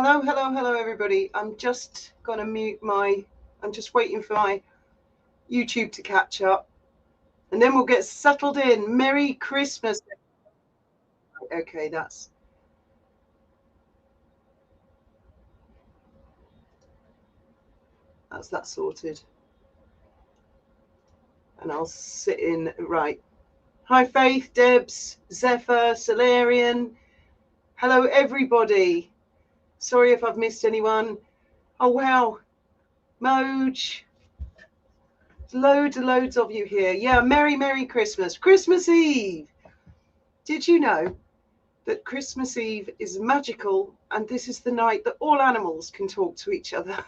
Hello, hello, hello, everybody. I'm just going to mute I'm just waiting for my YouTube to catch up. And then we'll get settled in. Merry Christmas. Okay, that's that sorted. And I'll sit in, right. Hi, Faith, Debs, Zephyr, Solarian. Hello, everybody. Sorry if I've missed anyone. Oh, wow. Moj. Loads and loads of you here. Yeah, Merry Christmas. Christmas Eve. Did you know that Christmas Eve is magical and this is the night that all animals can talk to each other?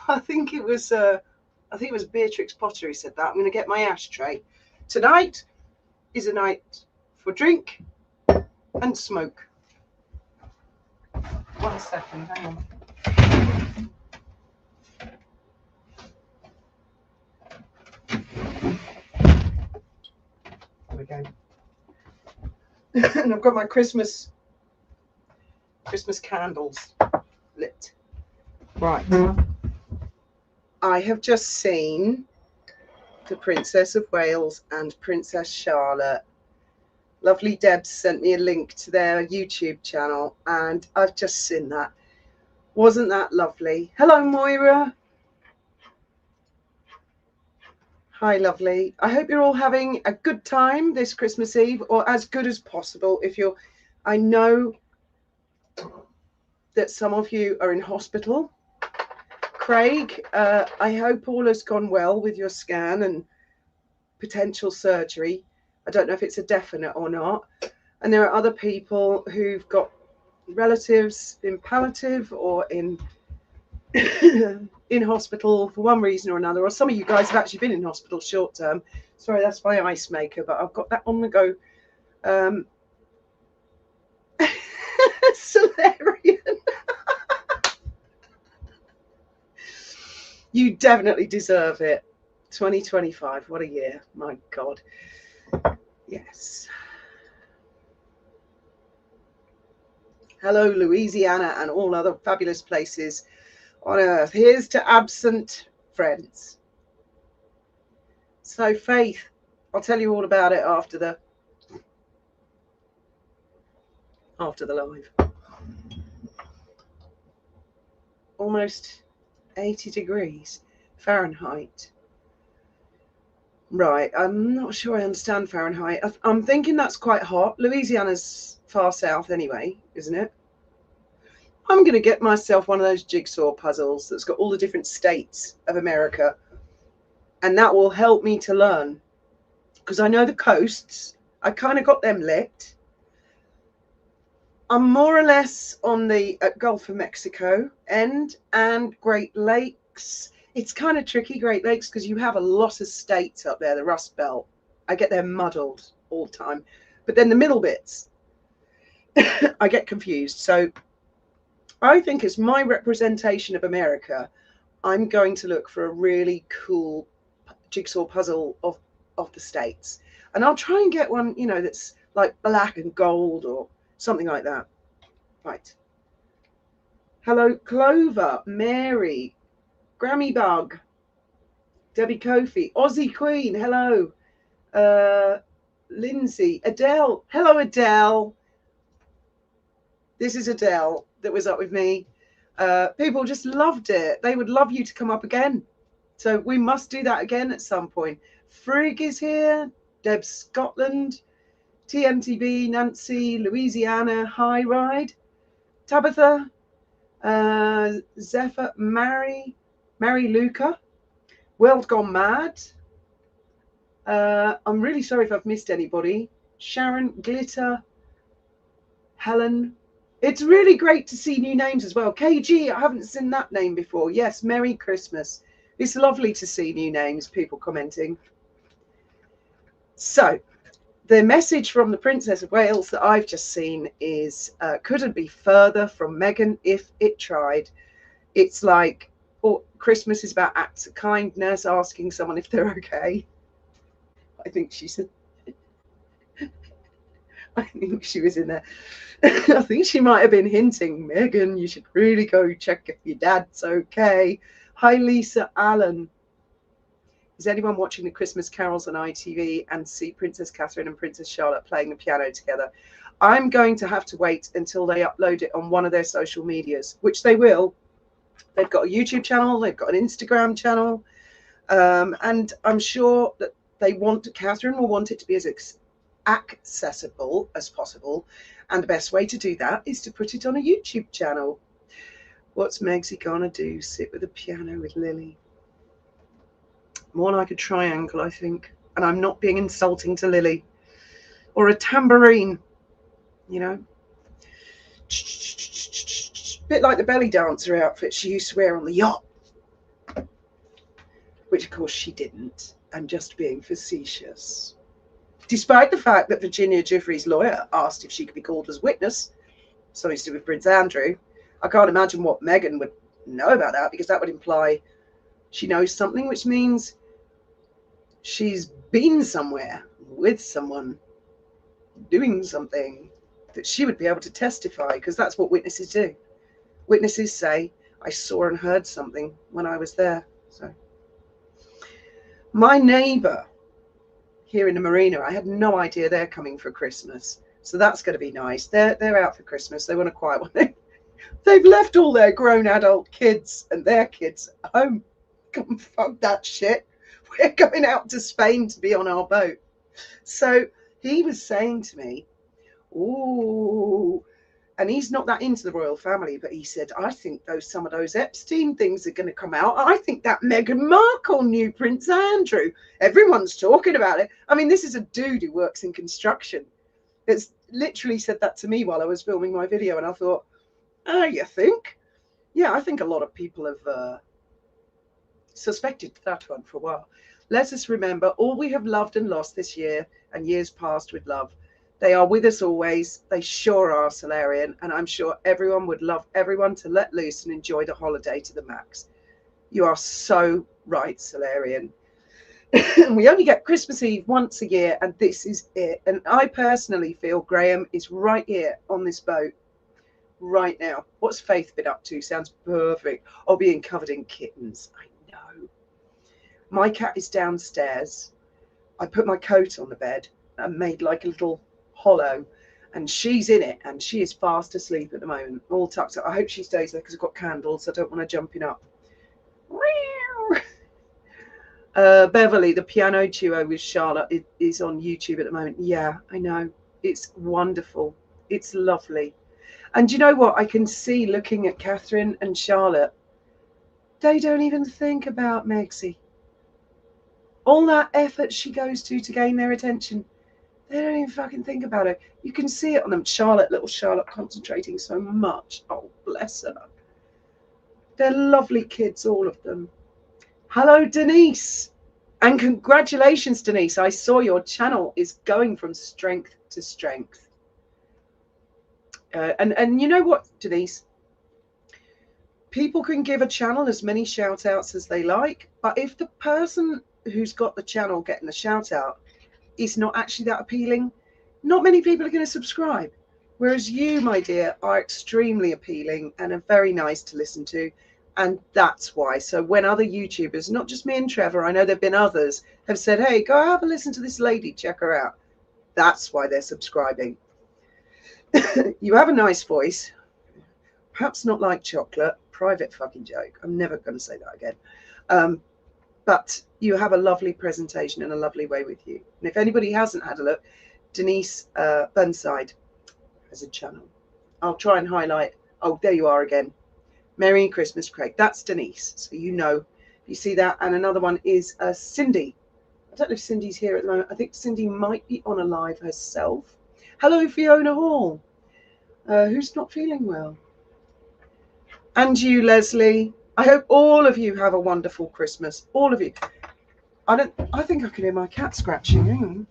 I think it was Beatrix Potter who said that. I'm going to get my ashtray. Tonight is a night for drink and smoke. 1 second, hang on. There we go. And I've got my Christmas candles lit. Right. I have just seen the Princess of Wales and Princess Charlotte. Lovely Debs sent me a link to their YouTube channel and I've just seen that. Wasn't that lovely? Hello, Moira. Hi, lovely. I hope you're all having a good time this Christmas Eve, or as good as possible. I know that some of you are in hospital. Craig, I hope all has gone well with your scan and potential surgery. I don't know if it's a definite or not. And there are other people who've got relatives in palliative or in in hospital for one reason or another, or some of you guys have actually been in hospital short term. Sorry, that's my ice maker, but I've got that on the go. Solarian. You definitely deserve it. 2025, what a year. My God. Yes. Hello, Louisiana and all other fabulous places on earth. Here's to absent friends. So, Faith, I'll tell you all about it after the live. Almost 80 degrees Fahrenheit. Right, I'm not sure I understand Fahrenheit. I'm thinking that's quite hot. Louisiana's far south anyway, isn't it? I'm going to get myself one of those jigsaw puzzles that's got all the different states of America. And that will help me to learn. Because I know the coasts. I kind of got them lit. I'm more or less on the Gulf of Mexico end and Great Lakes. It's kind of tricky, Great Lakes, because you have a lot of states up there, the Rust Belt. I get them muddled all the time. But then the middle bits, I get confused. So I think as my representation of America, I'm going to look for a really cool jigsaw puzzle of the states. And I'll try and get one, that's like black and gold or something like that. Right. Hello, Clover, Mary, Grammy Bug, Debbie Kofi, Aussie Queen, hello. Lindsay, Adele, hello, Adele. This is Adele that was up with me. People just loved it. They would love you to come up again. So we must do that again at some point. Frigg is here, Deb Scotland, TMTB, Nancy, Louisiana, High Ride, Tabitha, Zephyr, Mary Luca, World Gone Mad. I'm really sorry if I've missed anybody. Sharon, Glitter, Helen. It's really great to see new names as well. KG, I haven't seen that name before. Yes, Merry Christmas. It's lovely to see new names, people commenting. So, the message from the Princess of Wales that I've just seen is couldn't be further from Meghan if it tried. It's like, Christmas is about acts of kindness, asking someone if they're okay. I think she said, I think she was in there. I think she might have been hinting, Megan, you should really go check if your dad's okay. Hi, Lisa Allen. Is anyone watching the Christmas carols on ITV and see Princess Catherine and Princess Charlotte playing the piano together? I'm going to have to wait until they upload it on one of their social medias, which they will. They've got a YouTube channel, they've got an Instagram channel, and I'm sure that Catherine will want it to be as accessible as possible. And the best way to do that is to put it on a YouTube channel. What's Megsy gonna do? Sit with the piano with Lily? More like a triangle, I think. And I'm not being insulting to Lily. Or a tambourine, you know. Bit like the belly dancer outfit she used to wear on the yacht. Which, of course, she didn't. I'm just being facetious. Despite the fact that Virginia Giuffre's lawyer asked if she could be called as witness, something to do with Prince Andrew, I can't imagine what Meghan would know about that, because that would imply she knows something, which means she's been somewhere with someone doing something that she would be able to testify, because that's what witnesses do. Witnesses say, I saw and heard something when I was there. So, my neighbour here in the marina, I had no idea they're coming for Christmas. So that's going to be nice. They're out for Christmas. They want a quiet one. They've left all their grown adult kids and their kids at home. Come fuck that shit. We're going out to Spain to be on our boat. So he was saying to me, ooh, and he's not that into the royal family, but he said, I think some of those Epstein things are going to come out. I think that Meghan Markle knew Prince Andrew. Everyone's talking about it. I mean, this is a dude who works in construction. It's literally said that to me while I was filming my video, and I thought, oh, you think? Yeah, I think a lot of people have suspected that one for a while. Let us remember all we have loved and lost this year and years past with love. They are with us always. They sure are, Solarian, and I'm sure everyone would love everyone to let loose and enjoy the holiday to the max. You are so right, Solarian. We only get Christmas Eve once a year, and this is it. And I personally feel Graham is right here on this boat right now. What's Faith been up to? Sounds perfect. Oh, being covered in kittens. I know. My cat is downstairs. I put my coat on the bed and made like a little hollow, and she's in it, and she is fast asleep at the moment, all tucked up. I hope she stays there because I've got candles. I don't want her jumping up. Beverly, the piano duo with Charlotte is on YouTube at the moment. Yeah, I know. It's wonderful. It's lovely. And you know what? I can see, looking at Catherine and Charlotte, they don't even think about Megsy. All that effort she goes to gain their attention, they don't even fucking think about it. You can see it on them. Little Charlotte concentrating so much. Oh, bless her. They're lovely kids, all of them. Hello, Denise. And congratulations, Denise. I saw your channel is going from strength to strength. And you know what, Denise? People can give a channel as many shout outs as they like, but if the person who's got the channel getting the shout out is not actually that appealing, not many people are going to subscribe. Whereas you, my dear, are extremely appealing and are very nice to listen to. And that's why. So when other YouTubers, not just me and Trevor, I know there've been others, have said, hey, go have a listen to this lady, check her out. That's why they're subscribing. You have a nice voice. Perhaps not like chocolate. Private fucking joke. I'm never going to say that again. But you have a lovely presentation and a lovely way with you. And if anybody hasn't had a look, Denise Burnside has a channel. I'll try and highlight. Oh, there you are again. Merry Christmas, Craig. That's Denise. So you know, you see that. And another one is Cindy. I don't know if Cindy's here at the moment. I think Cindy might be on a live herself. Hello, Fiona Hall. Who's not feeling well? And you, Leslie. I hope all of you have a wonderful Christmas. All of you. I think I can hear my cat scratching. Hang on.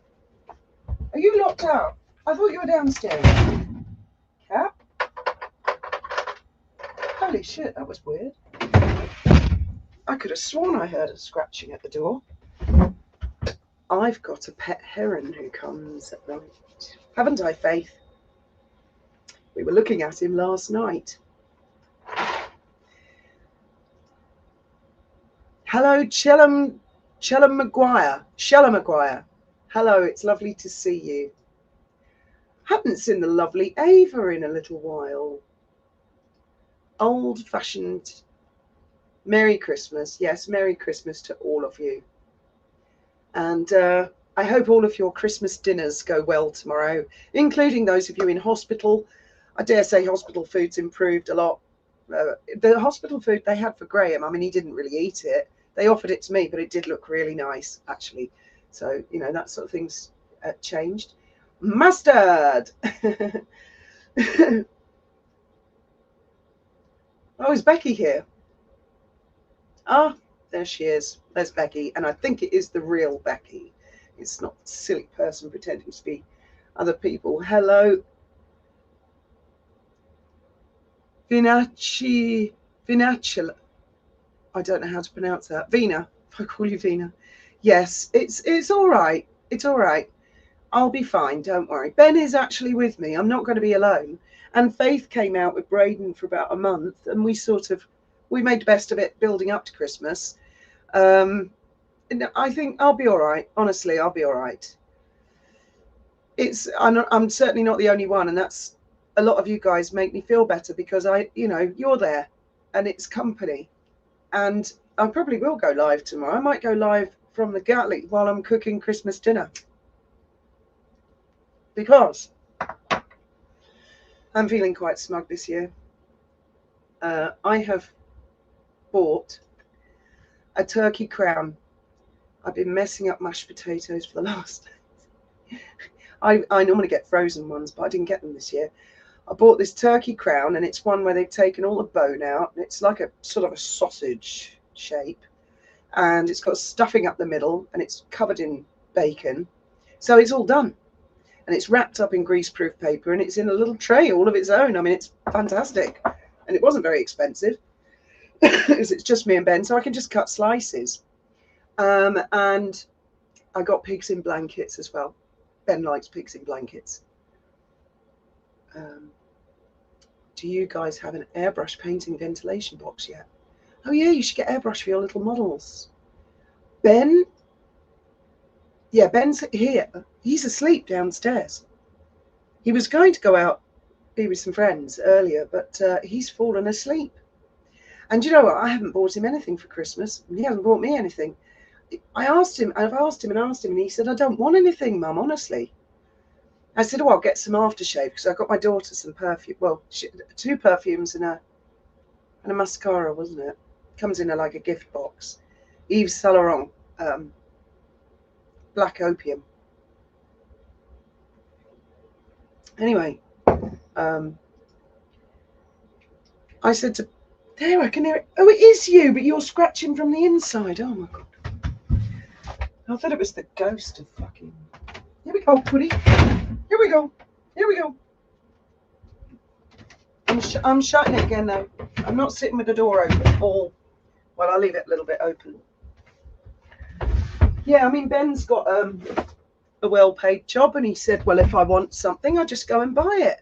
Are you locked out? I thought you were downstairs. Cat? Holy shit, that was weird. I could have sworn I heard a scratching at the door. I've got a pet heron who comes at night. Haven't I, Faith? We were looking at him last night. Hello, Shellum Maguire. Hello, it's lovely to see you. Haven't seen the lovely Ava in a little while. Old-fashioned Merry Christmas. Yes, Merry Christmas to all of you. And I hope all of your Christmas dinners go well tomorrow, including those of you in hospital. I dare say hospital food's improved a lot. The hospital food they had for Graham, I mean, he didn't really eat it. They offered it to me, but it did look really nice, actually. So, you know, that sort of thing's changed. Mustard! Oh, is Becky here? Ah, there she is. There's Becky. And I think it is the real Becky. It's not a silly person pretending to be other people. Hello. Vinacula. I don't know how to pronounce that. Vina, if I call you Vina. Yes, it's all right. It's all right. I'll be fine. Don't worry. Ben is actually with me. I'm not going to be alone. And Faith came out with Braden for about a month, and we made the best of it building up to Christmas. And I think I'll be all right. Honestly, I'll be all right. I'm certainly not the only one, and that's a lot of you guys make me feel better because you're there, and it's company. And I probably will go live tomorrow. I might go live from the galley while I'm cooking Christmas dinner because I'm feeling quite smug this year. I have bought a turkey crown. I've been messing up mashed potatoes for the last... I normally get frozen ones, but I didn't get them this year. I bought this turkey crown, and it's one where they've taken all the bone out. And it's like a sort of a sausage shape. And it's got stuffing up the middle, and it's covered in bacon. So it's all done. And it's wrapped up in greaseproof paper, and it's in a little tray all of its own. I mean, it's fantastic. And it wasn't very expensive. It's just me and Ben, so I can just cut slices. And I got pigs in blankets as well. Ben likes pigs in blankets. Do you guys have an airbrush painting ventilation box yet? Oh yeah, you should get airbrush for your little models. Ben? Yeah, Ben's here. He's asleep downstairs. He was going to go out, be with some friends earlier, but he's fallen asleep. And you know what? I haven't bought him anything for Christmas. He hasn't bought me anything. I've asked him, and he said, I don't want anything, Mum, honestly. I said, oh, I'll get some aftershave because I got my daughter some perfume. Well, 2 perfumes and a mascara, wasn't it? Comes in like a gift box. Yves Saint Laurent, Black Opium. Anyway, I said to, there, I can hear it. Oh, it is you, but you're scratching from the inside. Oh my God. I thought it was the ghost of fucking... Here we go, Woody. Here we go. Here we go. I'm shutting it again now. I'm not sitting with the door open. Well, I'll leave it a little bit open. Yeah, I mean, Ben's got a well-paid job, and he said, well, if I want something, I just go and buy it.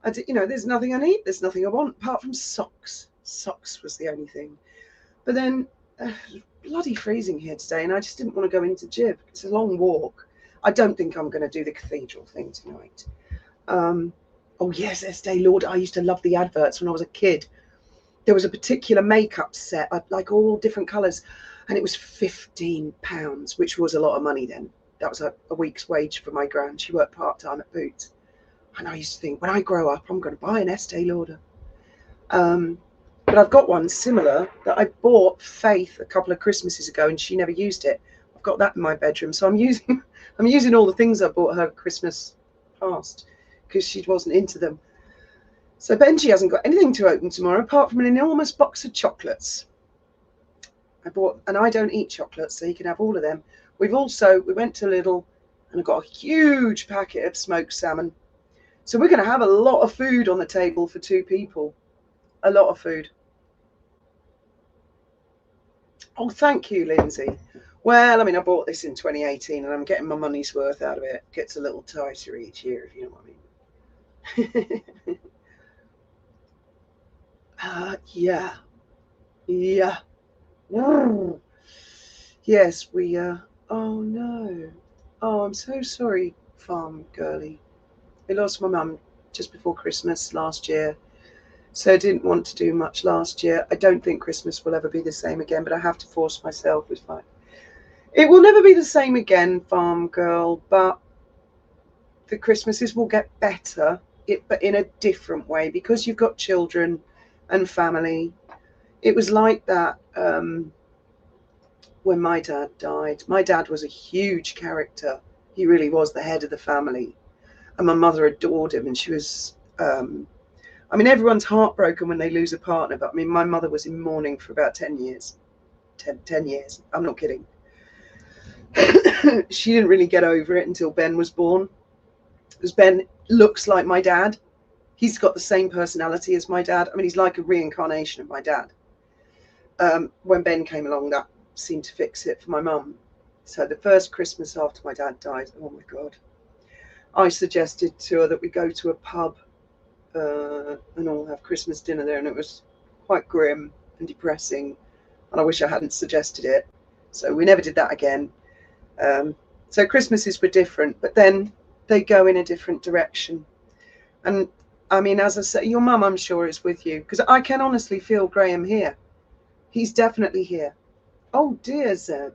There's nothing I need. There's nothing I want apart from socks. Socks was the only thing. But then... bloody freezing here today, and I just didn't want to go into Jib. It's a long walk. I don't think I'm going to do the cathedral thing tonight. Oh yes, Estee Lauder. I used to love the adverts when I was a kid. There was a particular makeup set, like all different colours, and it was £15, which was a lot of money then. That was a week's wage for my gran. She worked part-time at Boots. And I used to think, when I grow up, I'm going to buy an Estee Lauder. But I've got one similar that I bought Faith a couple of Christmases ago, and she never used it. I've got that in my bedroom, so I'm using all the things I bought her Christmas past because she wasn't into them. So Benji hasn't got anything to open tomorrow apart from an enormous box of chocolates. And I don't eat chocolates, so he can have all of them. We went to Lidl, and I got a huge packet of smoked salmon. So we're going to have a lot of food on the table for 2 people. A lot of food. Oh, thank you, Lindsay. Well, I mean, I bought this in 2018 and I'm getting my money's worth out of it. It gets a little tighter each year, if you know what I mean. Yeah. Yeah. Mm. Yes, oh no. Oh, I'm so sorry, farm girlie. I lost my mum just before Christmas last year. So I didn't want to do much last year. I don't think Christmas will ever be the same again, but I have to force myself. It's fine. It will never be the same again, farm girl, but the Christmases will get better, but in a different way because you've got children and family. It was like that when my dad died. My dad was a huge character. He really was the head of the family. And my mother adored him. And she was, I mean, everyone's heartbroken when they lose a partner. But I mean, my mother was in mourning for about 10 years. 10 years. I'm not kidding. She didn't really get over it until Ben was born. Because Ben looks like my dad. He's got the same personality as my dad. I mean, he's like a reincarnation of my dad. When Ben came along, that seemed to fix it for my mum. So the first Christmas after my dad died, oh my God, I suggested to her that we go to a pub and all have Christmas dinner there. And it was quite grim and depressing. And I wish I hadn't suggested it. So we never did that again. So Christmases were different, but then they go in a different direction. And I mean, as I say, your mum, I'm sure, is with you, because I can honestly feel Graham here. He's definitely here. Oh dear, Zeb.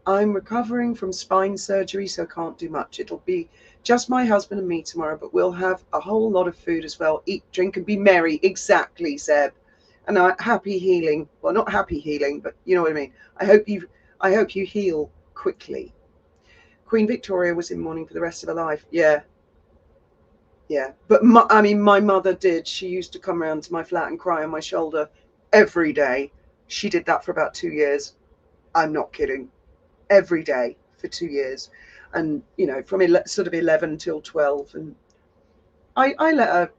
I'm recovering from spine surgery, so can't do much. It'll be just my husband and me tomorrow, but we'll have a whole lot of food as well. Eat, drink, and be merry. Exactly, Zeb. And happy healing. Well, not happy healing, but you know what I mean. I hope you heal quickly. Queen Victoria was in mourning for the rest of her life. Yeah. Yeah. But my mother did. She used to come around to my flat and cry on my shoulder every day. She did that for about 2 years. I'm not kidding. Every day for 2 years. And, you know, from sort of 11 till 12. And I let her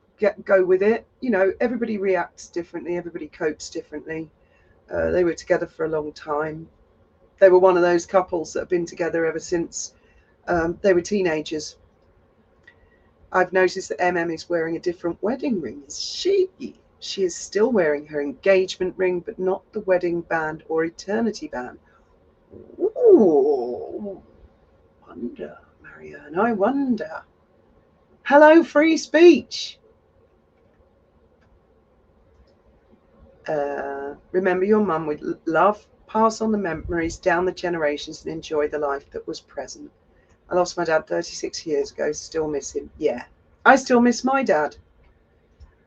go with it. You know, everybody reacts differently. Everybody copes differently. They were together for a long time. They were one of those couples that have been together ever since they were teenagers. I've noticed that MM is wearing a different wedding ring. Is she? She is still wearing her engagement ring, but not the wedding band or eternity band. Ooh, wonder, Marianne, I wonder. Hello, free speech. Remember your mum with love. Pass on the memories down the generations and enjoy the life that was present. I lost my dad 36 years ago. Still miss him. Yeah, I still miss my dad.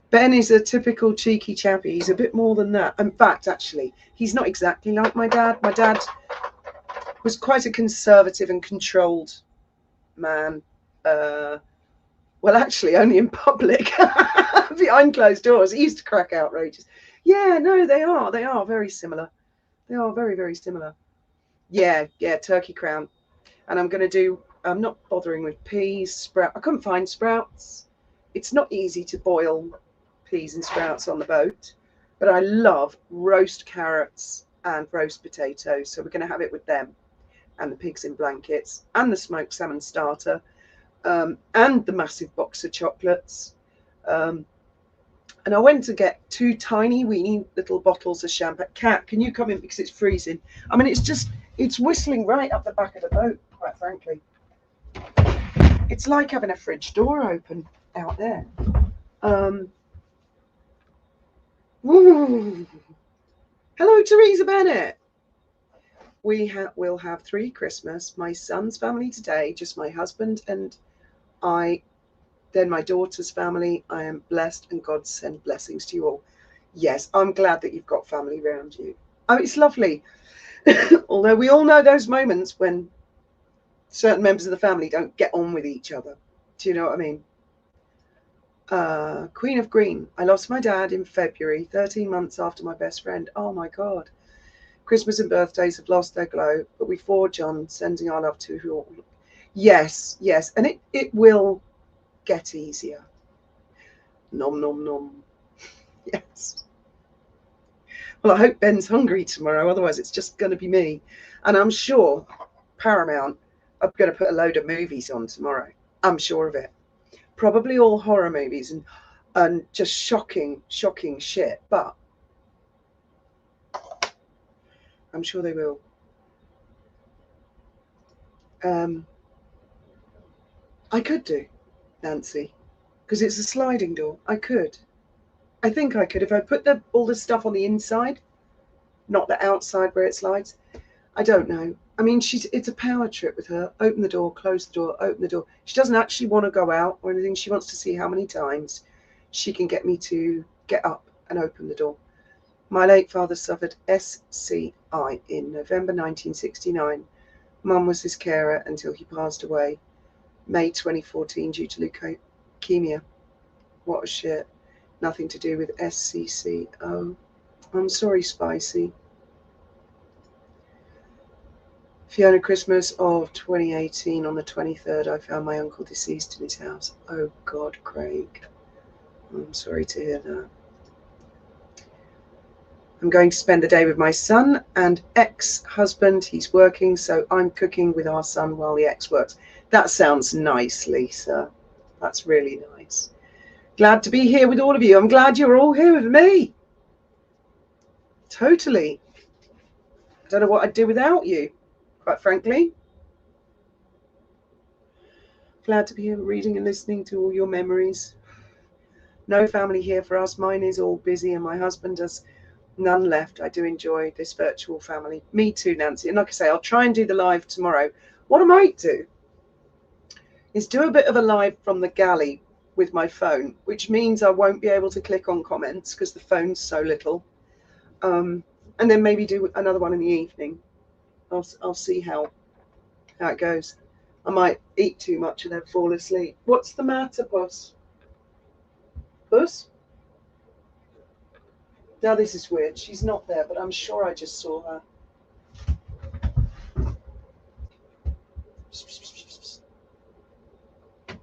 Ben is a typical cheeky chappy. He's a bit more than that. In fact, actually, he's not exactly like my dad. My dad was quite a conservative and controlled man. Well, actually, only in public. Behind closed doors. He used to crack outrageous. Yeah, no, they are. They are very similar. They are very, very similar. Yeah, turkey crown. And I'm not bothering with peas, I couldn't find sprouts. It's not easy to boil peas and sprouts on the boat, but I love roast carrots and roast potatoes. So we're going to have it with them and the pigs in blankets and the smoked salmon starter and the massive box of chocolates. And I went to get 2 tiny weeny little bottles of champagne. Cat, can you come in because it's freezing? I mean, it's whistling right up the back of the boat, quite frankly. It's like having a fridge door open out there. Hello, Teresa Bennett. We'll have 3 Christmas. My son's family today, just my husband and I. Then my daughter's family. I am blessed, and God send blessings to you all. Yes, I'm glad that you've got family around you. Oh, it's lovely. Although we all know those moments when certain members of the family don't get on with each other. Do you know what I mean? Queen of Green. I lost my dad in February, 13 months after my best friend. Oh my God. Christmas and birthdays have lost their glow, but we forge on, sending our love to you all. Yes. And it will get easier. Nom, nom, nom. Yes. Well, I hope Ben's hungry tomorrow, otherwise it's just going to be me. And I'm sure Paramount are going to put a load of movies on tomorrow. I'm sure of it. Probably all horror movies and just shocking shit. But I'm sure they will. I could do, Nancy, because it's a sliding door. I could. I think I could if I put all the stuff on the inside, not the outside where it slides. I don't know. I mean, it's a power trip with her. Open the door, close the door, open the door. She doesn't actually want to go out or anything. She wants to see how many times she can get me to get up and open the door. My late father suffered SCI in November 1969. Mum was his carer until he passed away May 2014 due to leukemia. What a shit. Nothing to do with SCC. Oh, I'm sorry, Spicy. Fiona, Christmas of 2018, on the 23rd, I found my uncle deceased in his house. Oh, God, Craig. I'm sorry to hear that. I'm going to spend the day with my son and ex-husband. He's working, so I'm cooking with our son while the ex works. That sounds nice, Lisa. That's really nice. Glad to be here with all of you. I'm glad you're all here with me. Totally. I don't know what I'd do without you, quite frankly. Glad to be here reading and listening to all your memories. No family here for us. Mine is all busy and my husband has none left. I do enjoy this virtual family. Me too, Nancy. And like I say, I'll try and do the live tomorrow. What I might do is do a bit of a live from the galley with my phone, which means I won't be able to click on comments because the phone's so little. And then maybe do another one in the evening. I'll see how it goes. I might eat too much and then fall asleep. What's the matter, Puss? Puss? Now this is weird. She's not there, but I'm sure I just saw her.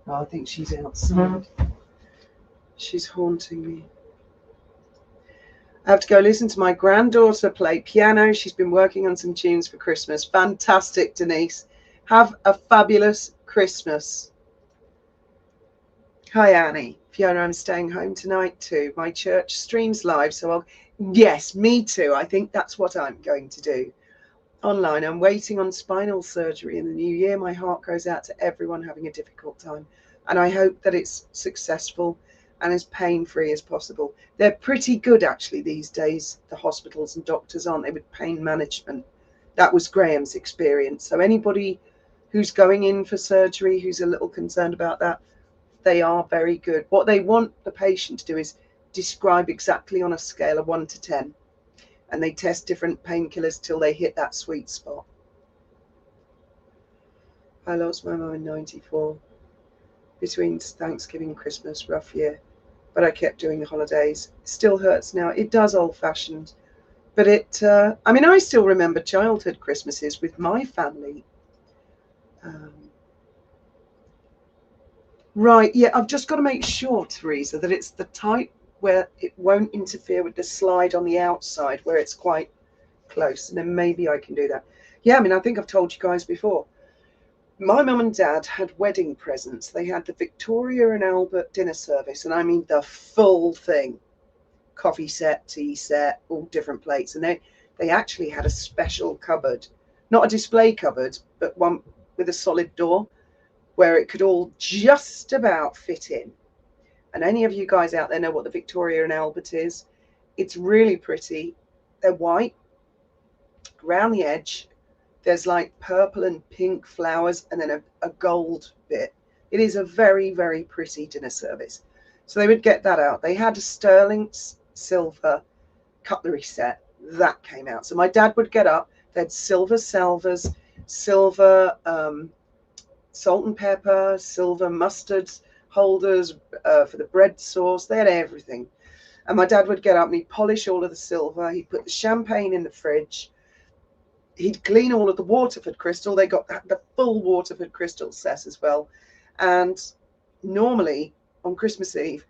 Oh, I think she's outside. She's haunting me. I have to go listen to my granddaughter play piano. She's been working on some tunes for Christmas. Fantastic, Denise. Have a fabulous Christmas. Hi, Annie. Fiona, I'm staying home tonight too. My church streams live, so yes, me too. I think that's what I'm going to do. Online, I'm waiting on spinal surgery in the new year. My heart goes out to everyone having a difficult time, and I hope that it's successful and as pain-free as possible. They're pretty good actually these days, the hospitals and doctors, aren't they, with pain management? That was Graham's experience. So anybody who's going in for surgery who's a little concerned about that, they are very good. What they want the patient to do is describe exactly on a scale of 1 to 10. And they test different painkillers till they hit that sweet spot. I lost my mum in 94. Between Thanksgiving and Christmas, rough year. But I kept doing the holidays. It still hurts now. It does, old-fashioned. But I mean, I still remember childhood Christmases with my family. Right, yeah, I've just got to make sure, Teresa, that it's the type where it won't interfere with the slide on the outside where it's quite close, and then maybe I can do that. Yeah, I mean, I think I've told you guys before. My mum and dad had wedding presents. They had the Victoria and Albert dinner service, and I mean the full thing. Coffee set, tea set, all different plates. And they actually had a special cupboard, not a display cupboard, but one with a solid door where it could all just about fit in. And any of you guys out there know what the Victoria and Albert is? It's really pretty. They're white. Around the edge, there's like purple and pink flowers and then a gold bit. It is a very, very pretty dinner service. So they would get that out. They had a sterling silver cutlery set. That came out. So my dad would get up. They had silver salvers, silver salt and pepper, silver mustard holders for the bread sauce. They had everything. And my dad would get up and he'd polish all of the silver. He'd put the champagne in the fridge. He'd clean all of the Waterford crystal. They got the full Waterford crystal set as well. And normally on Christmas Eve,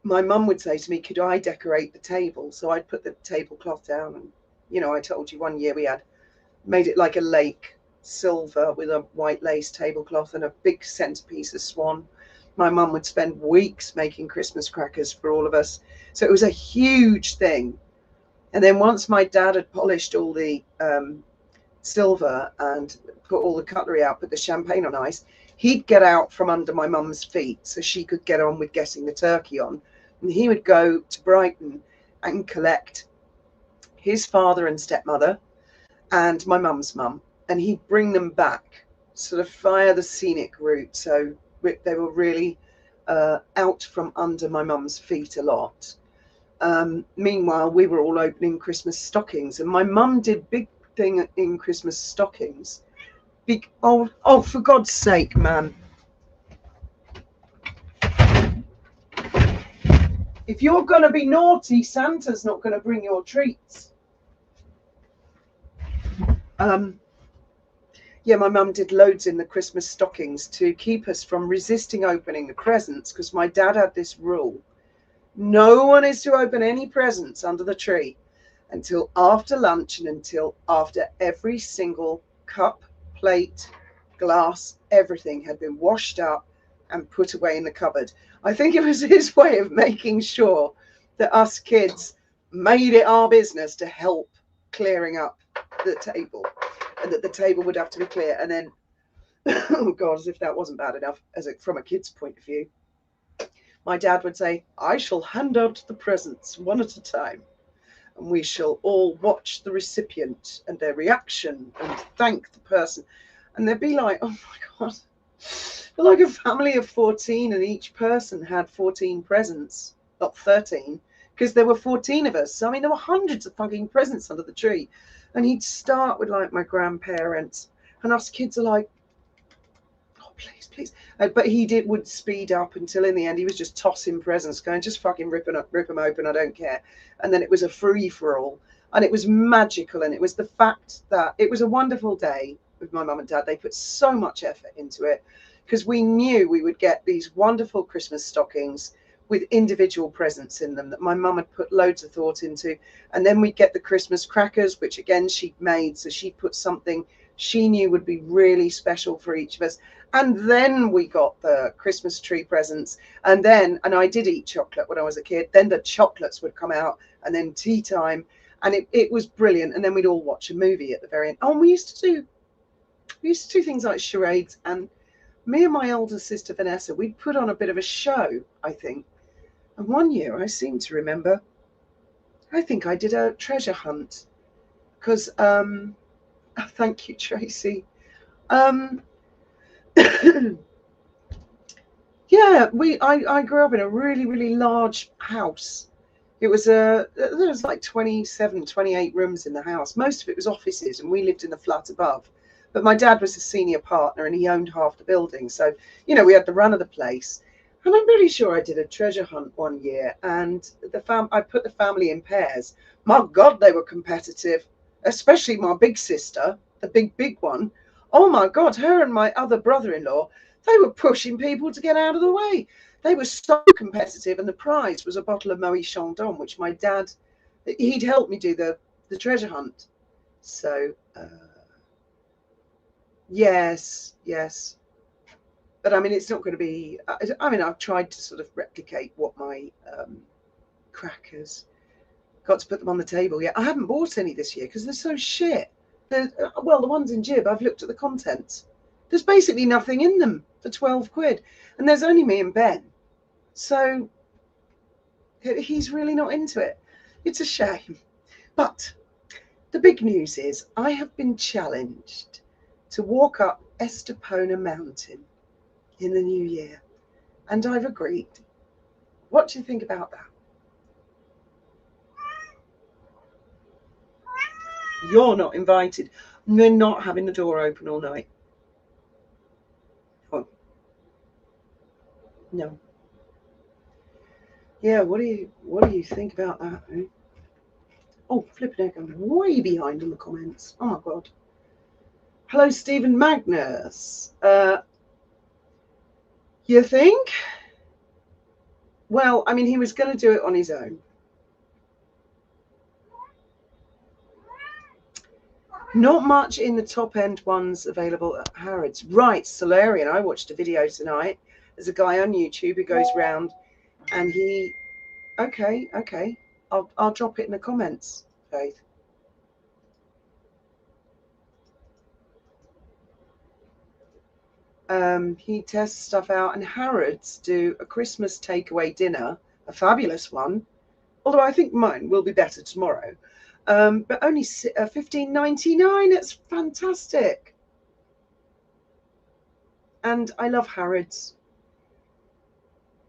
my mum would say to me, could I decorate the table? So I'd put the tablecloth down, and I told you one year we had made it like a lake, silver with a white lace tablecloth and a big centerpiece of swan. My mum would spend weeks making Christmas crackers for all of us. So it was a huge thing. And then once my dad had polished all the silver and put all the cutlery out, put the champagne on ice, he'd get out from under my mum's feet so she could get on with getting the turkey on. And he would go to Brighton and collect his father and stepmother and my mum's mum, and he'd bring them back sort of via the scenic route. So they were really out from under my mum's feet a lot. Meanwhile, we were all opening Christmas stockings, and my mum did big thing in Christmas stockings. Big, oh, for God's sake, man. If you're going to be naughty, Santa's not going to bring your treats. Yeah, my mum did loads in the Christmas stockings to keep us from resisting opening the presents, because my dad had this rule. No one is to open any presents under the tree until after lunch and until after every single cup, plate, glass, everything had been washed up and put away in the cupboard. I think it was his way of making sure that us kids made it our business to help clearing up the table, and that the table would have to be clear. And then, oh God, as if that wasn't bad enough, from a kid's point of view, my dad would say, I shall hand out the presents one at a time, and we shall all watch the recipient and their reaction and thank the person. And they'd be like, oh my God, like a family of 14, and each person had 14 presents, not 13, because there were 14 of us. I mean, there were hundreds of fucking presents under the tree. And he'd start with like my grandparents, and us kids are like, oh, please, please. But would speed up until in the end he was just tossing presents, going, just fucking rip them open, I don't care. And then it was a free for all, and it was magical. And it was the fact that it was a wonderful day with my mum and dad. They put so much effort into it, because we knew we would get these wonderful Christmas stockings with individual presents in them that my mum had put loads of thought into. And then we'd get the Christmas crackers, which again she'd made, so she'd put something she knew would be really special for each of us. And then we got the Christmas tree presents, and I did eat chocolate when I was a kid. Then the chocolates would come out, and then tea time, and it was brilliant. And then we'd all watch a movie at the very end. Oh, and we used to do things like charades, and me and my older sister Vanessa, we'd put on a bit of a show, I think. And one year, I seem to remember, I think I did a treasure hunt, because, thank you, Tracy. Yeah, I grew up in a really, really large house. There was like 27, 28 rooms in the house. Most of it was offices, and we lived in the flat above. But my dad was a senior partner, and he owned half the building. So, we had the run of the place. And I'm pretty sure I did a treasure hunt one year, and I put the family in pairs. My God, they were competitive, especially my big sister, the big one. Oh my God, her and my other brother-in-law, they were pushing people to get out of the way. They were so competitive, and the prize was a bottle of Moet Chandon, which my dad, he'd helped me do the treasure hunt. So, yes. But I mean, it's not going to be, I mean, I've tried to sort of replicate what my crackers, got to put them on the table. Yeah, I haven't bought any this year because they're so shit. Well, the ones in Jib, I've looked at the contents. There's basically nothing in them for 12 quid. And there's only me and Ben. So he's really not into it. It's a shame. But the big news is I have been challenged to walk up Estepona Mountain in the new year, and I've agreed. What do you think about that? You're not invited. We're not having the door open all night. Oh. No. Yeah, what do you think about that? Eh? Oh, flipping heck, I'm way behind in the comments. Oh my God. Hello, Stephen Magnus. You think? Well, I mean, he was going to do it on his own. Not much in the top end ones available at Harrods. Right, Solarian. I watched a video tonight. There's a guy on YouTube who goes round and he. Okay. I'll drop it in the comments, Faith. He tests stuff out, and Harrods do a Christmas takeaway dinner, a fabulous one. Although I think mine will be better tomorrow. But only $15.99. It's fantastic. And I love Harrods.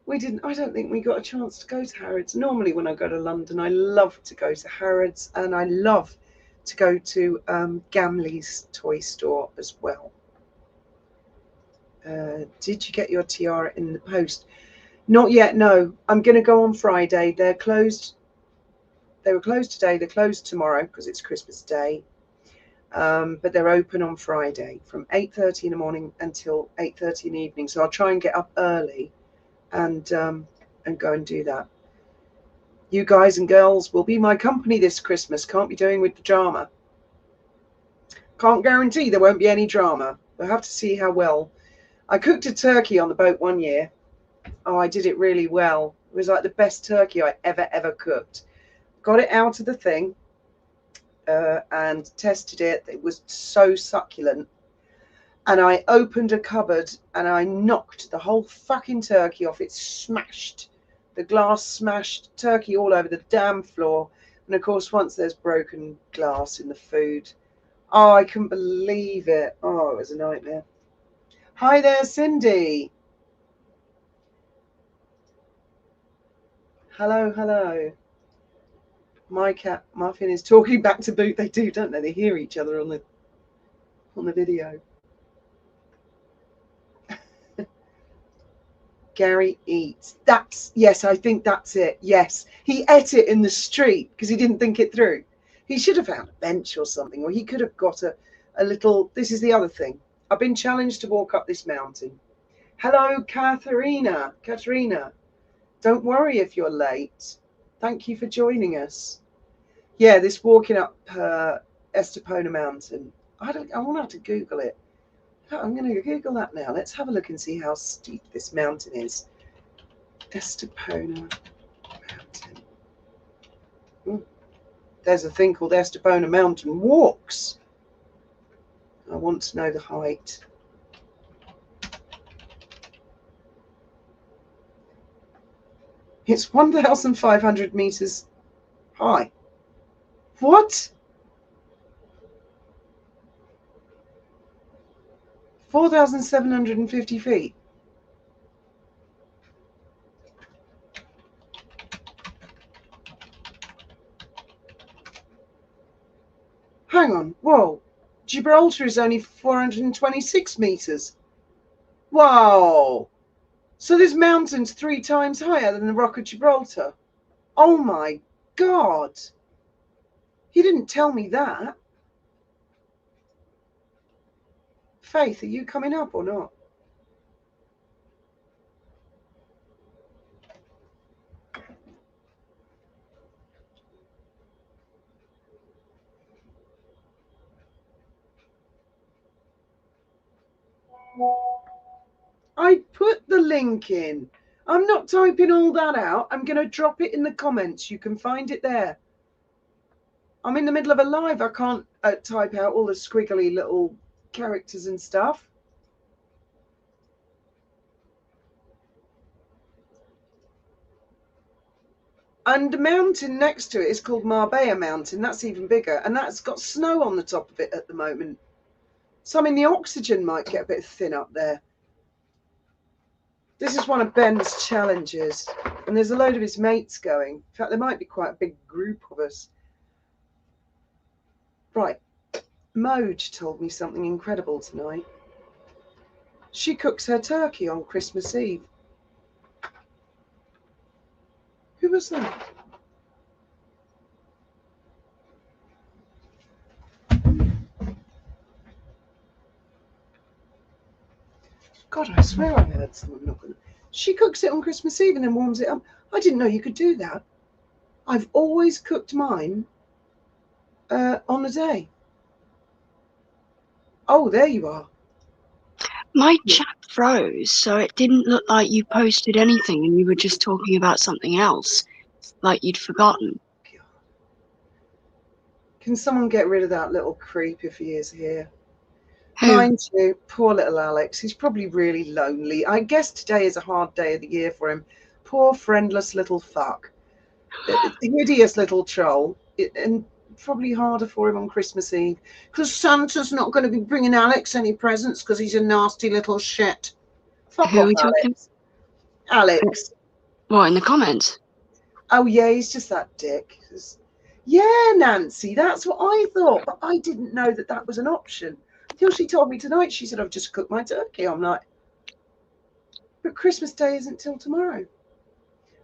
I don't think we got a chance to go to Harrods. Normally when I go to London, I love to go to Harrods, and I love to go to Gamley's toy store as well. Did you get your tiara in the post? Not yet, no. I'm going to go on Friday. They're closed. They were closed today. They're closed tomorrow because it's Christmas Day. But they're open on Friday from 8:30 in the morning until 8:30 in the evening. So I'll try and get up early and go and do that. You guys and girls will be my company this Christmas. Can't be doing with the drama. Can't guarantee there won't be any drama. We'll have to see how well. I cooked a turkey on the boat one year. Oh, I did it really well. It was like the best turkey I ever cooked. Got it out of the thing and tested it. It was so succulent. And I opened a cupboard and I knocked the whole fucking turkey off. It smashed. The glass smashed, turkey all over the damn floor. And of course, once there's broken glass in the food, oh, I couldn't believe it. Oh, it was a nightmare. Hi there, Cindy. Hello. My cat Muffin is talking back to Boot. They do, don't they? They hear each other on the video. Gary eats. Yes, I think that's it. Yes, he ate it in the street because he didn't think it through. He should have found a bench or something, or he could have got a little. This is the other thing. I've been challenged to walk up this mountain. Hello, Katharina. Don't worry if you're late. Thank you for joining us. Yeah, this walking up Estepona Mountain. I want to have to Google it. I'm going to Google that now. Let's have a look and see how steep this mountain is. Estepona Mountain. Ooh, there's a thing called Estepona Mountain Walks. I want to know the height. It's 1,500 meters high. What? 4,750 feet. Hang on. Whoa. Gibraltar is only 426 meters. Wow. So this mountain's 3 times higher than the Rock of Gibraltar. Oh my God. He didn't tell me that. Faith, are you coming up or not? I put the link in. I'm not typing all that out. I'm going to drop it in the comments. You can find it there. I'm in the middle of a live. I can't type out all the squiggly little characters and stuff. And the mountain next to it is called Marbella Mountain. That's even bigger. And that's got snow on the top of it at the moment. So, I mean, the oxygen might get a bit thin up there. This is one of Ben's challenges. And there's a load of his mates going. In fact, there might be quite a big group of us. Right. Moj told me something incredible tonight. She cooks her turkey on Christmas Eve. Who was that? God, I swear I heard someone knocking. She cooks it on Christmas Eve and then warms it up. I didn't know you could do that. I've always cooked mine on the day. Oh, there you are. My chat froze, so it didn't look like you posted anything and you were just talking about something else, like you'd forgotten. Can someone get rid of that little creep if he is here? Who? Mind you, poor little Alex. He's probably really lonely. I guess today is a hard day of the year for him. Poor friendless little fuck. Hideous little troll. And probably harder for him on Christmas Eve because Santa's not going to be bringing Alex any presents because he's a nasty little shit. Fuck Who are off, we talking? Alex. What, in the comments? Oh yeah, he's just that dick. Yeah, Nancy, that's what I thought, but I didn't know that that was an option till she told me tonight. She said, I've just cooked my turkey. I'm like, but Christmas Day isn't till tomorrow.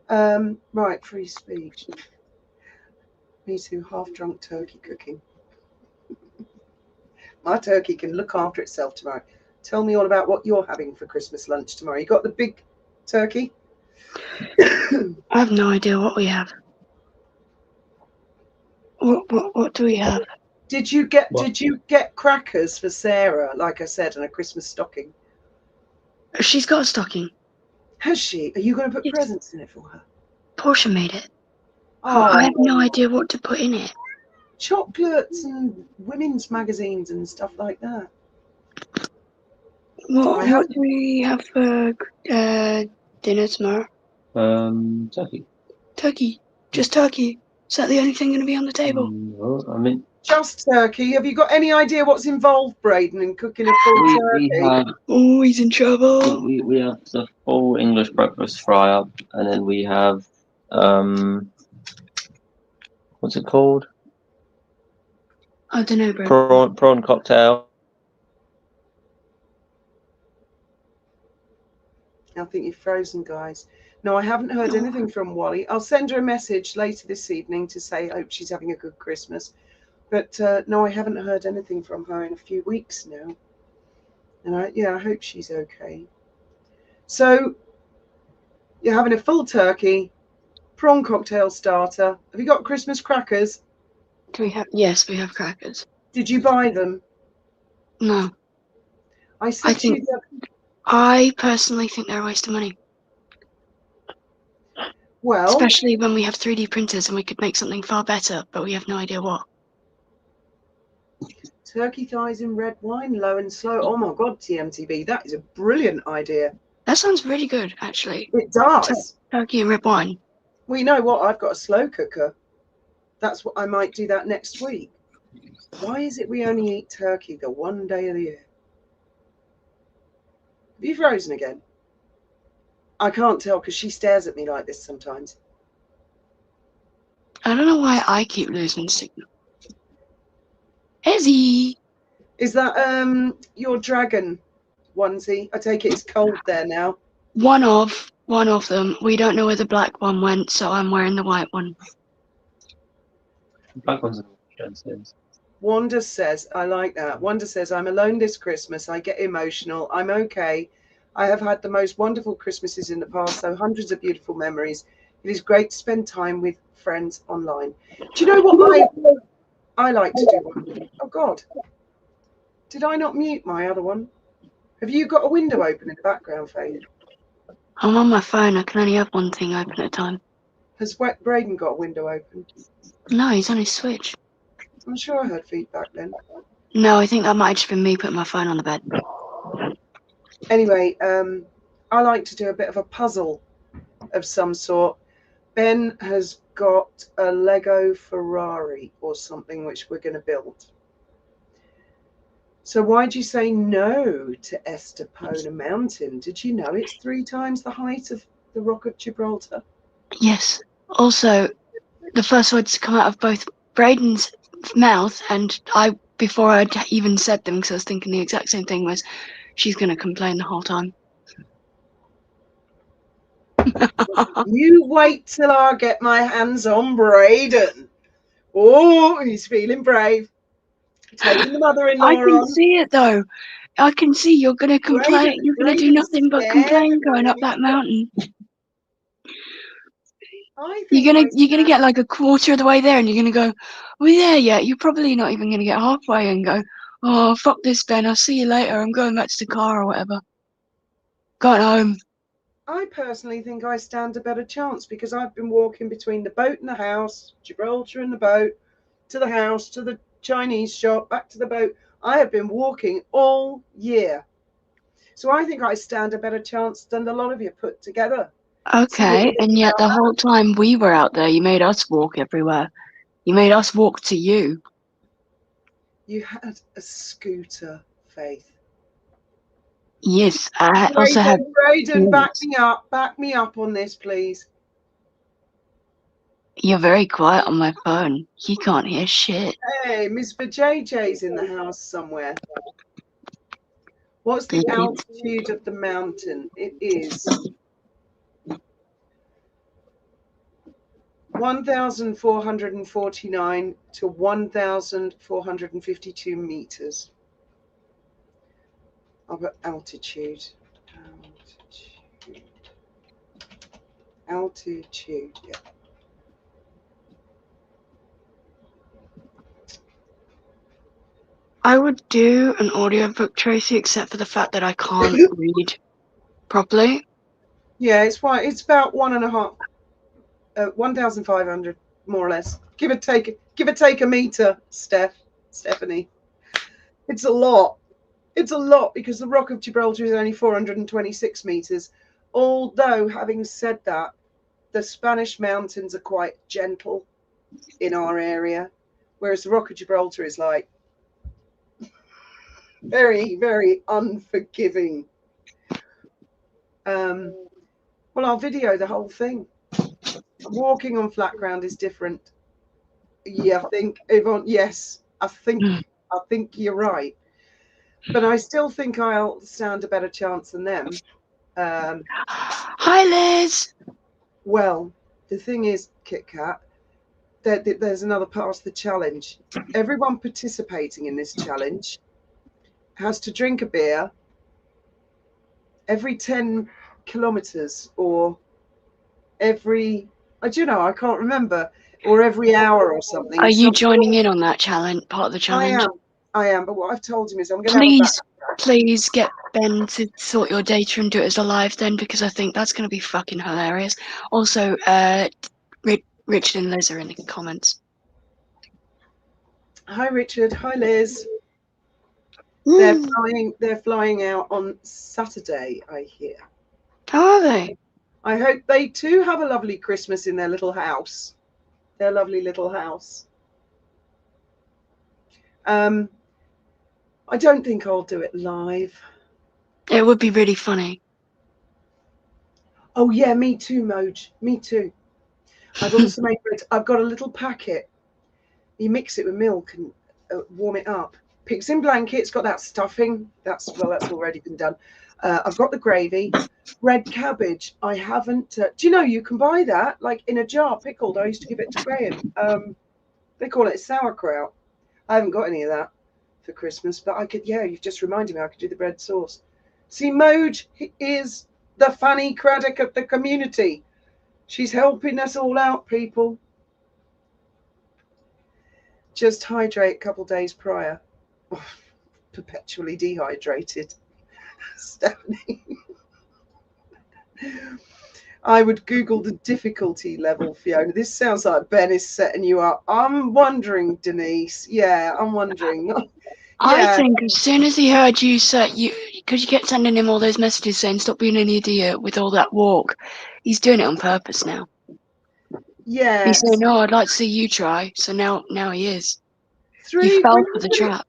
Right, free speech. Me too, half-drunk turkey cooking. My turkey can look after itself tomorrow. Tell me all about what you're having for Christmas lunch tomorrow. You got the big turkey? I have no idea what we have. What do we have? Did you get crackers for Sarah, like I said, and a Christmas stocking? She's got a stocking. Has she? Are you going to put Yes. presents in it for her? Portia made it. Oh, I have no idea what to put in it. Chocolates and women's magazines and stuff like that. What do we have for dinner tomorrow? Turkey. Turkey. Just turkey. Is that the only thing going to be on the table? No, I mean, just turkey. Have you got any idea what's involved, Braden, in cooking a full turkey? Oh, he's in trouble. We have the full English breakfast fry up, and then we have what's it called? I don't know, bro. Prawn cocktail. I think you've frozen, guys. No, I haven't heard anything from Wally. I'll send her a message later this evening to say I hope she's having a good Christmas. But no, I haven't heard anything from her in a few weeks now. And I hope she's okay. So you're having a full turkey, prawn cocktail starter. Have you got Christmas crackers? Do we have? Yes, we have crackers. Did you buy them? No. I personally think they're a waste of money. Well, especially when we have 3D printers and we could make something far better, but we have no idea what. Turkey thighs in red wine, low and slow. Oh my God, TMTB, that is a brilliant idea. That sounds really good, actually. It does. Turkey and red wine. Well, you know what? I've got a slow cooker. That's what I might do that next week. Why is it we only eat turkey the one day of the year? Have you frozen again? I can't tell because she stares at me like this sometimes. I don't know why I keep losing signal. Ezzy! Is that your dragon onesie? I take it it's cold there now. One of them. We don't know where the black one went, so I'm wearing the white one. The black one's downstairs. Wanda says, I like that. Wanda says, I'm alone this Christmas. I get emotional. I'm okay. I have had the most wonderful Christmases in the past, so hundreds of beautiful memories. It is great to spend time with friends online. Do you know what I like to do? Oh, God. Did I not mute my other one? Have you got a window open in the background, Faye? I'm on my phone. I can only have one thing open at a time. Has Braden got a window open? No, he's on his Switch. I'm sure I heard feedback then. No, I think that might have just been me putting my phone on the bed. Anyway, I like to do a bit of a puzzle of some sort. Ben has got a Lego Ferrari or something which we're going to build. So why'd you say no to Estepona Mountain? Did you know it's 3 times the height of the Rock of Gibraltar? Yes. Also, the first words to come out of both Braden's mouth and I, before I'd even said them, because I was thinking the exact same thing, was she's going to complain the whole time. You wait till I get my hands on Braden. Oh, he's feeling brave. Taking the mother-in-law I can see it though. I can see you're gonna complain. You're gonna do Braden's nothing but scared complain of going up me. that mountain. I think You're gonna get like a quarter of the way there, and you're gonna go, "We're there yet?" You're probably not even gonna get halfway and go, "Oh, fuck this, Ben. I'll see you later. I'm going back to the car or whatever. Going home." I personally think I stand a better chance because I've been walking between the boat and the house, Gibraltar and the boat, to the house, to the Chinese shop, back to the boat. I have been walking all year. So I think I stand a better chance than a lot of you put together. See what you Okay, think and yet about the that. whole time we were out there, you made us walk everywhere. You made us walk to you. You had a scooter, Faith. Yes, I also had. Braden, Yes. back me up on this, please. You're very quiet on my phone. He can't hear shit. Hey, Miss JJ's in the house somewhere. What's the altitude of the mountain? It is 1,449 to 1,452 meters. I'll put altitude. Altitude, yeah. I would do an audiobook, Tracy, except for the fact that I can't read properly. Yeah, it's fine. It's about 1,500, more or less. Give or take a meter, Stephanie. It's a lot. It's a lot because the Rock of Gibraltar is only 426 meters. Although, having said that, the Spanish mountains are quite gentle in our area, whereas the Rock of Gibraltar is like very, very unforgiving. Well, I'll video the whole thing. Walking on flat ground is different. Yeah, I think Yvonne. Yes, I think you're right. But I still think I'll stand a better chance than them. Hi, Liz. Well, the thing is, Kit Kat, there's another part of the challenge. Everyone participating in this challenge has to drink a beer every 10 kilometers or every, I can't remember, or every hour or something. Are you So joining in on that challenge? Part of the challenge? I am. But what I've told him is I'm going to have a back. Please get Ben to sort your data and do it as a live then, because I think that's going to be fucking hilarious. Also, Richard and Liz are in the comments. Hi, Richard. Hi, Liz. Mm. They're flying out on Saturday, I hear. How are they? I hope they too have a lovely Christmas in their little house. Their lovely little house. I don't think I'll do it live. It would be really funny. Oh yeah, me too, Moj. Me too. I've also made bread. I've got a little packet. You mix it with milk and warm it up. Pigs in blankets, got that stuffing. That's already been done. I've got the gravy. Red cabbage. I haven't. Do you know you can buy that like in a jar, pickled? I used to give it to Graham. They call it sauerkraut. I haven't got any of that for Christmas, but I could. Yeah, you've just reminded me. I could do the bread sauce. See, Moj is the Fanny Craddock of the community. She's helping us all out, people. Just hydrate a couple days prior. Oh, perpetually dehydrated. Stephanie. I would Google the difficulty level, Fiona. This sounds like Ben is setting you up. I'm wondering, Denise. Yeah, I'm wondering. Yeah. I think as soon as he heard you say, because you kept sending him all those messages saying stop being an idiot with all that walk, he's doing it on purpose now. Yeah. He's saying, "No, I'd like to see you try." So now he is. You fell for the trap.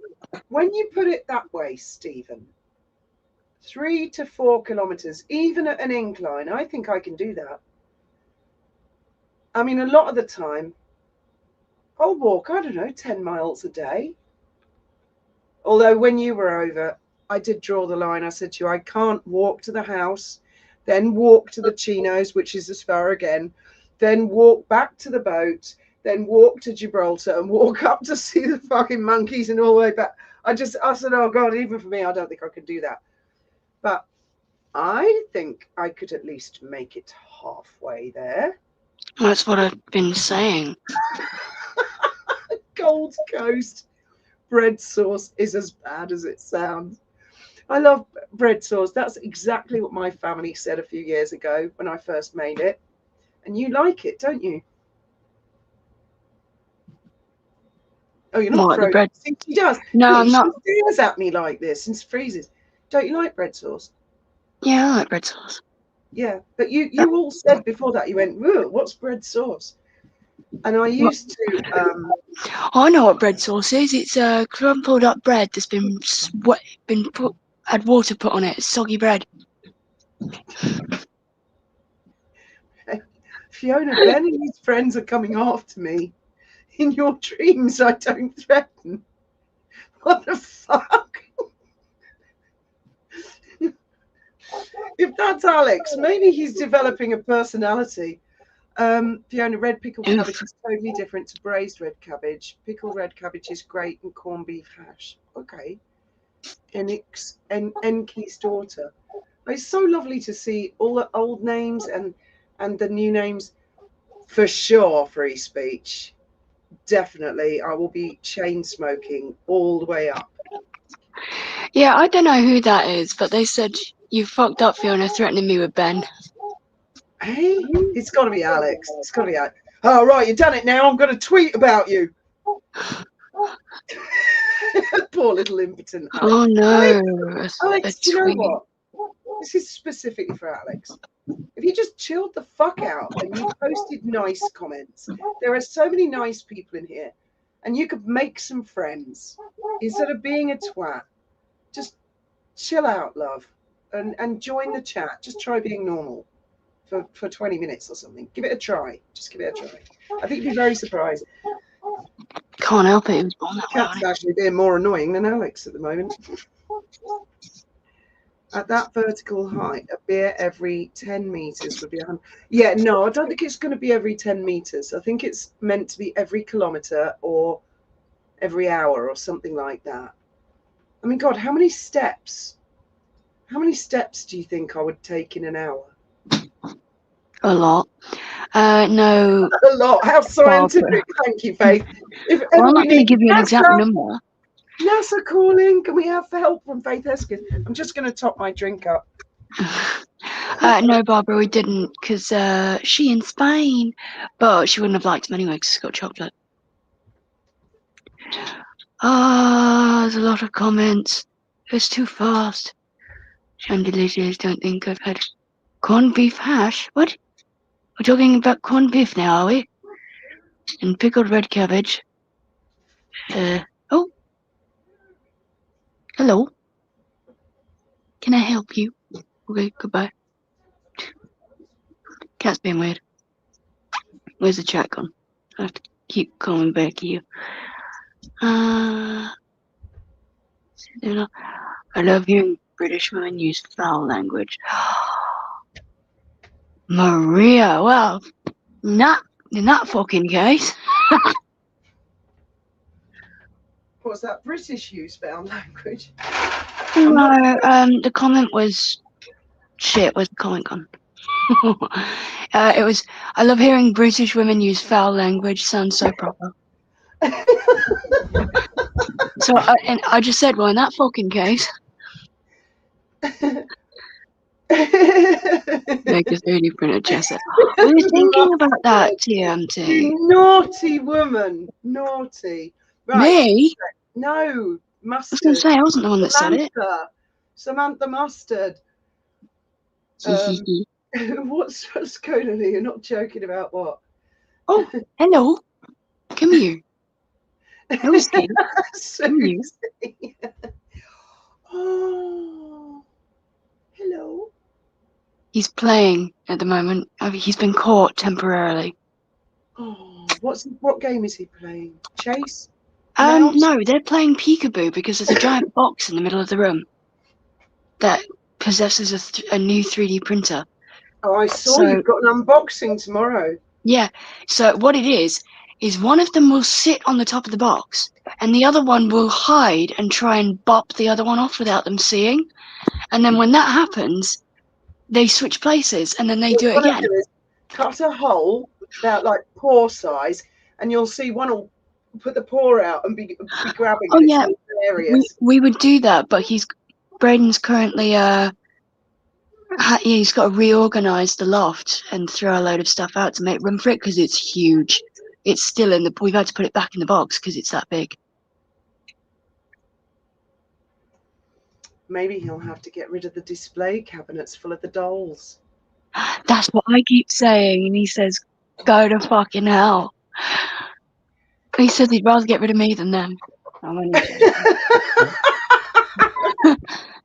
When you put it that way, Stephen, 3 to 4 kilometers, even at an incline, I think I can do that. I mean, a lot of the time, I'll walk, I don't know, 10 miles a day. Although when you were over, I did draw the line. I said to you, I can't walk to the house, then walk to the Chinos, which is as far again, then walk back to the boat, then walk to Gibraltar and walk up to see the fucking monkeys and all the way back. I said, oh God, even for me, I don't think I could do that. But I think I could at least make it halfway there. That's what I've been saying. Gold Coast bread sauce is as bad as it sounds. I love bread sauce. That's exactly what my family said a few years ago when I first made it. And you like it, don't you? Oh, you're not What, the frozen. bread? See, she does. No, See, I'm she not. stares at me like this and freezes. Don't you like bread sauce? Yeah, I like bread sauce. Yeah, but you all said before that, you went, "Whoa, what's bread sauce?" And I used to I know what bread sauce is. It's crumpled up bread that's been had water put on it. It's soggy bread. Fiona, Ben and his friends are coming after me. In your dreams, I don't threaten. What the fuck? If that's Alex, maybe he's developing a personality. Fiona, red pickled Oof. cabbage is totally different to braised red cabbage. Pickled red cabbage is great in corned beef hash. Okay. Enki's daughter. It's so lovely to see all the old names and the new names. For sure, free speech. Definitely, I will be chain smoking all the way up. Yeah, I don't know who that is, but they said you fucked up, Fiona, threatening me with Ben. Hey, it's got to be Alex. It's got to be Alex. Oh, right, you've done it now. I'm going to tweet about you. Poor little impotent Alex. Oh no. Alex, do you know what? This is specifically for Alex. If you just chilled the fuck out and you posted nice comments, there are so many nice people in here, and you could make some friends instead of being a twat. Just chill out, love, and join the chat. Just try being normal for 20 minutes or something. Give it a try. Just give it a try. I think you'd be very surprised. Can't help it. It was born that way. Cat's actually being more annoying than Alex at the moment. At that vertical height, a beer every 10 meters would be 100. Yeah, no, I don't think it's going to be every 10 meters. I think it's meant to be every kilometer or every hour or something like that. I mean, God, how many steps? How many steps do you think I would take in an hour? A lot. No. A lot. How scientific. Thank you, Faith. If Well, ever I'm not we going to need give you an exact NASA, number. NASA calling. Can we have help from Faith Hesketh? I'm just going to top my drink up. No, Barbara, we didn't, because she in Spain, but she wouldn't have liked them anyway because it's got chocolate. There's a lot of comments. It's too fast. Chandelicious, don't think I've had corned beef hash. What? We're talking about corned beef now, are we? And pickled red cabbage. Oh. Hello. Can I help you? Okay, goodbye. Cat's being weird. Where's the chat gone? I have to keep coming back here. I love hearing British women use foul language. Maria, well, not in that fucking case. What's that? British use found language? No, the comment was shit. Where's the comment gone? It was, I love hearing British women use foul language. Sounds so proper. So, and I just said, well, in that fucking case. Make a 3D printed chest. We were thinking about that, TMT. You naughty woman. Naughty. Right. Me? No, Mustard. I was going to say, I wasn't the one that said it. Samantha Mustard. What's going on here? You're not joking about what? Oh, hello. Come here. Nosy. Come here. Oh, hello. He's playing at the moment. He's been caught temporarily. Oh, what game is he playing? Chase? No, they're playing peekaboo because there's a giant box in the middle of the room that possesses a new 3D printer. Oh, I saw you've got an unboxing tomorrow. Yeah. So what it is is one of them will sit on the top of the box and the other one will hide and try and bop the other one off without them seeing. And then when that happens, they switch places and then they do it What I again. do is cut a hole about like paw size, and you'll see one will put the paw out and be grabbing. Oh and it's yeah, hilarious. we would do that, but Braden's currently he's got to reorganize the loft and throw a load of stuff out to make room for it because it's huge. It's still we've had to put it back in the box because it's that big. Maybe he'll have to get rid of the display cabinets full of the dolls. That's what I keep saying, and he says, "Go to fucking hell." He says he'd rather get rid of me than them. I'm only joking.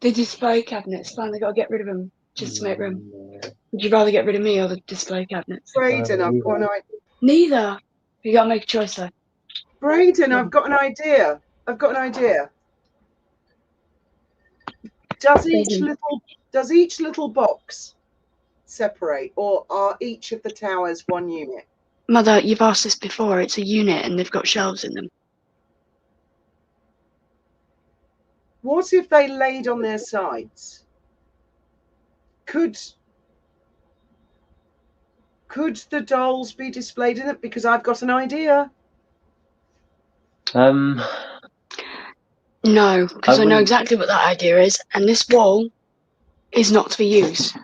The display cabinets, finally got to get rid of them just to make room. Would you rather get rid of me or the display cabinets? Braden, I've got an idea. Neither. You got to make a choice though. Braden, I've got an idea. Does each little box separate, or are each of the towers one unit? Mother, you've asked this before. It's a unit and they've got shelves in them. What if they laid on their sides? Could the dolls be displayed in it? Because I've got an idea. No, because I know exactly what that idea is, and this wall is not to be used.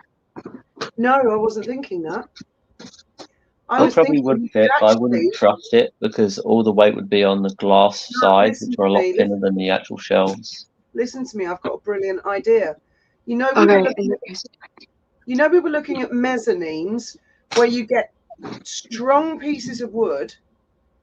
No, I wasn't thinking that. I probably would fit, but I wouldn't trust it because all the weight would be on the glass sides, which are a lot thinner than the actual shelves. Listen to me, I've got a brilliant idea. You know, Okay, we were looking at mezzanines where you get strong pieces of wood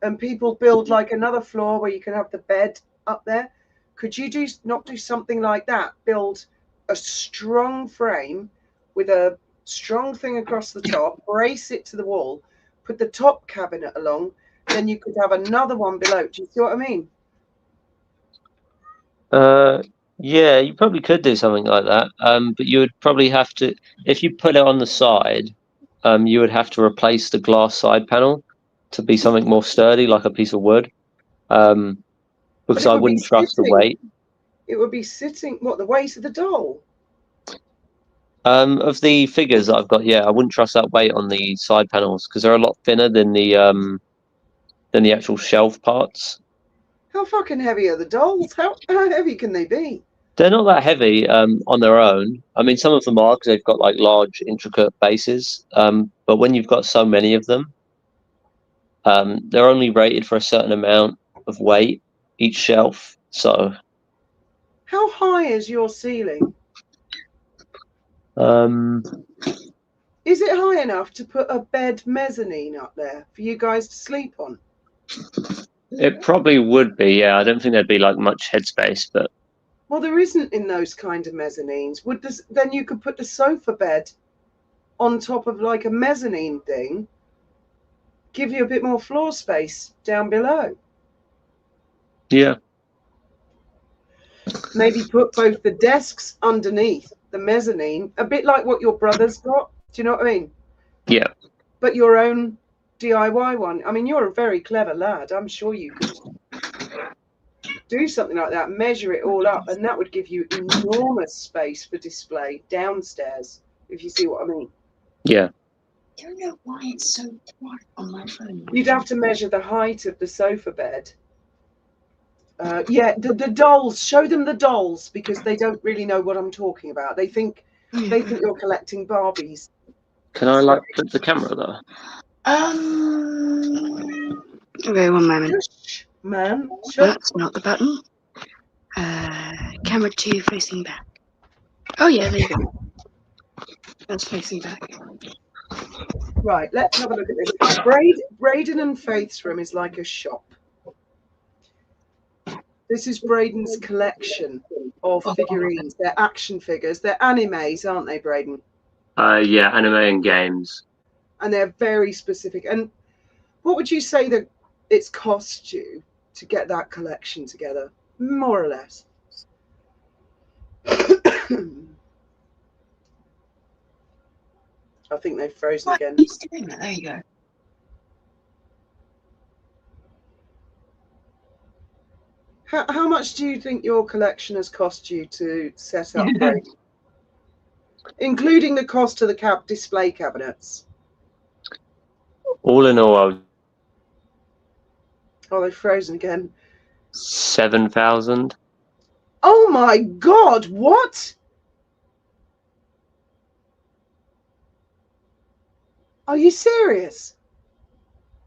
and people build like another floor where you can have the bed up there. Could you not do something like that? Build a strong frame with a strong thing across the top, brace it to the wall, put the top cabinet along, then you could have another one below. Do you see what I mean? Yeah, you probably could do something like that. But you would probably have to, if you put it on the side, you would have to replace the glass side panel to be something more sturdy, like a piece of wood. Because I wouldn't trust the weight. It would be sitting, what, the weight of the doll? Of the figures that I've got, yeah, I wouldn't trust that weight on the side panels because they're a lot thinner than the actual shelf parts. How fucking heavy are the dolls? How heavy can they be? They're not that heavy on their own. I mean, some of them are because they've got like large, intricate bases. But when you've got so many of them, they're only rated for a certain amount of weight each shelf. So, how high is your ceiling? Is it high enough to put a bed mezzanine up there for you guys to sleep on? It probably would be, yeah. I don't think there'd be like much headspace, but well, there isn't in those kind of mezzanines. Then you could put the sofa bed on top of like a mezzanine thing, give you a bit more floor space down below. Yeah. Maybe put both the desks underneath the mezzanine, a bit like what your brother's got. Do you know what I mean? Yeah. But your own DIY one. I mean, you're a very clever lad. I'm sure you could do something like that, measure it all up, and that would give you enormous space for display downstairs, if you see what I mean. Yeah. I don't know why it's so bright on my phone. You'd have to measure the height of the sofa bed. Yeah, the dolls, show them the dolls because they don't really know what I'm talking about. They think you're collecting Barbies. Can I like put the camera there? Okay, one moment. Shush, man. That's not the button. Camera 2 facing back. Oh yeah, there you go. That's facing back. Right, let's have a look at this. Braden and Faith's room is like a shop. This is Braden's collection of figurines. They're action figures. They're animes, aren't they, Braden? Yeah, anime and games. And they're very specific. And what would you say that it's cost you to get that collection together, more or less? I think they've frozen again. He's doing that. There you go. How much do you think your collection has cost you to set up, Braden? Including the cost of the display cabinets? All in all, Oh, they've frozen again. 7,000. Oh my God, what? Are you serious?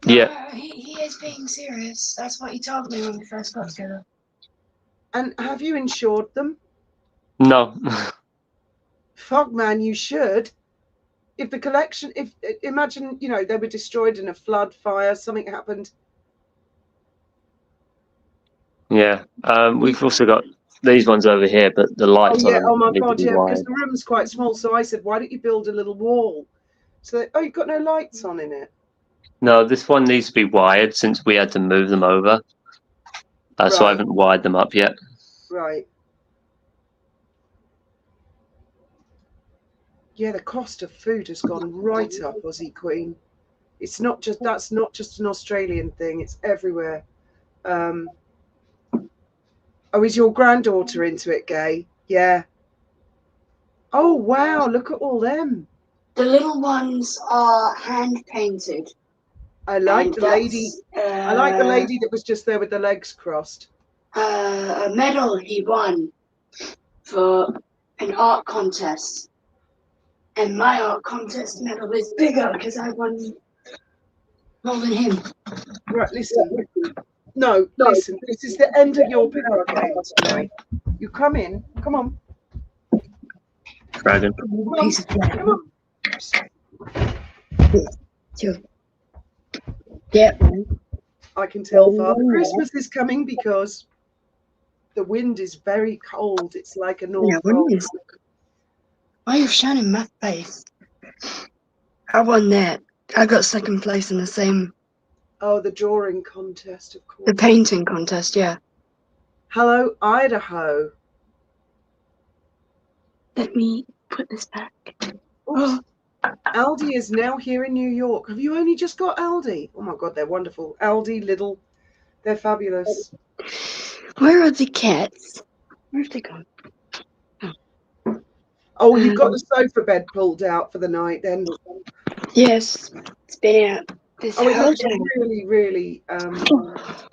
Yeah. He is being serious. That's what he told me when we first got together. And have you insured them? No. Fuck, man, you should. If the collection, imagine, you know, they were destroyed in a flood, fire, something happened. Yeah. We've also got these ones over here, but the lights Oh, yeah. on them Oh, my need to God, be yeah, because wired. the room's quite small. So I said, why don't you build a little wall? So, oh, you've got no lights on in it. No, this one needs to be wired since we had to move them over. So I Right. haven't wired them up yet. Right. Yeah, the cost of food has gone right up, Aussie Queen. It's not just, that's not just an Australian thing, it's everywhere. Oh, is your granddaughter into it, Gay? Yeah. Oh, wow, look at all them. The little ones are hand painted. I like and the lady. I like the uh, lady that was just there with the legs crossed. a medal he won for an art contest. And my art contest medal is bigger because I won more than him. Right, listen. No, listen. This is the end of your power game tonight. You come in. Come on. Dragon. Come on. Piece of bread. Come on. Sure. Yeah. I can tell Father Christmas is coming because the wind is very cold. It's like a North Pole. Why are you shining my face? I won that. I got second place in the same. Oh, the drawing contest, of course. The painting contest, yeah. Hello, Idaho. Let me put this back. Oops. Aldi is now here in New York. Have you only just got Aldi? Oh my God, they're wonderful. Aldi, Lidl, they're fabulous. Where are the cats? Where have they gone? Oh, you've got the sofa bed pulled out for the night then. Yes, it's been out this Oh, it whole looks time. really, really,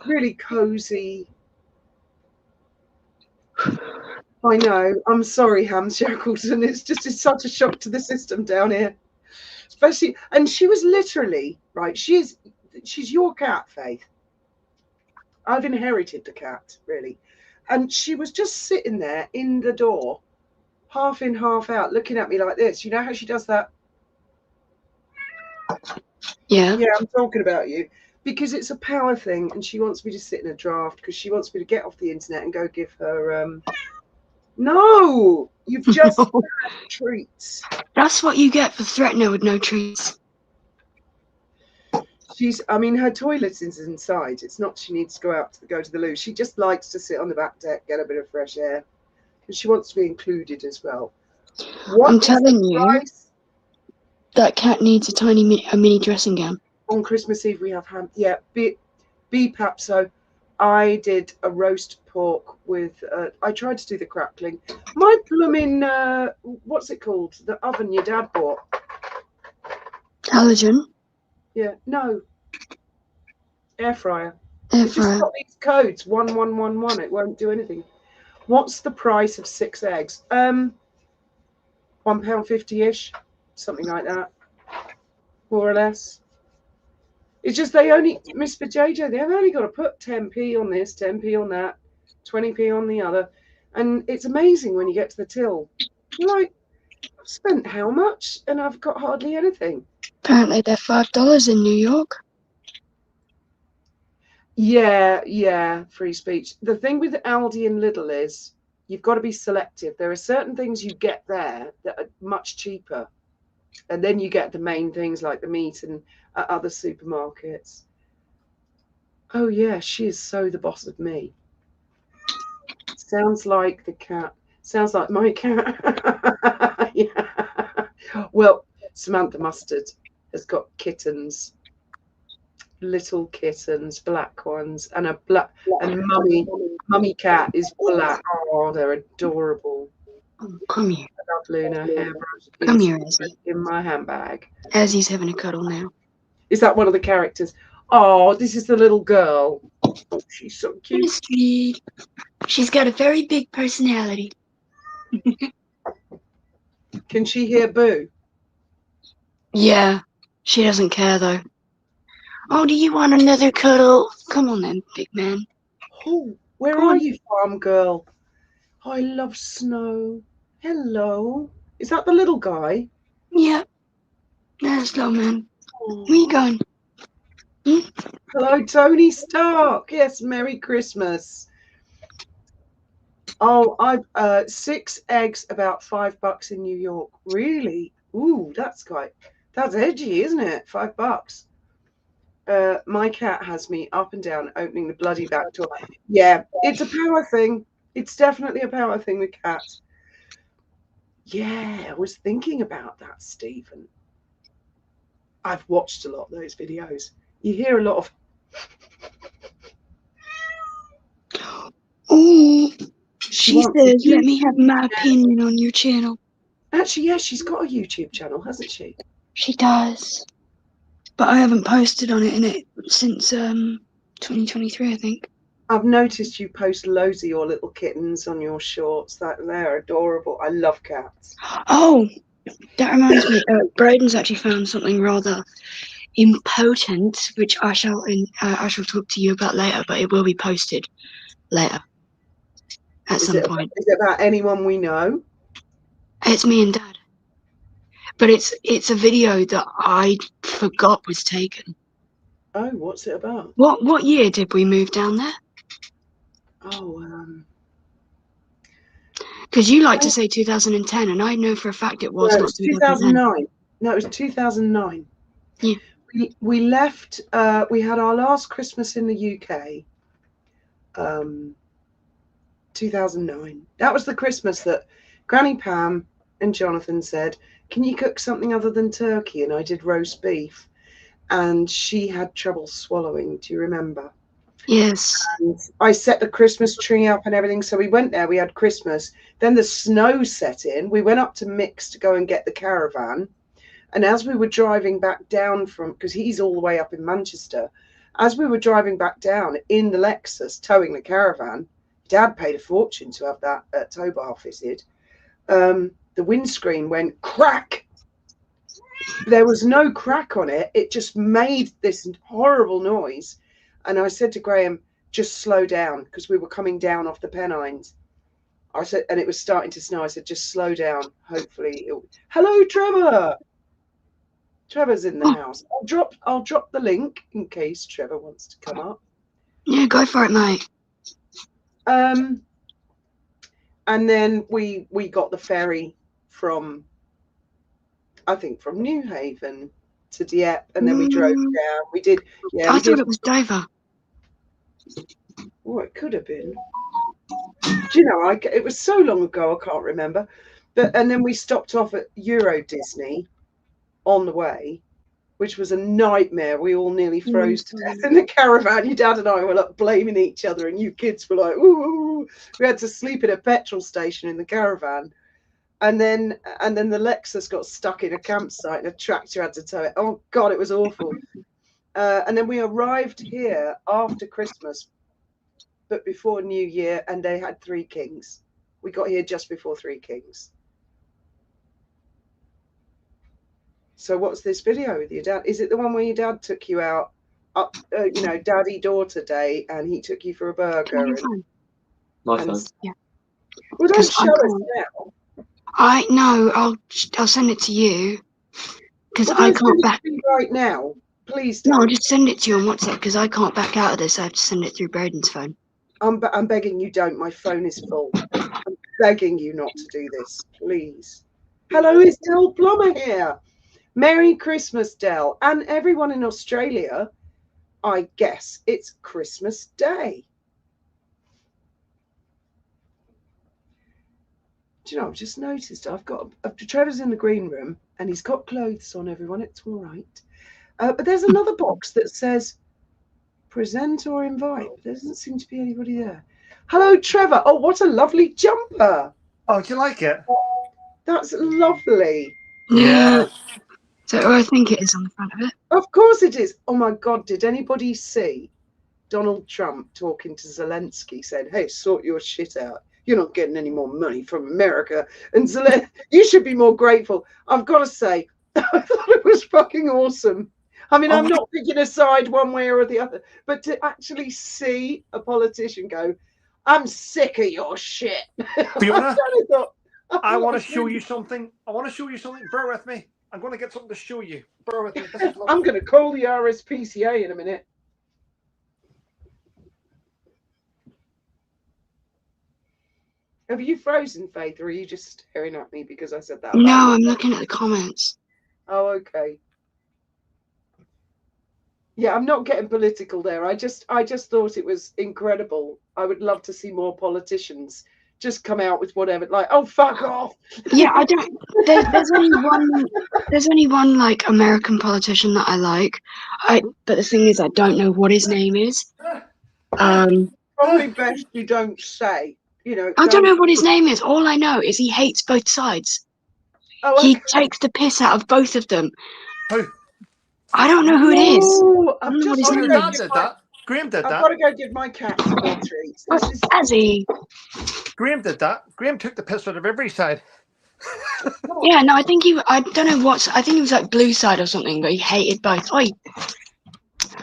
really cozy. I know. I'm sorry, Ham Shackleton. It's such a shock to the system down here. Especially, and she was literally, right, she's your cat, Faith. I've inherited the cat, really. And she was just sitting there in the door, half in, half out, looking at me like this. You know how she does that? Yeah. Yeah, I'm talking about you. Because it's a power thing, and she wants me to sit in a draft because she wants me to get off the internet and go give her. No, you've just had treats. That's what you get for threatening her with no treats. I mean, her toilet is inside. It's not she needs to go to the loo. She just likes to sit on the back deck, get a bit of fresh air, and she wants to be included as well. I'm telling you, that cat needs a mini dressing gown. On Christmas Eve we have ham. Yeah, BPAP. So I did a roast pork with. I tried to do the crackling. My blooming what's it called? The oven your dad bought. Halogen. Yeah, no. Air fryer. Air It's just fryer. got these codes 1111. It won't do anything. What's the price of 6 eggs? £1.50-ish, something like that, more or less. It's just Miss for JJ, they've only got to put 10p on this, 10p on that, 20p on the other, and it's amazing when you get to the till. You're like, I've spent how much, and I've got hardly anything. Apparently they're $5 in New York. Yeah, free speech. The thing with Aldi and Lidl is you've got to be selective. There are certain things you get there that are much cheaper, and then you get the main things like the meat and other supermarkets. Oh yeah, she is so the boss of me. Sounds like the cat. Sounds like my cat. Yeah. Well, Samantha Mustard has got kittens. little kittens, black ones, and and mummy cat is black. Oh, they're adorable. Oh, come here. I love Luna. Hairbrush Come is here, Ezzy. in my handbag. Ezzy's having a cuddle now. Is that one of the characters? Oh, this is the little girl. Oh, she's so cute. Sweet. She's got a very big personality. Can she hear Boo? Yeah, she doesn't care though. Oh, do you want another cuddle? Come on then, big man. Oh, where Go are on. you, farm girl? Oh, I love snow. Hello. Is that the little guy? Yeah, there's no man. Oh. Where you going? Hello, Tony Stark. Yes, Merry Christmas. Oh, I've 6 eggs, about $5 in New York. Really? Ooh, that's edgy, isn't it? $5. My cat has me up and down opening the bloody back door. Yeah, it's a power thing. It's definitely a power thing with cats. Yeah, I was thinking about that, Stephen. I've watched a lot of those videos. You hear a lot of. Oh, she wants says, to- let me have my opinion on your channel. Actually, yeah, she's got a YouTube channel, hasn't she? She does. But I haven't posted on it since 2023, I think. I've noticed you post loads of your little kittens on your shorts. They're adorable. I love cats. Oh, that reminds me. Braden's actually found something rather important, which I shall talk to you about later. But it will be posted later at some point. Is it about anyone we know? It's me and Dad. But it's a video that I forgot was taken. Oh, what's it about? What year did we move down there? Oh, Because you like to say 2010, and I know for a fact it was no, not it's 2009. 2010. No, it was 2009. Yeah. We left. We had our last Christmas in the UK. 2009. That was the Christmas that Granny Pam and Jonathan said, "Can you cook something other than turkey?" And I did roast beef, and she had trouble swallowing. Do you remember? Yes. And I set the Christmas tree up and everything. So we went there. We had Christmas. Then the snow set in. We went up to Mix to go and get the caravan. And as we were driving back down because he's all the way up in Manchester, as we were driving back down in the Lexus towing the caravan, Dad paid a fortune to have that tow bar fitted. The windscreen went crack. There was no crack on it. It just made this horrible noise. And I said to Graham, just slow down, because we were coming down off the Pennines. I said, and it was starting to snow. I said, just slow down. Hopefully, hello, Trevor. Trevor's in the house. I'll drop the link in case Trevor wants to come up. Yeah, go for it, mate. And then we got the ferry from, I think, from New Haven to Dieppe, and then we drove down. We did. Yeah, I thought it was Dover. Oh, it could have been. Do you know? It was so long ago, I can't remember. And then we stopped off at Euro Disney on the way, which was a nightmare. We all nearly froze to death in the caravan. Your dad and I were like blaming each other, and you kids were like, "Ooh!" We had to sleep at a petrol station in the caravan, and then the Lexus got stuck in a campsite, and a tractor had to tow it. Oh God, it was awful. And then we arrived here after Christmas, but before New Year, and they had Three Kings. We got here just before Three Kings. So what's this video with your dad? Is it the one where your dad took you out up, daddy-daughter day, and he took you for a burger? My phone. Yeah. Well, don't show us now. I'll send it to you because I can't back right now. Please don't. No, I'll just send it to you on WhatsApp because I can't back out of this. I have to send it through Braden's phone. I'm begging you, don't. My phone is full. I'm begging you not to do this, please. Hello, is Del Plummer here? Merry Christmas, Del, and everyone in Australia. I guess it's Christmas Day. Do you know? I've just noticed. Trevor's in the green room, and he's got clothes on. Everyone, it's all right. But there's another box that says Present or invite. There doesn't seem to be anybody there. Hello, Trevor. Oh, what a lovely jumper. Oh, do you like it? That's lovely. Yeah. So I think it is on the front of it. Of course it is. Oh my God, did anybody see Donald Trump talking to Zelensky saying, hey, sort your shit out. You're not getting any more money from America. And Zelensky, you should be more grateful. I've got to say, I thought it was fucking awesome. I mean, I'm not picking a side one way or the other, but to actually see a politician go, I'm sick of your shit. Fiona, I want to to show you something. Bear with me. I'm going to get something to show you. Bear with me. I'm going to call the RSPCA in a minute. Have you frozen, Faith, or are you just staring at me because I said that? No, I'm looking at the comments. Oh, okay. Yeah, I'm not getting political there. I just thought it was incredible. I would love to see more politicians just come out with whatever, like, oh, fuck off. Yeah, I don't. There's only one. There's only one like American politician that I like. But the thing is, I don't know what his name is. Probably best you don't say. You know. I don't know what his name is. All I know is he hates both sides. Oh, okay. He takes the piss out of both of them. Who? I don't know who it is. Oh, I don't know what his name Dad is. did that. Graham did I've that. got to go give my cat more treats. This is Has he? Graham did that. Graham took the piss out of every side. Yeah, no, I think he. I don't know what. I think he was like blue side or something, but he hated both. Oi.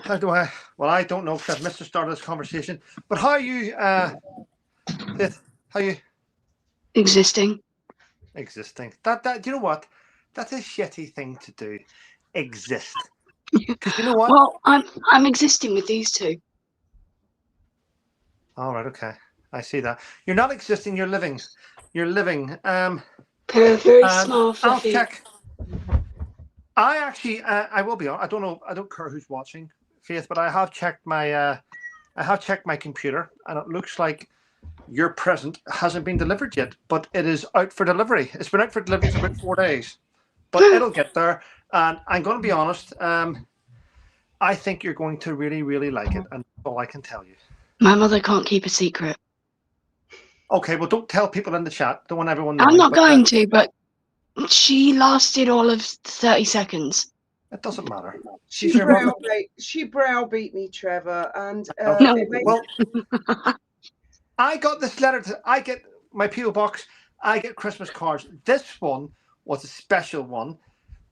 How do I? Well, I don't know because I've missed the start of this conversation. But how are you? Faith, how are you? Existing. Existing. That. You know what? That's a shitty thing to do. Exist. Because you know what? Well, I'm existing with these two. All right. Okay. I see that. You're not existing. You're living. You're living. They're very small, I'll fluffy. check. I actually. I will be on. I don't know. I don't care who's watching, Faith, but I have checked my. I have checked my computer, and it looks like your present hasn't been delivered yet, but it is out for delivery. It's been out for delivery for about 4 days, but it'll get there. And I'm going to be honest. I think you're going to really, really like it, and that's all I can tell you. My mother can't keep a secret. Okay, well, don't tell people in the chat. Don't want everyone knowing. I'm not but, going to, but she lasted all of 30 seconds. It doesn't matter. she your mother. browbeat me, Trevor, and No. Well, I got this letter. I get my PO box. I get Christmas cards. This one was a special one.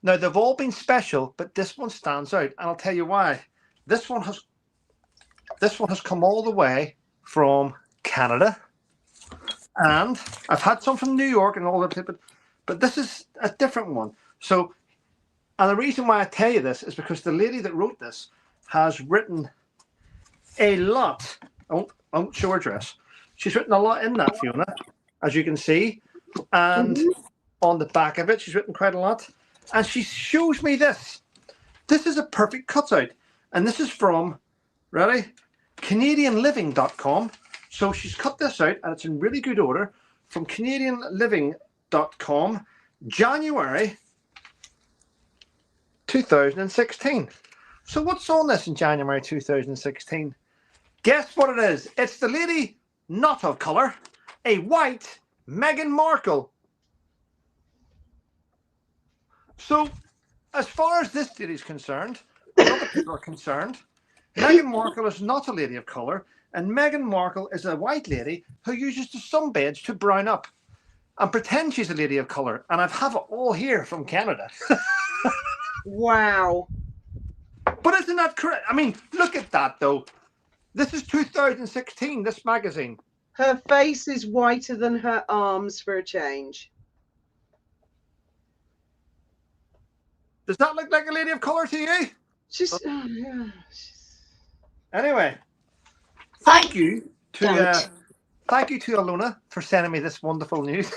Now they've all been special, but this one stands out, and I'll tell you why. This one has come all the way from Canada, and I've had some from New York and all that, but this is a different one. So, and the reason why I tell you this is because the lady that wrote this has written a lot. I won't show her address. She's written a lot in that, Fiona, as you can see, and on the back of it, she's written quite a lot. And she shows me this. This is a perfect cutout, and this is from, ready, CanadianLiving.com. So she's cut this out, and it's in really good order, from CanadianLiving.com, January 2016. So what's on this in January 2016? Guess what it is? It's the lady not of colour, a white Meghan Markle. So, as far as this lady is concerned, and other people are concerned, Meghan Markle is not a lady of colour, and Meghan Markle is a white lady who uses the sunbeds to brown up and pretend she's a lady of colour. And I have it all here from Canada. Wow. But isn't that correct? I mean, look at that, though. This is 2016, this magazine. Her face is whiter than her arms for a change. Does that look like a lady of colour to you? She's, Anyway, thank you to Don't. thank you to Alona for sending me this wonderful news.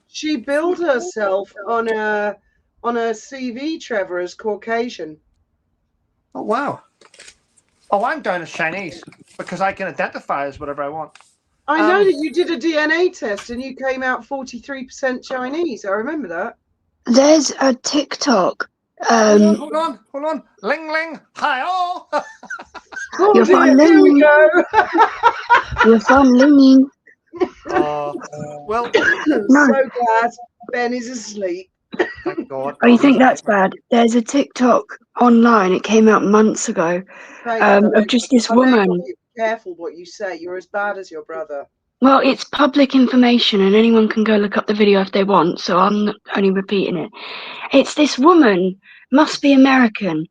She billed herself on a CV, Trevor, as Caucasian. Oh wow! Oh, I'm down as Chinese because I can identify as whatever I want. I know that you did a DNA test and you came out 43% Chinese. I remember that. There's a TikTok Hold on. Ling ling. Hi-oh. Oh You're dear, fine, here we Ling. go. You're fine, Ling. Well, No. So glad Ben is asleep. thank God. Oh, you think that's bad? There's a TikTok online. It came out months ago. Craig, Of just this I know you've got woman. to be careful what you say. You're as bad as your brother. Well, it's public information, and anyone can go look up the video if they want. So I'm not only repeating it. It's this woman, must be American,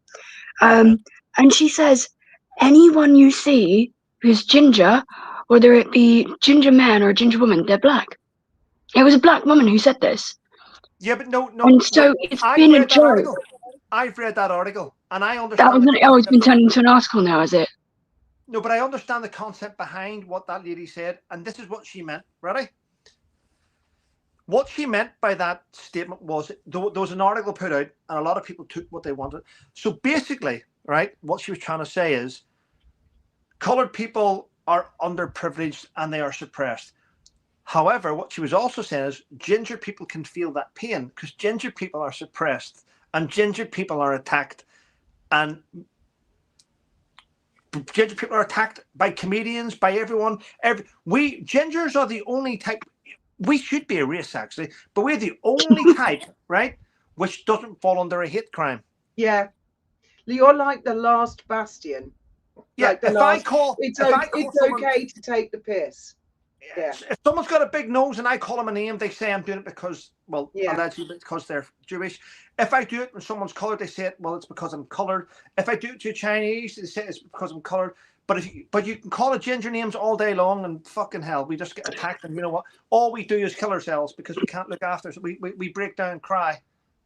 and she says, anyone you see who's ginger, whether it be ginger man or a ginger woman, they're black. It was a black woman who said this. Yeah, but no. And so it's been a joke. I've read that article, and I That understand. was it's been turned into an article now, is it? No, but I understand the concept behind what that lady said, and this is what she meant. Ready? What she meant by that statement was there was an article put out, and a lot of people took what they wanted. So basically, right, what she was trying to say is colored people are underprivileged and they are suppressed. However, what she was also saying is ginger people can feel that pain because ginger people are suppressed and ginger people are attacked. And ginger people are attacked by comedians, by everyone. We gingers are the only type. We should be a race, actually, but we're the only type, right, which doesn't fall under a hate crime. Yeah. You're like the last bastion. Yeah, Like it's okay to take the piss. Yeah. If someone's got a big nose and I call them a name, they say I'm doing it because, well, allegedly because they're Jewish. If I do it when someone's colored, they say it, well, it's because I'm colored. If I do it to Chinese, they say it's because I'm colored. But you can call it ginger names all day long, and fucking hell, we just get attacked. And you know what? All we do is kill ourselves because we can't look after us. We break down and cry.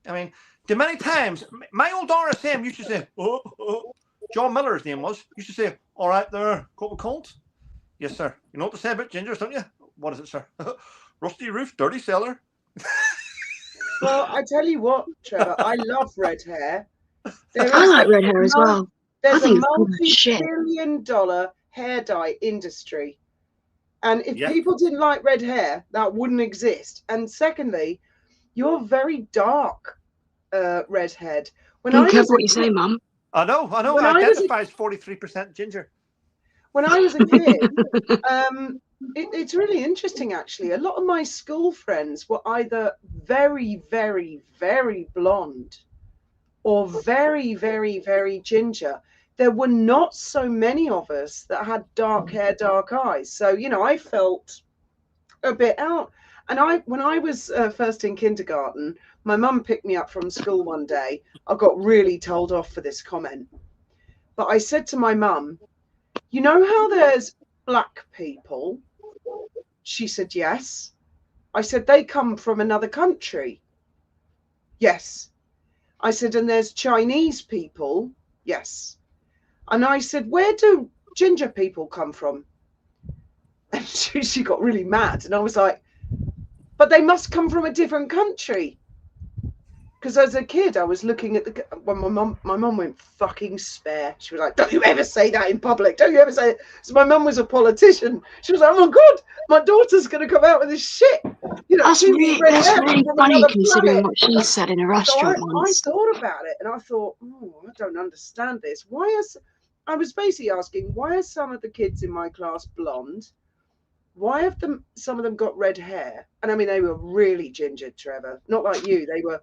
I mean, the many times my old RSM used to say, John Miller's name used to say, all right there, couple of colds. Yes, sir. You know what to say about gingers, don't you? What is it, sir? Rusty roof, dirty cellar. Well, I tell you what, Trevor, I love red hair. I like red hair as well. There's a multi-billion-dollar hair dye industry. And if people didn't like red hair, that wouldn't exist. And secondly, you're very dark redhead. Don't care what you say, Mum. I know. I identify as 43% ginger. When I was a kid, it's really interesting, actually. A lot of my school friends were either very, very, very blonde or very, very, very ginger. There were not so many of us that had dark hair, dark eyes. So, you know, I felt a bit out. And when I was first in kindergarten, my mum picked me up from school one day. I got really told off for this comment. But I said to my mum, you know how there's black people? She said, yes. I said, they come from another country. Yes. I said, and there's Chinese people. Yes. And I said, where do ginger people come from? And she got really mad. And I was like, but they must come from a different country. Because as a kid, I was looking at when my mum went fucking spare. She was like, don't you ever say that in public. Don't you ever say it. So my mum was a politician. She was like, oh my God, my daughter's going to come out with this shit. You know, that's really funny considering what she said in a restaurant once. I thought about it and I thought, I don't understand this. I was basically asking, why are some of the kids in my class blonde? Why have some of them got red hair? And I mean, they were really ginger, Trevor. Not like you. They were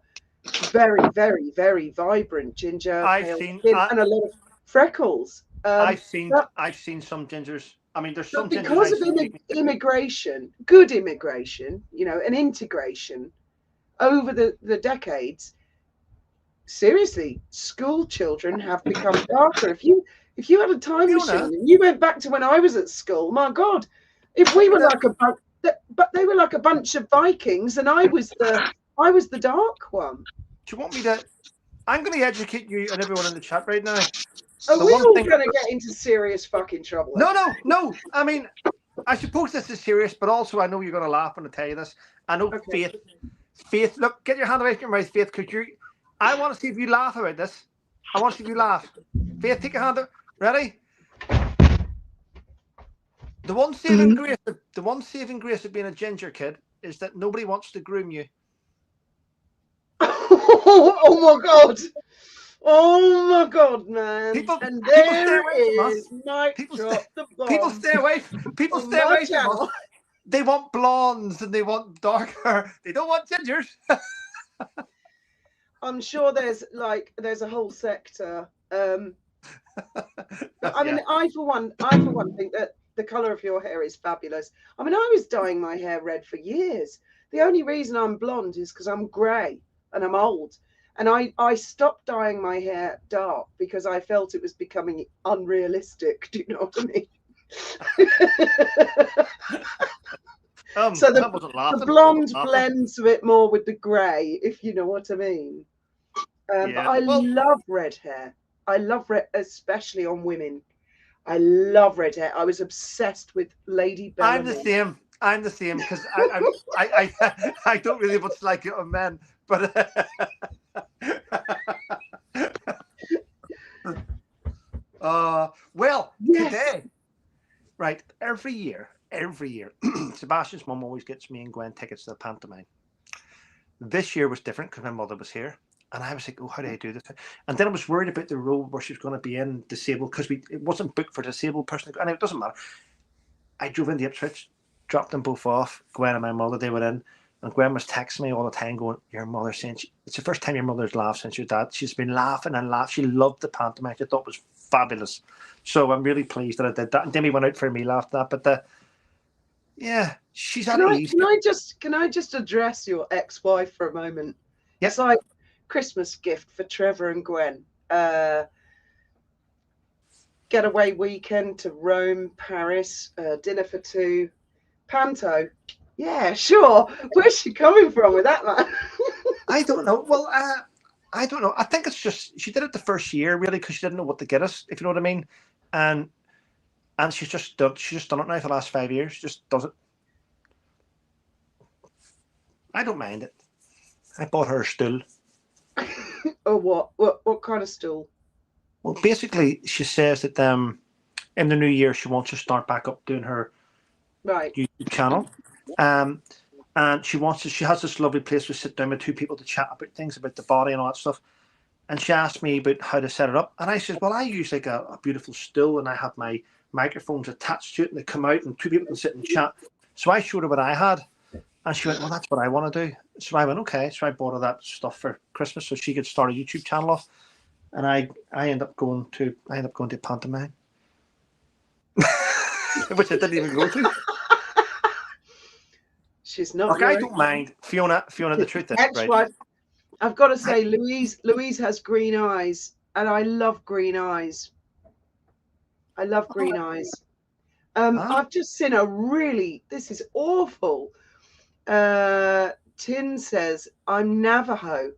very, very, very vibrant ginger, and a lot of freckles. I've seen some gingers. I mean, there's some because of immigration, good immigration, you know, and integration over the decades. Seriously, school children have become darker. If you had a time machine and you went back to when I was at school, my God, if we were but they were like a bunch of Vikings, and I was the dark one. Do you want me to? I'm going to educate you and everyone in the chat right now. Are we all going to get into serious fucking trouble? No. I mean, I suppose this is serious, but also I know you're going to laugh when I tell you this. I know Faith. Look, get your hand away from your mouth, Faith, because I want to see if you laugh about this. I want to see if you laugh. Faith, take your hand out. Ready? The one saving grace of being a ginger kid is that nobody wants to groom you. Oh my God. Oh my God, man. People And stay there away it from us. is. Mike People stay, dropped the people bomb stay away. People on stay my away from us. channel. They want blondes and they want darker. They don't want gingers. I'm sure there's a whole sector. But I mean, Yeah. I for one think that the color of your hair is fabulous. I mean, I was dyeing my hair red for years. The only reason I'm blonde is because I'm grey and I'm old. And I stopped dyeing my hair dark because I felt it was becoming unrealistic. Do you know what I mean? So I wasn't laughing. the I wasn't blonde laughing. blends a bit more with the grey, if you know what I mean. But Yeah. I Well, love red hair. I love red, especially on women. I love red hair. I was obsessed with Lady I'm the Bellamy. same. I'm the same because I don't really much like it on men, but well, Yes. today, right? Every year, Sebastian's mum always gets me and Gwen tickets to the pantomime. This year was different because my mother was here, and I was like, "Oh, how do I do this?" And then I was worried about the role where she was going to be in disabled because it wasn't booked for disabled person. And it doesn't matter. I drove into Ipswich, dropped them both off. Gwen and my mother, they were in. And Gwen was texting me all the time going, your mother saying, it's the first time your mother's laughed since your dad. She's been laughing and laughing. She loved the pantomime. She thought it was fabulous. So I'm really pleased that I did that. And Demi went out for me, laughed at that. But yeah, she's at ease. Can I just address your ex-wife for a moment? Yep. It's like Christmas gift for Trevor and Gwen. Getaway weekend to Rome, Paris, dinner for two, panto. Yeah, sure. Where's she coming from with that, man? I don't know. Well, I don't know. I think it's just she did it the first year really because she didn't know what to get us, if you know what I mean. And she's just done it now for the last 5 years. She just does it. I don't mind it. I bought her a stool. Oh, what kind of stool? Well, basically, she says that in the new year she wants to start back up doing her YouTube channel. And she has this lovely place to sit down with two people to chat about things, about the body and all that stuff. And she asked me about how to set it up. And I said, well, I use like a beautiful stool and I have my microphones attached to it and they come out and two people can sit and chat. So I showed her what I had. And she went, well, that's what I want to do. So I went, okay. So I bought her that stuff for Christmas so she could start a YouTube channel off. And I end up going to pantomime. Which I didn't even go to. She's not. Look, I don't mind. Fiona, the truth is, right? I've got to say, Louise has green eyes, and I love green eyes. I love green eyes. I've just seen this is awful. Tin says, I'm Navajo.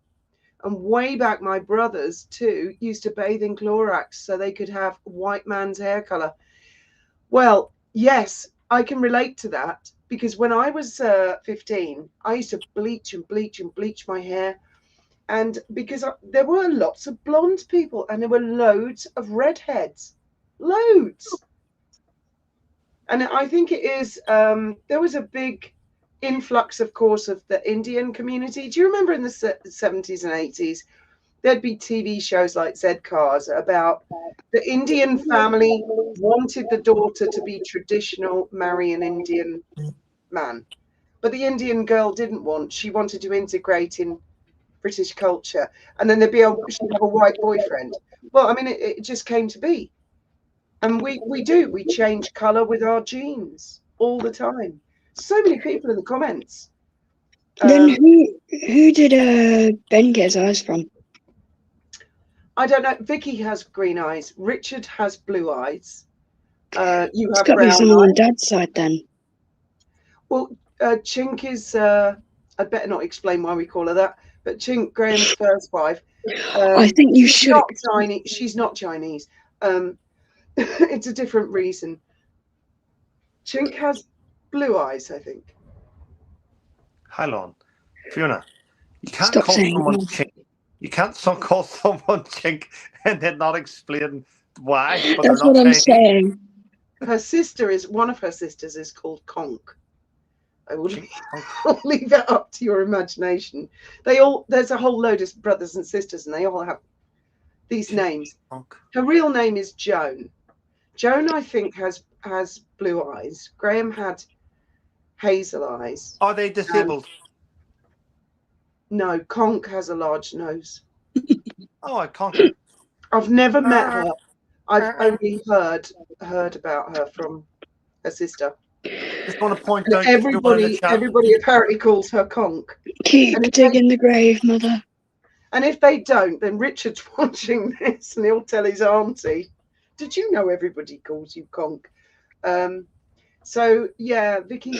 And way back, my brothers, too, used to bathe in Clorox so they could have white man's hair color. Well, yes, I can relate to that because when I was 15, I used to bleach my hair. And because there were lots of blonde people and there were loads of redheads. Loads. And I think it is, there was a big influx, of course, of the Indian community. Do you remember in the 70s and 80s, there'd be TV shows like Z Cars about the Indian family wanted the daughter to be traditional, marry an Indian man. But the Indian girl didn't want, she wanted to integrate in British culture. And then she'd have a white boyfriend. Well, I mean, it just came to be. And we change color with our genes all the time. So many people in the comments. Then who did Ben get his eyes from? I don't know. Vicky has green eyes. Richard has blue eyes. You have got to be brown someone on eyes. Dad's side then. Well, Chink is. I'd better not explain why we call her that. But Chink, Graham's first wife. I think you should. Not Chinese. She's not Chinese. It's a different reason. Chink has blue eyes, I think. Hold on, Fiona. You can't Stop call saying someone that. chink. You can't call someone chink and then not explain why. But That's they're not what I'm Chinese. saying. One of her sisters is called Conk. I will Chink, Conk. I'll leave that up to your imagination. There's a whole load of brothers and sisters, and they all have these names. Conk. Her real name is Joan. Joan, I think, has blue eyes. Graham had hazel eyes. Are they disabled? No, Conk has a large nose. Oh, I conquer. I've never met her. I've only heard about her from her sister. Just want to point And out to everyone in the chat. everybody apparently calls her Conk. Keep And if digging the grave, mother. And if they don't, then Richard's watching this and he'll tell his auntie, "Did you know everybody calls you Conk?" So yeah, Vicky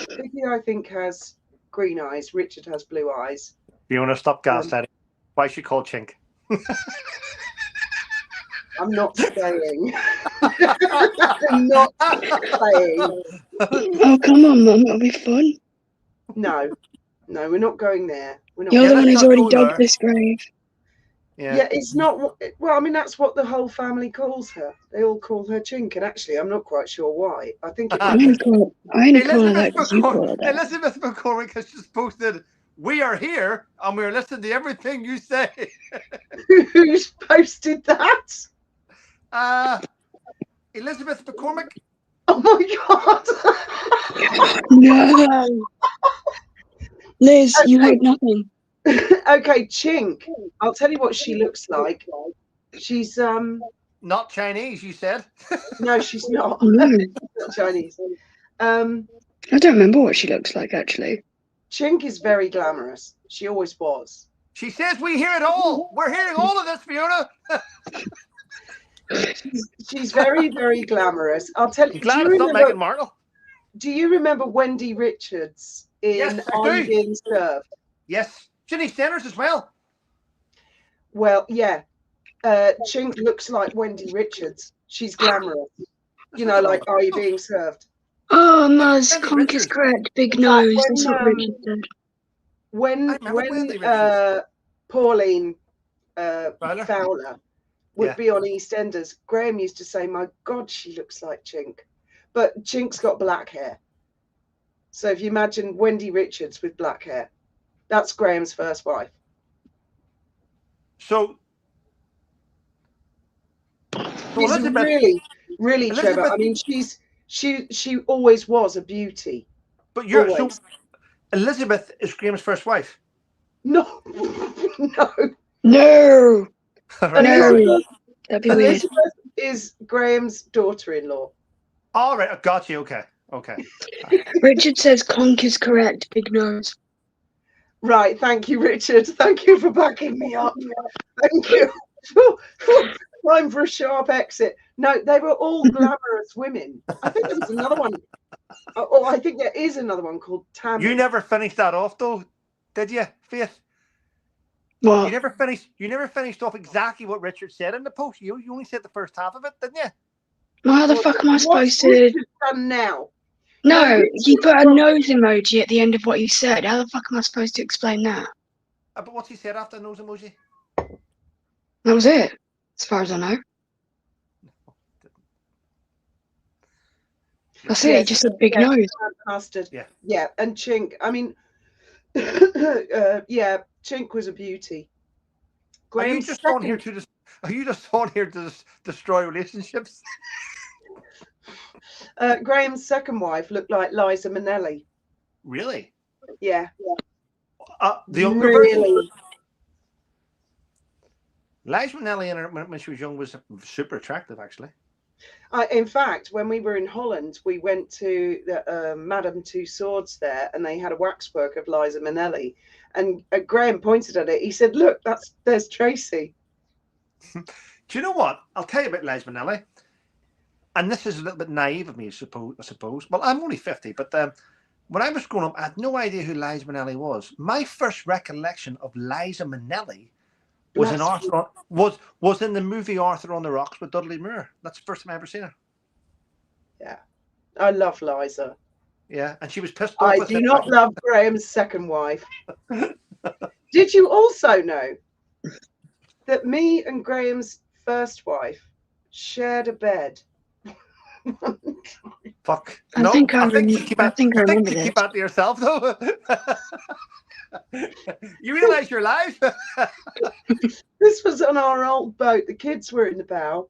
I think has green eyes. Richard has blue eyes. You want to stop gaslighting? Why is she called Chink? I'm not saying. I'm not saying. Oh, come on, Mum. It'll be fun. No, we're not going there. We're not. You're the one let's who's not already go dug there. this grave. Yeah, it's not. Well, I mean, that's what the whole family calls her. They all call her Chink, and actually, I'm not quite sure why. I think it I was only call her that because you call her that. Elizabeth McCormick has just posted, "We are here and we're listening to everything you say." who's posted that. Elizabeth McCormick. Oh my god! No. Liz, you heard nothing. Okay, Chink. I'll tell you what she looks like. She's Not Chinese, you said. no, she's not. No. Not Chinese. I don't remember what she looks like, actually. Chink is very glamorous. She always was. She says we hear it all. We're hearing all of this, Fiona. She's very, very glamorous. I'll tell you. Glad it's not Meghan Markle. Do you remember Wendy Richards in Yes, I Are You do. Being Served? Yes, Ginny Stenners as well. Well, yeah. Chink looks like Wendy Richards. She's glamorous. You know, like Are You Being Served? Oh, Muzz, Wendy Conk is Richards. correct. Big In fact, nose. when, That's what Richard said. When I remember Wendy Richards. Pauline Fowler? Fowler would Yeah. be on EastEnders, Graham used to say, "My God, she looks like Chink," but Chink's got black hair. So if you imagine Wendy Richards with black hair, that's Graham's first wife. So She's Elizabeth, really, really, Trevor. I Elizabeth- mean, she always was a beauty. but you're so Always. Elizabeth is Graham's first wife. No, no. No. Right, No. sorry. That'd be weird. Elizabeth is Graham's daughter-in-law. All right, I got you. Okay. Richard says Conk is correct. Big nose. Right, thank you, Richard. Thank you for backing me up. Thank you. Time for a sharp exit. No, they were all glamorous women. I think there was another one. Oh, I think there is another one called Tammy. You never finished that off, though, did you, Faith? What? You never finished off exactly what Richard said in the post. You only said the first half of it, didn't you? How the fuck am I What's supposed to? Richard done now? No, he put a nose emoji at the end of what you said. How the fuck am I supposed to explain that? But what's he said after the nose emoji? That was it, as far as I know. That's it. He just said big nose. Bastard. Yeah. Yeah, and Chink. I mean, yeah, Chink was a beauty. Are you Graham's just on here second- to destroy relationships? Graham's second wife looked like Liza Minnelli. Really? Yeah, The younger version? really. Liza Minnelli, when she was young, was super attractive, actually. In fact, when we were in Holland, we went to the Madame Tussauds there, and they had a waxwork of Liza Minnelli. And Graham pointed at it. He said, "Look, there's Tracy." Do you know what? I'll tell you about Liza Minnelli. And this is a little bit naive of me, I suppose. Well, I'm only 50, but when I was growing up, I had no idea who Liza Minnelli was. My first recollection of Liza Minnelli was in the movie Arthur on the Rocks with Dudley Moore. That's the first time I ever seen her. Yeah, I love Liza. Yeah, and she was pissed off. I with do him. not love Graham's second wife. Did you also know that me and Graham's first wife shared a bed? Fuck. I No, think I, I think you rem- keep I that. think I I think remember you keep this. that to yourself, though. You realise you're live? This was on our old boat. The kids were in the bow,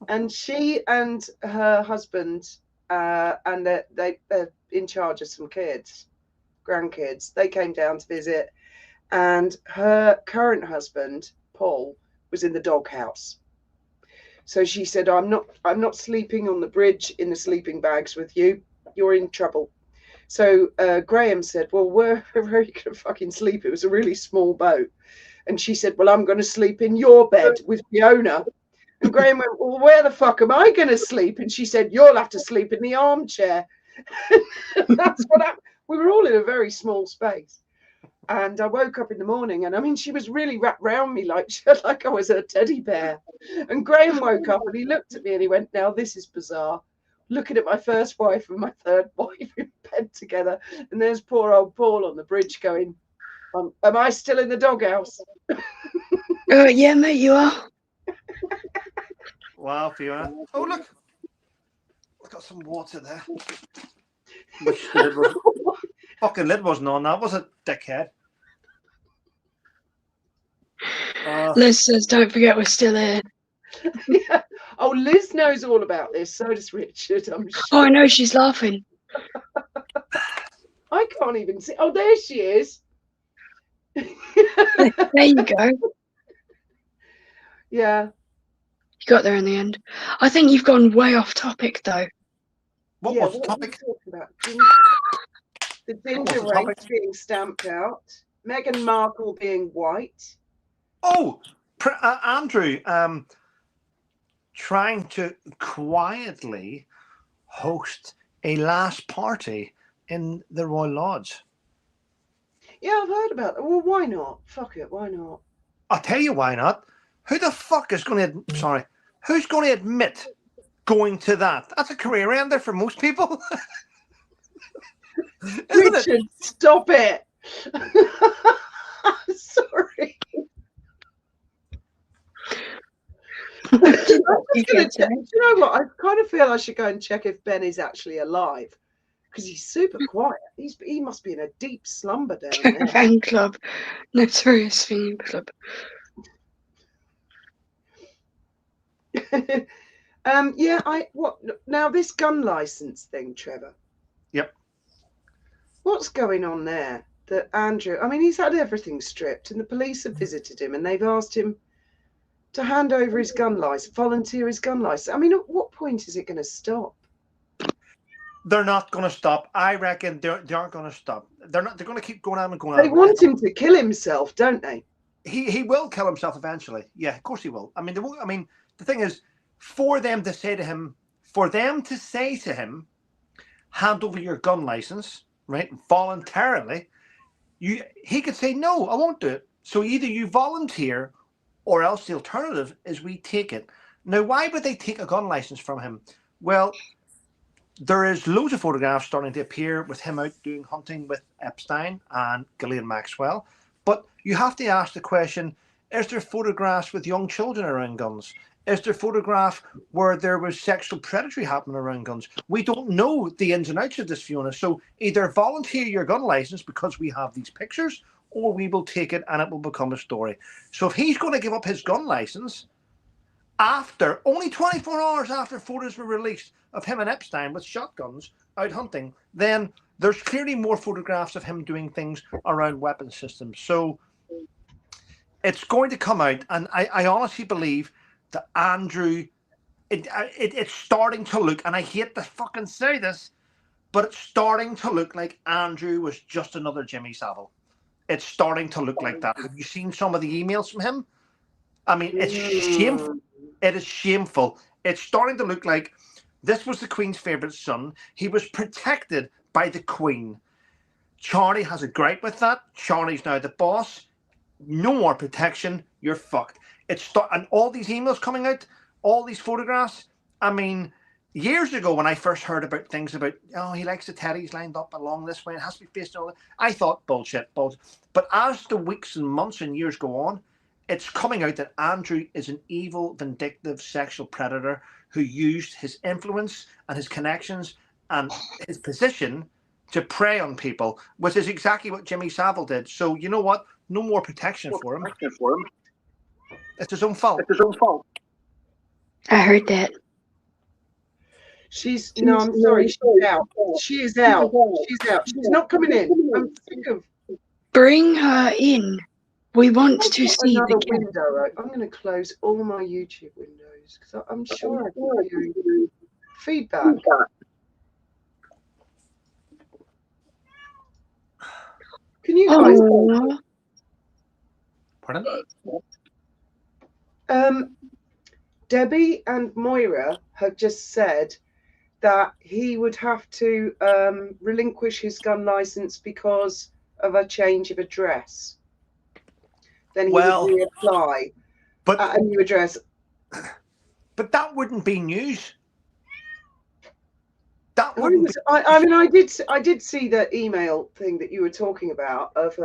and she and her husband, and they're in charge of some kids, grandkids. They came down to visit, and her current husband, Paul, was in the doghouse. So she said, I'm not sleeping on the bridge in the sleeping bags with you. You're in trouble. So Graham said, well, where are you going to fucking sleep? It was a really small boat. And she said, well, I'm going to sleep in your bed with Fiona. And Graham went, well, where the fuck am I going to sleep? And she said, you'll have to sleep in the armchair. That's what happened. We were all in a very small space. And I woke up in the morning, and I mean, she was really wrapped around me like I was a teddy bear. And Graham woke up and he looked at me and he went, now this is bizarre. Looking at my first wife and my third wife in bed together. And there's poor old Paul on the bridge going, am I still in the doghouse? Yeah, mate, you are. Wow, Fiona. Oh, look. I've got some water there. Which lid was, fucking lid wasn't on that, was it, dickhead? Liz says, don't forget we're still here. Yeah. Oh, Liz knows all about this. So does Richard, I'm sure. Oh, I know, she's laughing. I can't even see. Oh, there she is. There you go. Yeah. You got there in the end. I think you've gone way off topic, though. What was the topic? About? The ginger race being stamped out. Meghan Markle being white. Oh, Andrew, trying to quietly host a last party in the Royal Lodge. Yeah, I've heard about that. Well, why not? Fuck it, why not? I'll tell you why not. Who the fuck is going to... Sorry. Who's going to admit going to that? That's a career ender for most people. Richard, stop it. Sorry. Do you know what? I kind of feel I should go and check if Ben is actually alive, because he's super quiet. He must be in a deep slumber down there. Fan club, notorious fan club. Yeah. What now? This gun license thing, Trevor. Yep. What's going on there? That Andrew, I mean, he's had everything stripped, and the police have visited him, and they've asked him to hand over his gun license, volunteer his gun license. I mean, at what point is it going to stop? They're not going to stop. I reckon they aren't going to stop. They're not. They're going to keep going on and going on. They want him to kill himself, don't they? He will kill himself eventually. Yeah, of course he will. I mean, they won't. I mean, the thing is, for them to say to him, hand over your gun license, right, voluntarily, he could say, no, I won't do it. So either you volunteer, or else the alternative is we take it. Now, why would they take a gun license from him? Well, there is loads of photographs starting to appear with him out doing hunting with Epstein and Ghislaine Maxwell. But you have to ask the question, is there photographs with young children around guns? Is there photograph where there was sexual predatory happening around guns? We don't know the ins and outs of this, Fiona. So either volunteer your gun license because we have these pictures, or we will take it and it will become a story. So if he's going to give up his gun license after only 24 hours after photos were released of him and Epstein with shotguns out hunting, then there's clearly more photographs of him doing things around weapon systems. So it's going to come out, and I honestly believe that Andrew, it's starting to look, and I hate to fucking say this, but it's starting to look like Andrew was just another Jimmy Savile. It's starting to look like that. Have you seen some of the emails from him? I mean, it's shameful. It is shameful. It's starting to look like this was the Queen's favourite son. He was protected by the Queen. Charlie has a gripe with that. Charlie's now the boss. No more protection. You're fucked. And all these emails coming out, all these photographs. I mean, years ago when I first heard about things about, oh, he likes the teddies lined up along this way, it has to be facing all that, I thought bullshit. But as the weeks and months and years go on, it's coming out that Andrew is an evil, vindictive sexual predator who used his influence and his connections and his position to prey on people, which is exactly what Jimmy Savile did. So you know what? No more protection for him. It's his own fault. I heard that. No, I'm sorry, she's out. She is out. She's out. She's not coming in. I'm sick of Bring her in. We want to see another the cat. window. I'm going to close all my YouTube windows because I'm sure I can hear feedback. Can you guys? Oh, Pardon? Debbie and Moira have just said that he would have to relinquish his gun license because of a change of address. Then he would reapply at a new address. But that wouldn't be news. That I wouldn't. mean, I did see the email thing that you were talking about of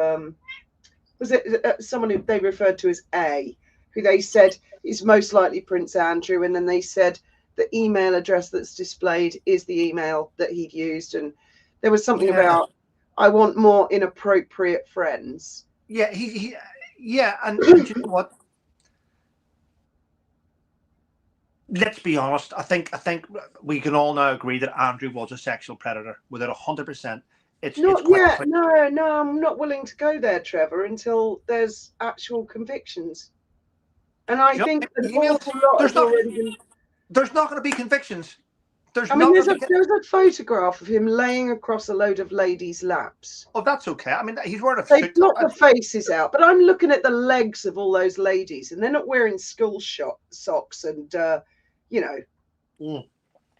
was it someone who they referred to as A, who they said is most likely Prince Andrew, and then they said the email address that's displayed is the email that he'd used, and there was something about I want more inappropriate friends. Yeah, and you know what? Let's be honest. I think we can all now agree that Andrew was a sexual predator without 100%. It's quite clear. No, I'm not willing to go there, Trevor, until there's actual convictions. And I think an awful lot has already been. There's not going to be convictions. There's a photograph of him laying across a load of ladies' laps. Oh, that's okay. I mean, he's wearing a suit. They've got the faces out, but I'm looking at the legs of all those ladies, and they're not wearing school socks, and they're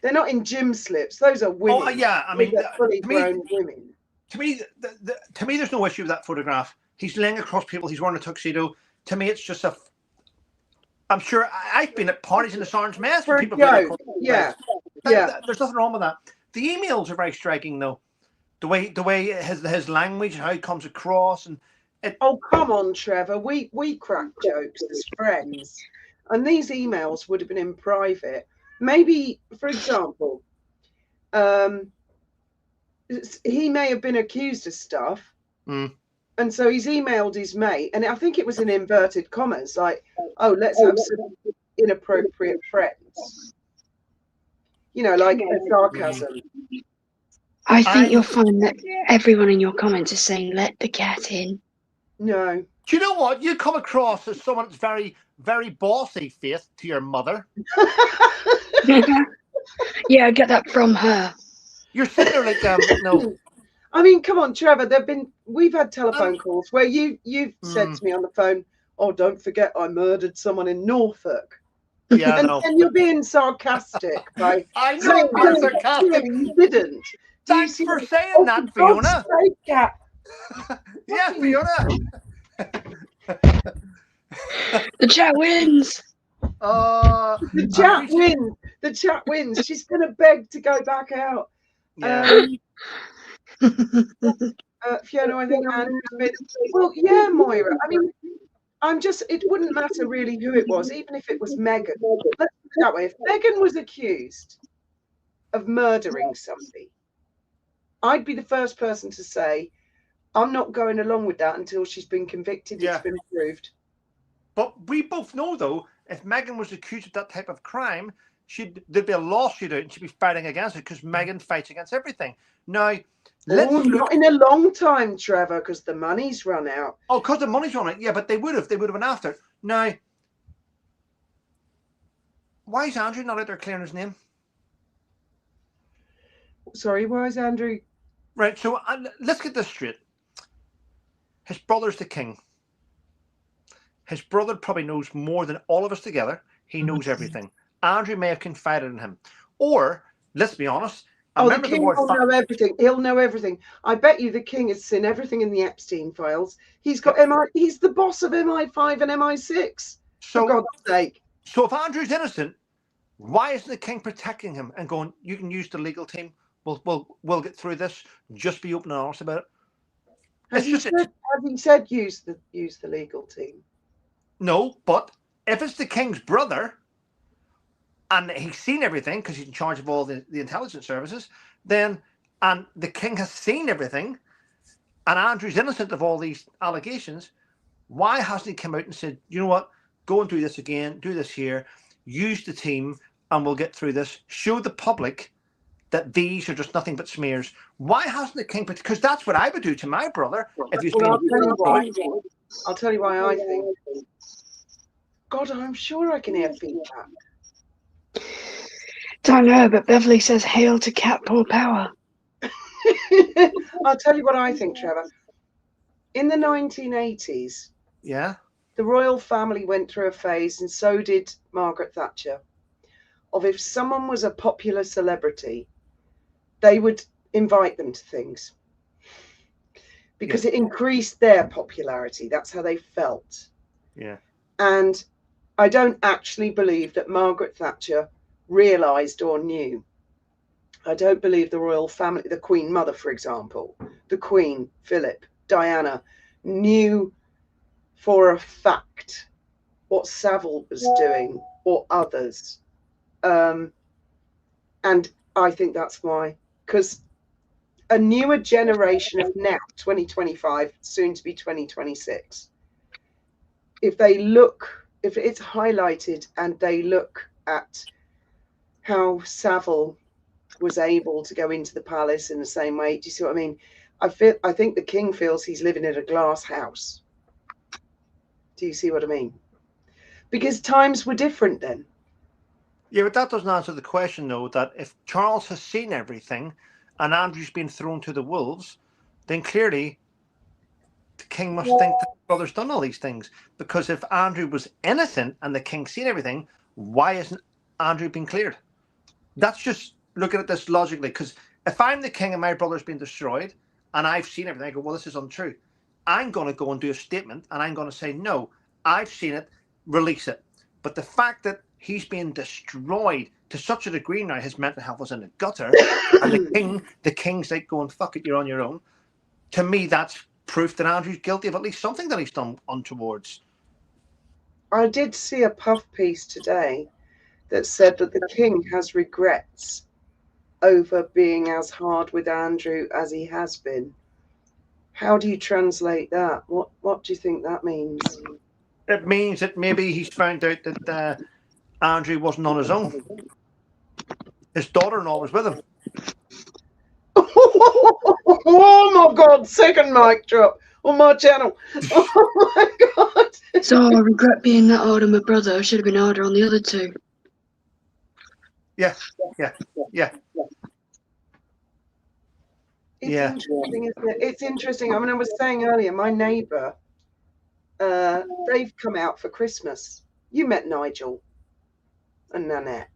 not in gym slips. Those are women. Oh, yeah. I mean, fully grown women. To me, there's no issue with that photograph. He's laying across people. He's wearing a tuxedo. To me, it's just a. I'm sure I've been at parties in the Sarns Mess where people go. Yeah. There's nothing wrong with that. The emails are very striking, though. The way his language and how he comes across, and oh, come on, Trevor. We crack jokes as friends, and these emails would have been in private. Maybe, for example, he may have been accused of stuff. And so he's emailed his mate, and I think it was in inverted commas, like, oh, let's have some inappropriate friends. Like sarcasm. I think you'll find that everyone in your comments is saying, let the cat in. No. Do you know what? You come across as someone that's very, very bossy, Faith, to your mother. Yeah, I get that from her. You're sitting there like, no. I mean, come on, Trevor. We've had telephone calls where you've said to me on the phone, "Oh, don't forget, I murdered someone in Norfolk." Yeah, and you're being sarcastic by I know you're sarcastic. You didn't. Thanks for saying that, Fiona. Yeah, Fiona. The chat wins. The chat wins. The chat wins. She's gonna beg to go back out. Yeah. Fiona, I think Andrew's been. Well, yeah, Moira. I mean, it wouldn't matter really who it was, even if it was Megan. Let's put it that way. If Megan was accused of murdering somebody, I'd be the first person to say, I'm not going along with that until she's been convicted, it's been proved. But we both know, though, if Megan was accused of that type of crime, there'd be a lawsuit out and she'd be fighting against it because Megan fights against everything. Now, not in a long time, Trevor, because the money's run out. Oh, because the money's run out. Yeah, but they would have been after it. Now, why is Andrew not out there clearing his name? Sorry, why is Andrew? Right, so let's get this straight. His brother's the king. His brother probably knows more than all of us together. He knows everything. Andrew may have confided in him. Or, let's be honest, the king will know everything. He'll know everything. I bet you the king has seen everything in the Epstein files. He's got he's the boss of MI5 and MI6. For God's sake. So if Andrew's innocent, why isn't the king protecting him and going, you can use the legal team. We'll get through this. Just be open and honest about it. Has he said use the legal team? No, but if it's the king's brother and he's seen everything because he's in charge of all the intelligence services, then, and the king has seen everything, and Andrew's innocent of all these allegations, why hasn't he come out and said, you know what, go and do this again, do this here, use the team, and we'll get through this, show the public that these are just nothing but smears? Why hasn't the king? Because that's what I would do to my brother if he's Well, been. I'll tell you why I think. God, I'm sure I can hear feedback. Don't know, but Beverly says, "Hail to cat paw power." I'll tell you what I think, Trevor. In the 1980s, Yeah, the royal family went through a phase, and so did Margaret Thatcher, of if someone was a popular celebrity, they would invite them to things because it increased their popularity. That's how they felt. Yeah. And I don't actually believe that Margaret Thatcher realised or knew. I don't believe the royal family, the Queen Mother, for example, the Queen, Philip, Diana, knew for a fact what Savile was doing or others. And I think that's why, because a newer generation of now, 2025, soon to be 2026, if it's highlighted and they look at how Savile was able to go into the palace in the same way, do you see what I mean? I think the king feels he's living in a glass house. Do you see what I mean? Because times were different then. Yeah, but that doesn't answer the question, though, that if Charles has seen everything and Andrew's been thrown to the wolves, then clearly the king must think that his brother's done all these things. Because if Andrew was innocent and the king's seen everything, why isn't Andrew been cleared? That's just looking at this logically. Because if I'm the king and my brother's been destroyed and I've seen everything, I go, well, this is untrue. I'm going to go and do a statement and I'm going to say, no, I've seen it, release it. But the fact that he's being destroyed to such a degree now, his mental health was in the gutter, and the king's like going, fuck it, you're on your own. To me, that's proof that Andrew's guilty of at least something that he's done untowards. I did see a puff piece today that said that the king has regrets over being as hard with Andrew as he has been. How do you translate that? What do you think that means? It means that maybe he's found out that Andrew wasn't on his own. His daughter-in-law was with him. Oh my God, second mic drop on my channel. Oh my God. So I regret being that hard on my brother. I should have been harder on the other two. Yeah. It's interesting, isn't it? It's interesting. I mean, I was saying earlier, my neighbour, they've come out for Christmas. You met Nigel and Nanette.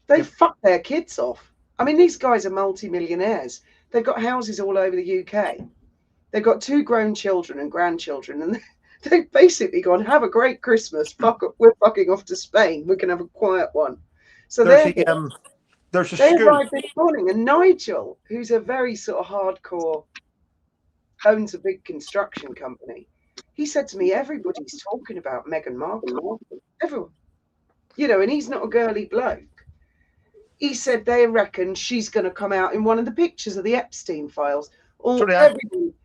They fucked their kids off. I mean, these guys are multi-millionaires. They've got houses all over the UK. They've got 2 grown children and grandchildren, and they've basically gone, have a great Christmas. Fuck up, we're fucking off to Spain. We can have a quiet one. So there's a they school. arrived this morning, and Nigel, who's a very sort of hardcore, owns a big construction company. He said to me, everybody's talking about Meghan Markle. Everyone. You know, and he's not a girly bloke. He said they reckon she's going to come out in one of the pictures of the Epstein files.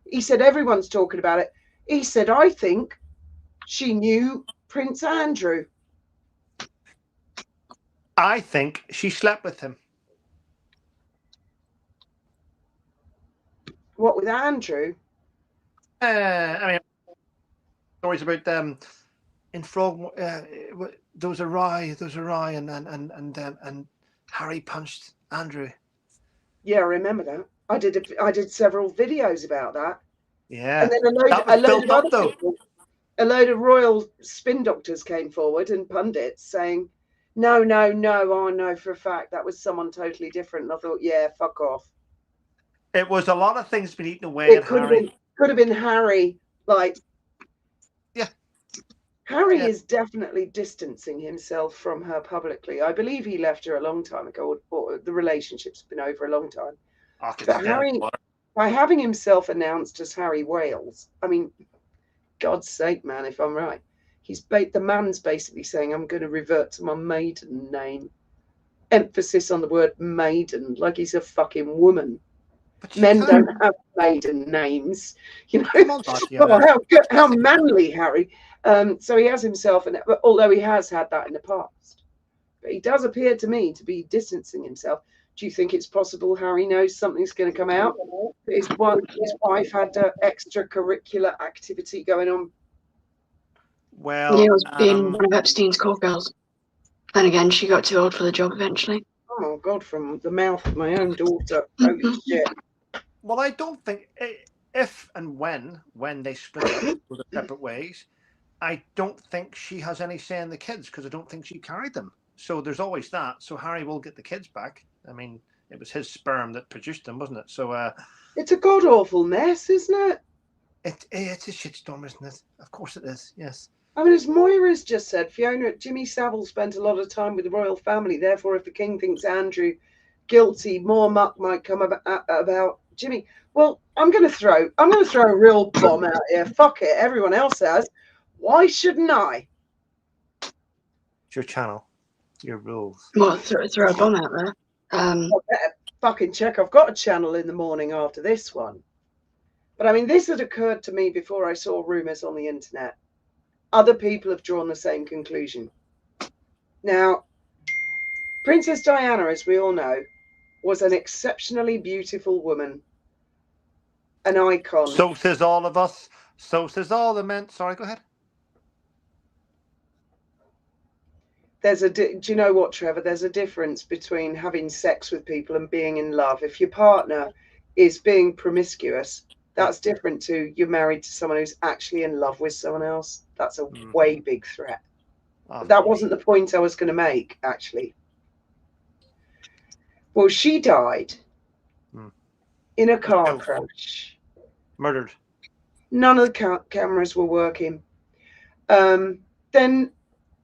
He said everyone's talking about it. He said, I think she knew Prince Andrew. I think she slept with him. What, with Andrew? I mean, stories about in Frog. There was a rye, and Harry punched Andrew. Yeah, I remember that. I did several videos about that. Yeah, and then a load of royal spin doctors came forward and pundits saying, no, I know for a fact that was someone totally different. And I thought, yeah, fuck off. It was a lot of things been eaten away. It could have been Harry. Like, yeah, Harry is definitely distancing himself from her publicly. I believe he left her a long time ago, or the relationship's been over a long time. But Harry, by having himself announced as Harry Wales, I mean, God's sake, man, if I'm right, the man's basically saying, I'm going to revert to my maiden name. Emphasis on the word maiden, like he's a fucking woman. Men don't have maiden names, you know. How manly, Harry. So he has himself, although he has had that in the past. But he does appear to me to be distancing himself. Do you think it's possible Harry knows something's going to come out? His wife had extracurricular activity going on. Well, he was being one of Epstein's call girls. Then again, she got too old for the job eventually. Oh God, from the mouth of my own daughter. Holy shit. Well, I don't think if and when they split up with their separate ways, I don't think she has any say in the kids because I don't think she carried them. So there's always that. So Harry will get the kids back. I mean, it was his sperm that produced them, wasn't it? So it's a god awful mess, isn't it? It's a shitstorm, isn't it? Of course it is. Yes. I mean, as Moira's just said, Jimmy Savile spent a lot of time with the royal family. Therefore, if the king thinks Andrew guilty, more muck might come about Jimmy. Well, I'm going to throw a real bomb out here. Fuck it, everyone else has. Why shouldn't I? It's your channel, your rules. Well, throw a bomb out there. I better fucking check. I've got a channel in the morning after this one. But I mean, this had occurred to me before I saw rumours on the internet. Other people have drawn the same conclusion. Now, Princess Diana, as we all know, was an exceptionally beautiful woman, an icon. So says all of us. So says all the men. Sorry, go ahead. Do you know what, Trevor? There's a difference between having sex with people and being in love. If your partner is being promiscuous, that's different to you're married to someone who's actually in love with someone else. That's a way big threat. But that wasn't the point I was going to make, actually. Well, she died in a car crash. Murdered. None of the cameras were working. Then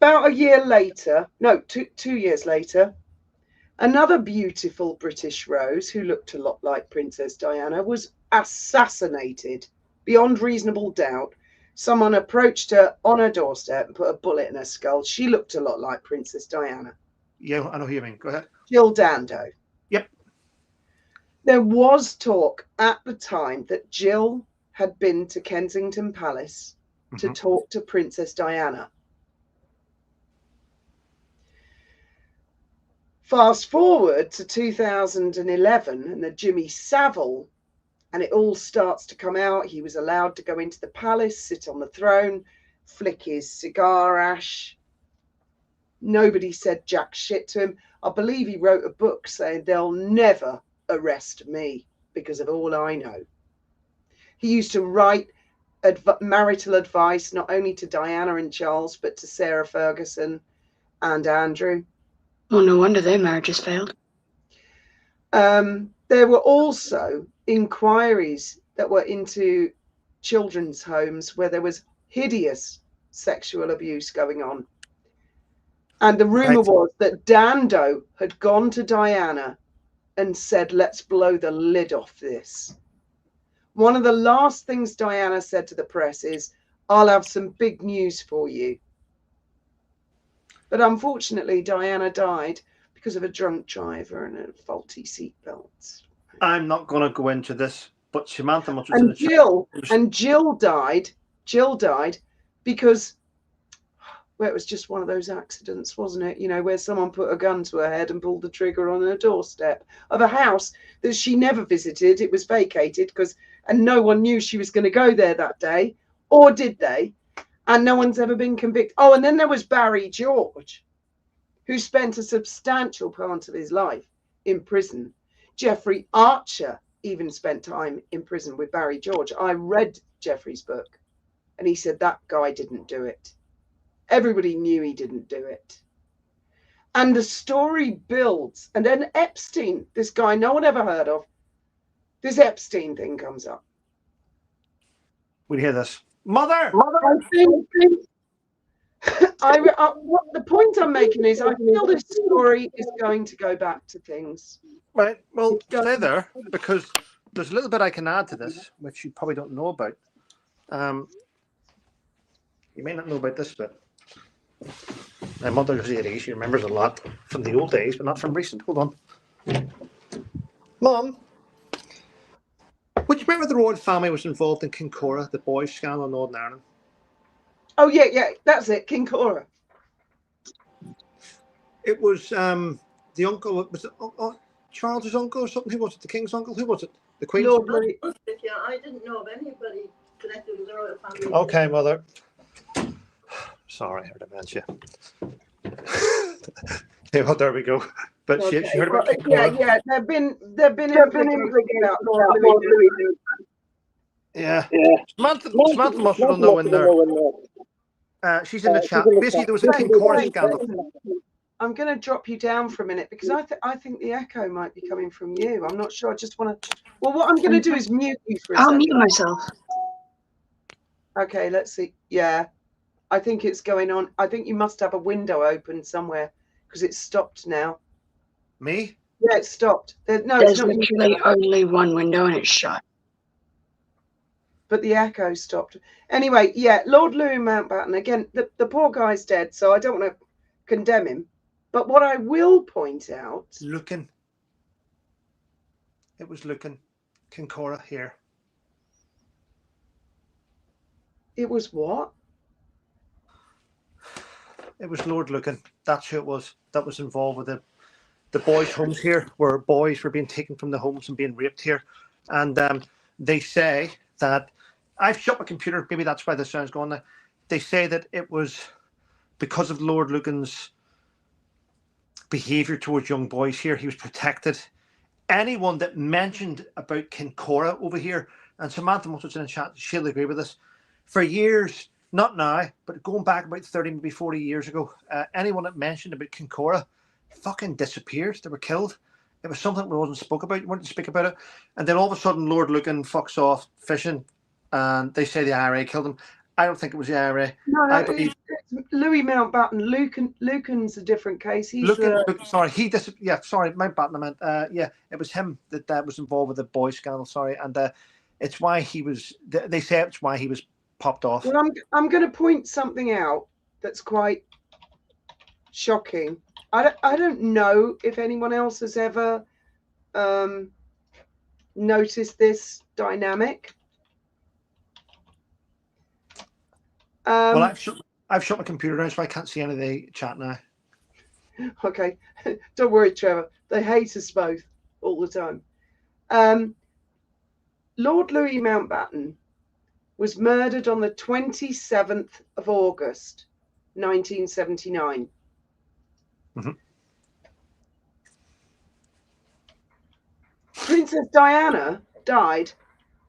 about a year later, no, 2 years later, another beautiful British rose who looked a lot like Princess Diana was assassinated beyond reasonable doubt. Someone approached her on her doorstep and put a bullet in her skull. She looked a lot like Princess Diana. Yeah, I know who you mean. Go ahead. Jill Dando. Yep. There was talk at the time that Jill had been to Kensington Palace to talk to Princess Diana. Fast forward to 2011 and the Jimmy Savile, and it all starts to come out. He was allowed to go into the palace, sit on the throne, flick his cigar ash. Nobody said jack shit to him. I believe he wrote a book saying they'll never arrest me because of all I know. He used to write marital advice not only to Diana and Charles, but to Sarah Ferguson and Andrew. Well, no wonder their marriages failed. There were also inquiries that were into children's homes where there was hideous sexual abuse going on. And the rumor was that Dando had gone to Diana and said, let's blow the lid off this. One of the last things Diana said to the press is, I'll have some big news for you. But unfortunately, Diana died because of a drunk driver and a faulty seatbelt. I'm not going to go into this, but Samantha must have Jill died. Jill died because it was just one of those accidents, wasn't it? You know, where someone put a gun to her head and pulled the trigger on her doorstep of a house that she never visited. It was vacated and no one knew she was going to go there that day, or did they? And no one's ever been convicted. Oh, and then there was Barry George, who spent a substantial part of his life in prison. Jeffrey Archer even spent time in prison with Barry George. I read Jeffrey's book, and he said that guy didn't do it. Everybody knew he didn't do it. And the story builds. And then Epstein, this guy no one ever heard of, this Epstein thing comes up. We hear this. Mother! I think the point I'm making is I feel this story is going to go back to things. Right, well, stay there, because there's a little bit I can add to this, which you probably don't know about. You may not know about this, but my mother's 80s. She remembers a lot from the old days, but not from recent. Hold on. Mom, would you remember the royal family was involved in Kincora, the boys' scandal in Northern Ireland? Oh yeah, that's it, King Cora. It was the uncle. Was it Charles's uncle or something? Who was it? The king's uncle? Who was it? The queen's? Lord Louis. Yeah, I didn't know of anybody connected with the royal family. Okay, mother. Sorry, her dementia. Yeah, well, there we go. But Okay. she heard about yeah. There've been implications about Lord Louis. Yeah. Samantha must have know in there. She's in the chat. Basically, there was a Kincora scandal. I'm going to drop you down for a minute because I think the echo might be coming from you. I'm not sure. I just want to. Well, what I'm going to do is mute you for a I'll second. mute myself. Okay, let's see. Yeah, I think it's going on. I think you must have a window open somewhere because it's stopped now. Me? Yeah, it's stopped. No, There's it's not. literally only one window and it's shut. But the echo stopped. Anyway, yeah, Lord Louis Mountbatten. Again, the poor guy's dead, so I don't want to condemn him. But what I will point out... Looking. It was looking. Kincora here. It was what? It was Lord Lucan. That's who it was that was involved with the boys' homes here, where boys were being taken from the homes and being raped here. And they say that... I've shut my computer. Maybe that's why the sound's gone now. They say that it was because of Lord Lucan's behaviour towards young boys here. He was protected. Anyone that mentioned about Kincora over here, and Samantha must have been in chat, she'll agree with this. For years, not now, but going back about 30, maybe 40 years ago, anyone that mentioned about Kincora fucking disappeared. They were killed. It was something we wasn't spoke about. You wanted to speak about it. And then all of a sudden, Lord Lucan fucks off fishing, and they say the IRA killed him. I don't think it was the IRA. No, I believe it's Louis Mountbatten. Lucan's a different case. He's sorry, Mountbatten. I meant, yeah, it was him that was involved with the boy scandal. Sorry, and it's why he was. They say it's why he was popped off. Well, I'm going to point something out that's quite shocking. I don't know if anyone else has ever noticed this dynamic. Well, I've shut my computer down, so I can't see any of the chat now. Okay, don't worry, Trevor. They hate us both all the time. Lord Louis Mountbatten was murdered on the 27th of August, 1979. Mm-hmm. Princess Diana died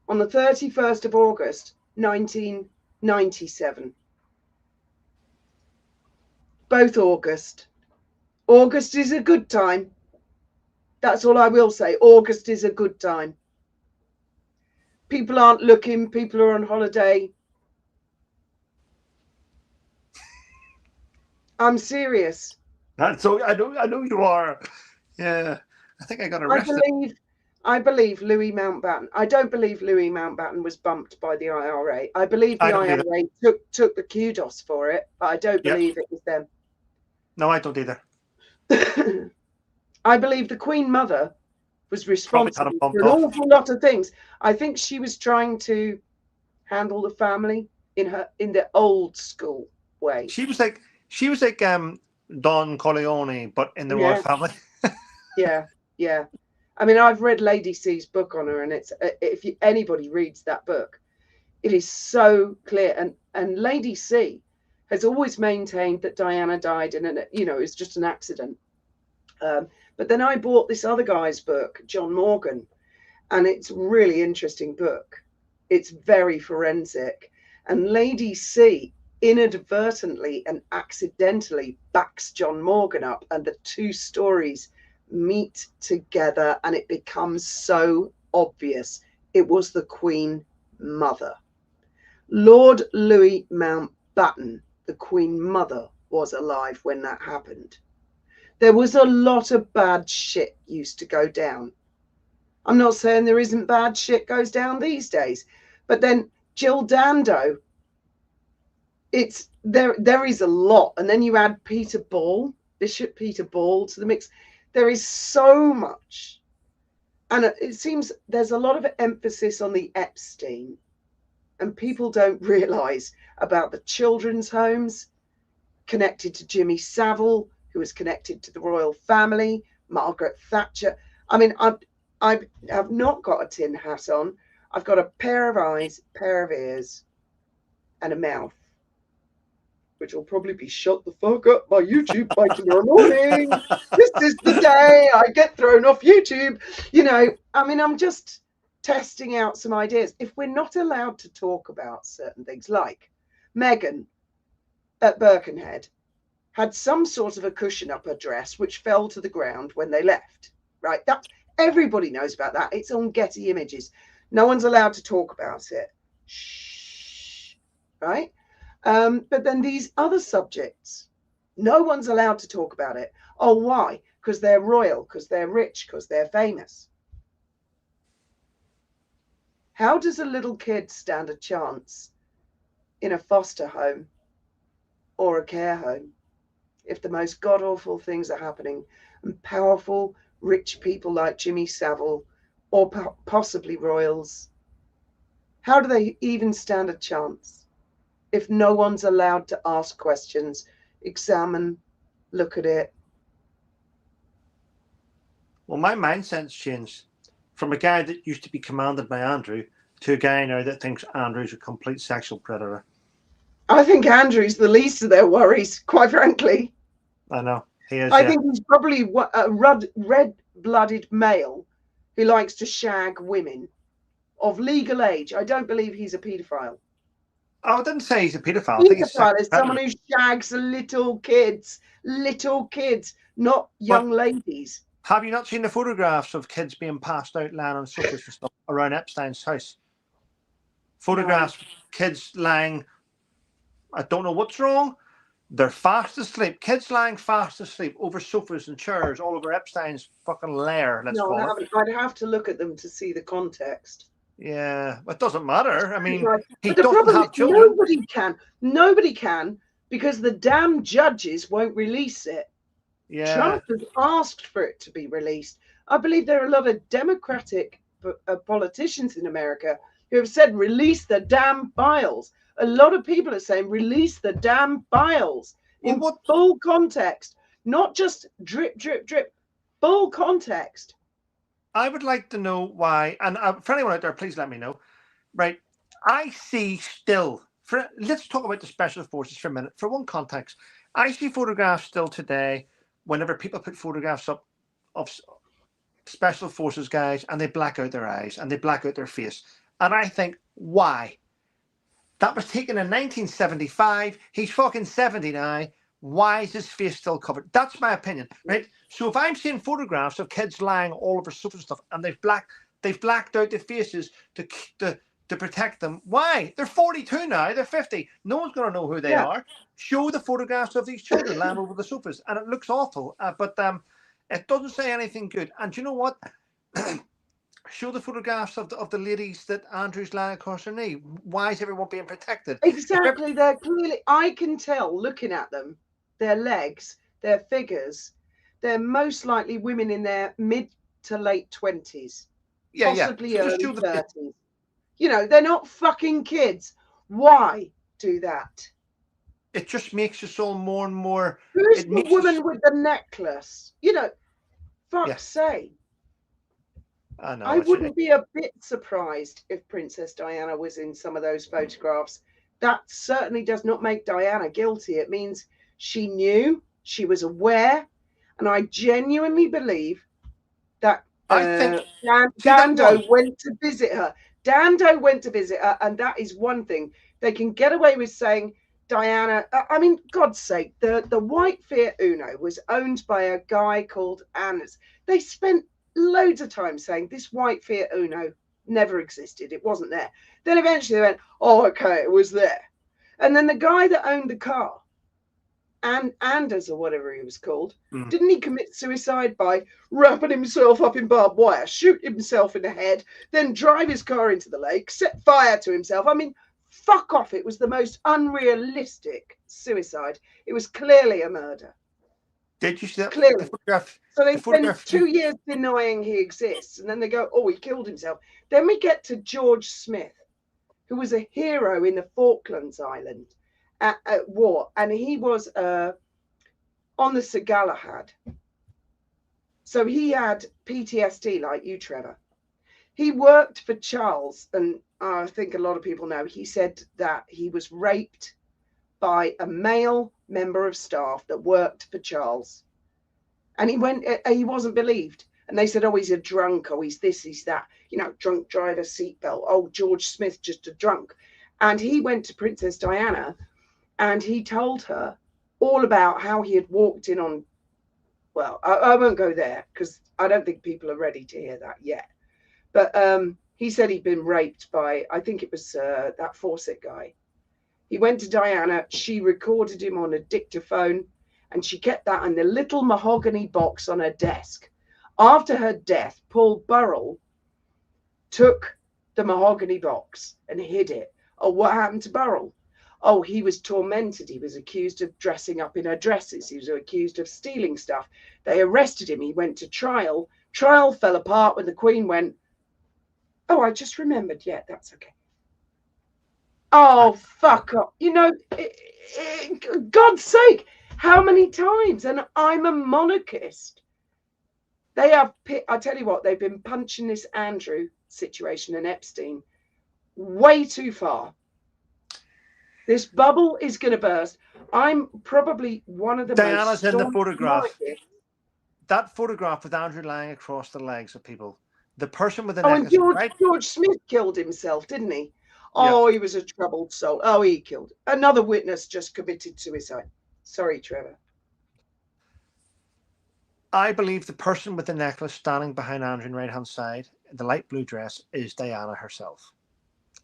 on the 31st of August, 1997. Both August. August is a good time. That's all I will say. August is a good time. People aren't looking. People are on holiday. I'm serious. So I know you are. Yeah, I think I got arrested. I believe Louis Mountbatten. I don't believe Louis Mountbatten was bumped by the IRA. I believe the IRA took the kudos for it, but I don't believe it was them. No, I don't either. I believe the Queen Mother was responsible for an awful lot of things. I think she was trying to handle the family in the old school way. She was like Don Corleone, but in the royal family. Yeah. I mean, I've read Lady C's book on her, and it's anybody reads that book, it is so clear. And Lady C has always maintained that Diana died in it's just an accident. But then I bought this other guy's book, John Morgan, and it's a really interesting book. It's very forensic, and Lady C inadvertently and accidentally backs John Morgan up, and the two stories meet together, and it becomes so obvious it was the Queen Mother. Lord Louis Mountbatten, the Queen Mother, was alive when that happened. There was a lot of bad shit used to go down. I'm not saying there isn't bad shit goes down these days, but then Jill Dando it's there is a lot, and then you add Bishop Peter Ball to the mix. There is so much, and it seems there's a lot of emphasis on the Epstein, and people don't realize about the children's homes connected to Jimmy Savile, who was connected to the royal family, Margaret Thatcher. I mean, I have not got a tin hat on. I've got a pair of eyes, pair of ears, and a mouth, which will probably be shut the fuck up by YouTube by tomorrow morning. This is the day I get thrown off YouTube. You know, I mean, I'm just testing out some ideas. If we're not allowed to talk about certain things, like Meghan at Birkenhead had some sort of a cushion up her dress which fell to the ground when they left, right? That everybody knows about that. It's on Getty Images. No one's allowed to talk about it. Shh, right? But then these other subjects, no one's allowed to talk about it. Oh, why? Because they're royal, because they're rich, because they're famous. How does a little kid stand a chance in a foster home or a care home if the most god-awful things are happening and powerful, rich people like Jimmy Savile or possibly royals? How do they even stand a chance if no one's allowed to ask questions, examine, look at it? Well, my mindset's changed from a guy that used to be commanded by Andrew to a guy now that thinks Andrew's a complete sexual predator. I think Andrew's the least of their worries, quite frankly. I know. He is. I think he's probably a red-blooded male who likes to shag women of legal age. I don't believe he's a paedophile. Oh, I didn't say he's a paedophile. Paedophile is someone who shags little kids, not young ladies. Have you not seen the photographs of kids being passed out lying on sofas and stuff around Epstein's house? Photographs, kids lying, I don't know what's wrong. They're fast asleep. Kids lying fast asleep over sofas and chairs all over Epstein's fucking lair. I'd have to look at them to see the context. Yeah, it doesn't matter. I mean, he but the doesn't problem have children. Nobody can, because the damn judges won't release it. Yeah. Trump has asked for it to be released. I believe there are a lot of Democratic politicians in America who have said, release the damn files. A lot of people are saying, release the damn files in full context, not just drip, drip, drip, full context. I would like to know why, and for anyone out there, please let me know. Right, I see still, let's talk about the special forces for a minute. For one context, I see photographs still today, whenever people put photographs up of special forces guys, and they black out their eyes, and they black out their face. And I think, why? That was taken in 1975. He's fucking 70 now. Why is his face still covered? That's my opinion, right? So if I'm seeing photographs of kids lying all over sofas and stuff, and they've blacked out their faces to protect them, why? They're 42 now. They're 50. No one's going to know who they are. Show the photographs of these children lying over the sofas, and it looks awful. But it doesn't say anything good. And do you know what? Show the photographs of the ladies that Andrew's lying across her knee. Why is everyone being protected? Exactly. They're clearly, I can tell looking at them, their legs, their figures, they're most likely women in their mid to late 20s, possibly early 30s. You know, they're not fucking kids. Why do that? It just makes us all more and more. Who's the woman with the necklace? You know, fuck's sake. I wouldn't be a bit surprised if Princess Diana was in some of those photographs. That certainly does not make Diana guilty. It means she knew, she was aware, and I genuinely believe that Dando went to visit her. Dando went to visit her, and that is one thing. They can get away with saying Diana, I mean, God's sake, the white Fiat Uno was owned by a guy called Annas. They spent loads of time saying this white Fiat Uno never existed. It wasn't there. Then eventually they went, oh, okay, it was there. And then the guy that owned the car, Anders or whatever he was called, didn't he commit suicide by wrapping himself up in barbed wire, shoot himself in the head, then drive his car into the lake, set fire to himself? I mean, Fuck off. It was the most unrealistic suicide. It was clearly a murder. Did you see that? Clearly. The photograph. So they The spend photograph. 2 years denying he exists, and then they go, oh, he killed himself. Then we get to George Smith, who was a hero in the Falklands Island at war, and he was on the Sir Galahad. So he had PTSD like you, Trevor. He worked for Charles, and I think a lot of people know, he said that he was raped by a male member of staff that worked for Charles. And he wasn't believed. And they said, oh, he's a drunk, oh, he's this, he's that, you know, drunk driver, seatbelt, oh, George Smith, just a drunk. And he went to Princess Diana and he told her all about how he had walked in on, well, I won't go there because I don't think people are ready to hear that yet. But he said he'd been raped by, I think it was that Fawcett guy. He went to Diana, she recorded him on a dictaphone, and she kept that in the little mahogany box on her desk. After her death, Paul Burrell took the mahogany box and hid it. Oh, what happened to Burrell? Oh, he was tormented. He was accused of dressing up in her dresses. He was accused of stealing stuff. They arrested him. He went to trial. Trial fell apart when the Queen went, oh, I just remembered. Yeah, that's okay. Oh, fuck off. You know, God's sake, how many times? And I'm a monarchist. They have, I tell you what, they've been punching this Andrew situation and Epstein way too far. This bubble is going to burst. I'm probably one of the Diana's most in the photograph. monarchists. That photograph with Andrew lying across the legs of people. The person with the Oh, and necklace, right? George Smith killed himself, didn't he? Oh, yeah. He was a troubled soul. Oh, he killed. Another witness just committed suicide. Sorry, Trevor. I believe the person with the necklace standing behind Andrew on the right-hand side, the light blue dress, is Diana herself.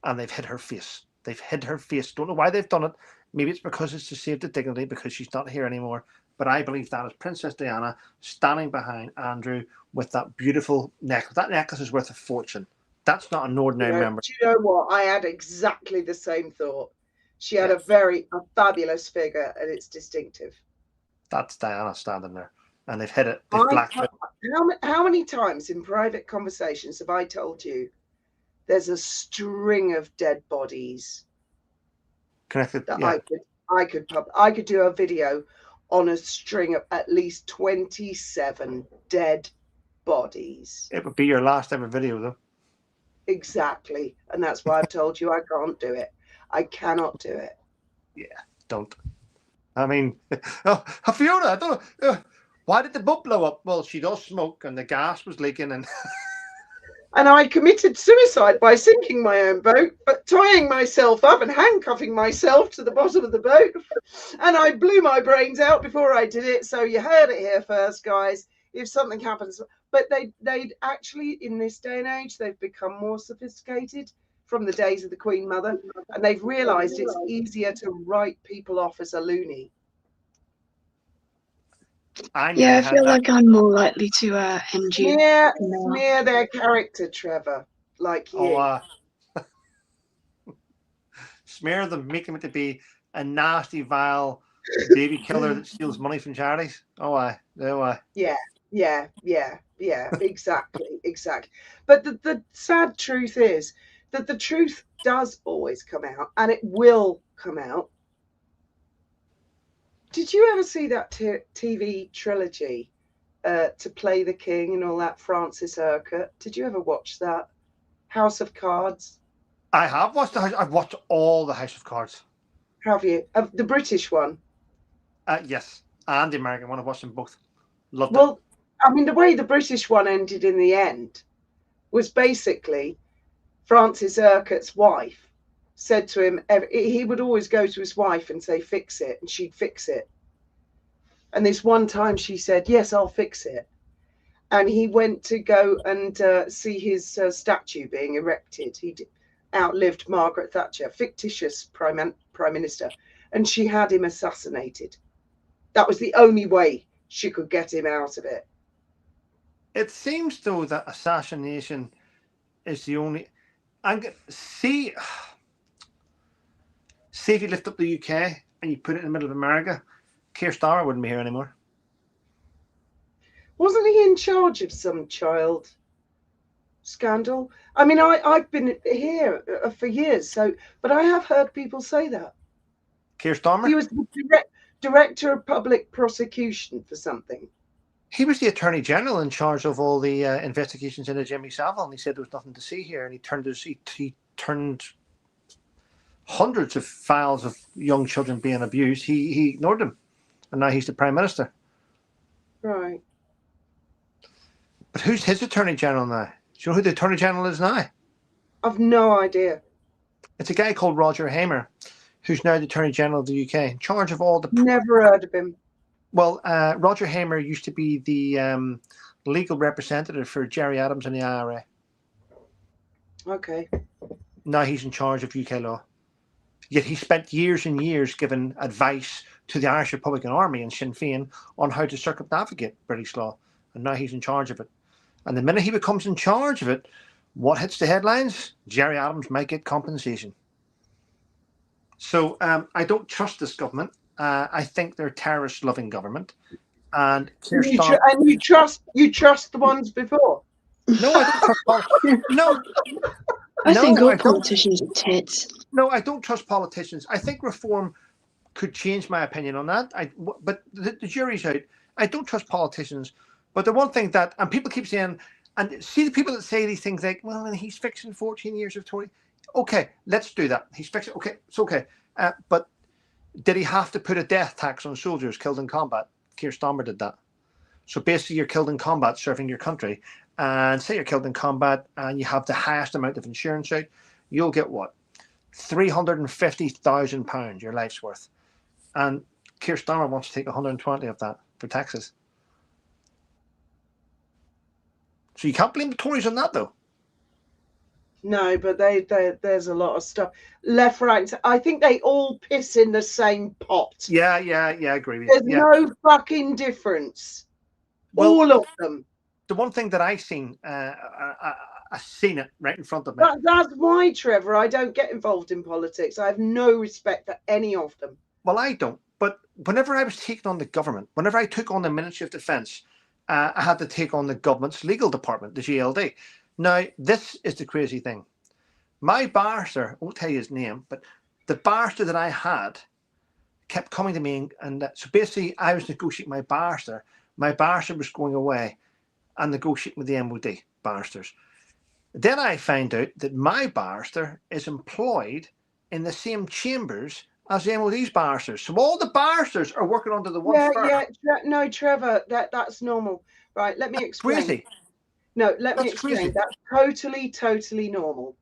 And they've hid her face. They've hid her face. Don't know why they've done it. Maybe it's because it's to save the dignity, because she's not here anymore. But I believe that is Princess Diana standing behind Andrew with that beautiful necklace. That necklace is worth a fortune. That's not an ordinary member. Do you know what? I had exactly the same thought. She had a fabulous figure, and it's distinctive. That's Diana standing there. And they've hid it. How many times in private conversations have I told you there's a string of dead bodies connected? That I could do a video on a string of at least 27 dead bodies. It would be your last ever video, though. Exactly, and that's why I've told you I can't do it. I cannot do it. Yeah, don't. I mean, Fiona, I don't know. Why did the boat blow up? Well, she does smoke and the gas was leaking. And I committed suicide by sinking my own boat, but tying myself up and handcuffing myself to the bottom of the boat. And I blew my brains out before I did it. So you heard it here first, guys. If something happens. But they'd actually, in this day and age, they've become more sophisticated from the days of the Queen Mother. And they've realised it's easier to write people off as a loony. I feel like I'm more likely to end you. Smear their character, Trevor, like you. Smear them, make them to be a nasty, vile baby killer that steals money from charities. Yeah, exactly. But the sad truth is that the truth does always come out, and it will come out. Did you ever see that TV trilogy, To Play the King and all that, Francis Urquhart? Did you ever watch that? House of Cards? I have watched I've watched all the House of Cards. Have you? The British one? Yes, and the American one. I've watched them both. Loved it. I mean, the way the British one ended in the end was basically Francis Urquhart's wife said to him, he would always go to his wife and say, fix it, and she'd fix it. And this one time she said, yes, I'll fix it. And he went to go and see his statue being erected. He'd outlived Margaret Thatcher, fictitious prime minister, and she had him assassinated. That was the only way she could get him out of it. It seems, though, that assassination is the only... See if you lift up the UK and you put it in the middle of America, Keir Starmer wouldn't be here anymore. Wasn't he in charge of some child scandal? I mean, I've been here for years, but I have heard people say that. Keir Starmer? He was the director of public prosecution for something. He was the Attorney General in charge of all the investigations into Jimmy Savile, and he said there was nothing to see here, and he turned hundreds of files of young children being abused. He ignored them, and now he's the Prime Minister. Right. But who's his Attorney General now? Do you know who the Attorney General is now? I've no idea. It's a guy called Roger Hamer, who's now the Attorney General of the UK, in charge of all the... Never heard of him. Well, Roger Hamer used to be the legal representative for Gerry Adams in the IRA. Okay. Now he's in charge of UK law. Yet he spent years and years giving advice to the Irish Republican Army and Sinn Féin on how to circumnavigate British law. And now he's in charge of it. And the minute he becomes in charge of it, what hits the headlines? Gerry Adams might get compensation. So I don't trust this government. I think they're a terrorist-loving government. And you trust the ones before? No, I don't trust politicians. No. I think all politicians are tits. No, I don't trust politicians. I think reform could change my opinion on that. But the jury's out. I don't trust politicians. But the one thing that, and people keep saying, and see the people that say these things like, well, he's fixing 14 years of Tory. Okay, let's do that. He's fixing, okay, it's okay. But did he have to put a death tax on soldiers killed in combat? Keir Starmer did that. So basically you're killed in combat serving your country. And say you're killed in combat and you have the highest amount of insurance out, you'll get what? £350,000, your life's worth. And Keir Starmer wants to take 120 of that for taxes. So you can't blame the Tories on that, though. No, but there's a lot of stuff. Left, right. I think they all piss in the same pot. Yeah, I agree with you. There's no fucking difference. Well, all of them. The one thing that I've seen, I've seen it right in front of me. That's why, Trevor, I don't get involved in politics. I have no respect for any of them. Well, I don't. But whenever I was taking on the government, whenever I took on the Ministry of Defence, I had to take on the government's legal department, the GLD. Now, this is the crazy thing. My barrister, I won't tell you his name, but the barrister that I had kept coming to me, and so basically I was negotiating my barrister. My barrister was going away and negotiating with the MOD barristers. Then I found out that my barrister is employed in the same chambers as the MOD's barristers. So all the barristers are working under the one firm. No, Trevor, that's normal. Right, let me explain. Crazy. No, let me explain. Crazy. That's totally normal.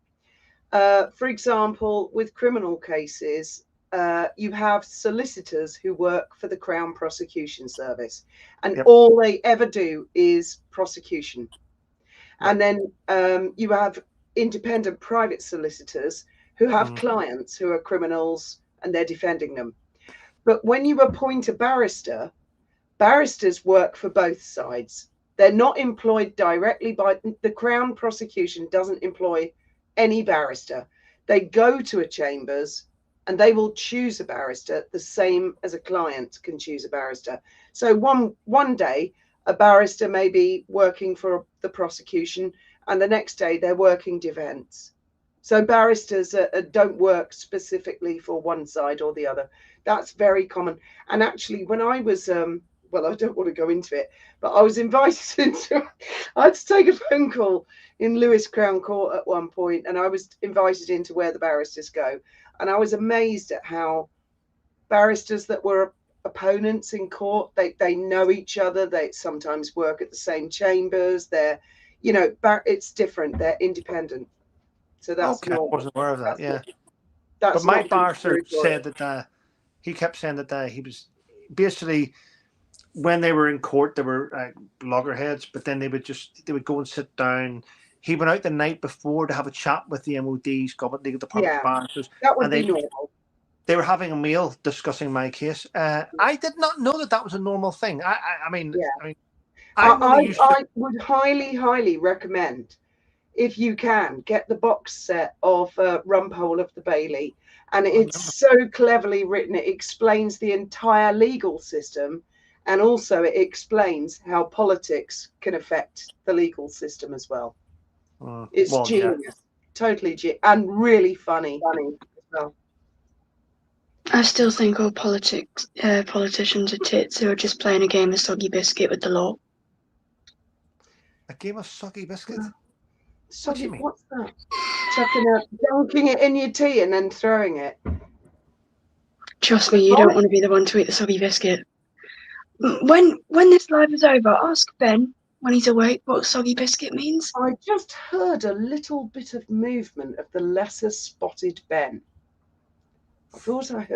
For example, with criminal cases, you have solicitors who work for the Crown Prosecution Service, and all they ever do is prosecution. And then you have independent private solicitors who have clients who are criminals and they're defending them. But when you appoint a barrister, barristers work for both sides. They're not employed directly by the Crown Prosecution, doesn't employ any barrister. They go to a chambers and they will choose a barrister the same as a client can choose a barrister. So one day a barrister may be working for the prosecution and the next day they're working defense. So barristers don't work specifically for one side or the other. That's very common. And actually, when I was well, I don't want to go into it, but I was invited into, I had to take a phone call in Lewis Crown Court at one point, and I was invited into where the barristers go. And I was amazed at how barristers that were opponents in court, they know each other, they sometimes work at the same chambers, they're, you know, it's different, they're independent. So that's okay, I wasn't aware of that, yeah. But my barrister said that he kept saying that he was basically, when they were in court, they were loggerheads, but then they would go and sit down. He went out the night before to have a chat with the MOD's government legal department barristers. That would be normal. They were having a meal discussing my case. I did not know that was a normal thing. I would highly recommend, if you can, get the box set of Rumpole of the Bailey And it's so cleverly written. It explains the entire legal system, and also it explains how politics can affect the legal system as well. It's genius, totally and really funny as well. I still think all politicians are tits who are just playing a game of soggy biscuit with the law. A game of soggy biscuit? Soggy, what's that? Chucking out, dunking it in your tea and then throwing it. Trust me, you don't want to be the one to eat the soggy biscuit. When this live is over, ask Ben when he's awake what soggy biscuit means. I just heard a little bit of movement of the lesser spotted Ben. I thought I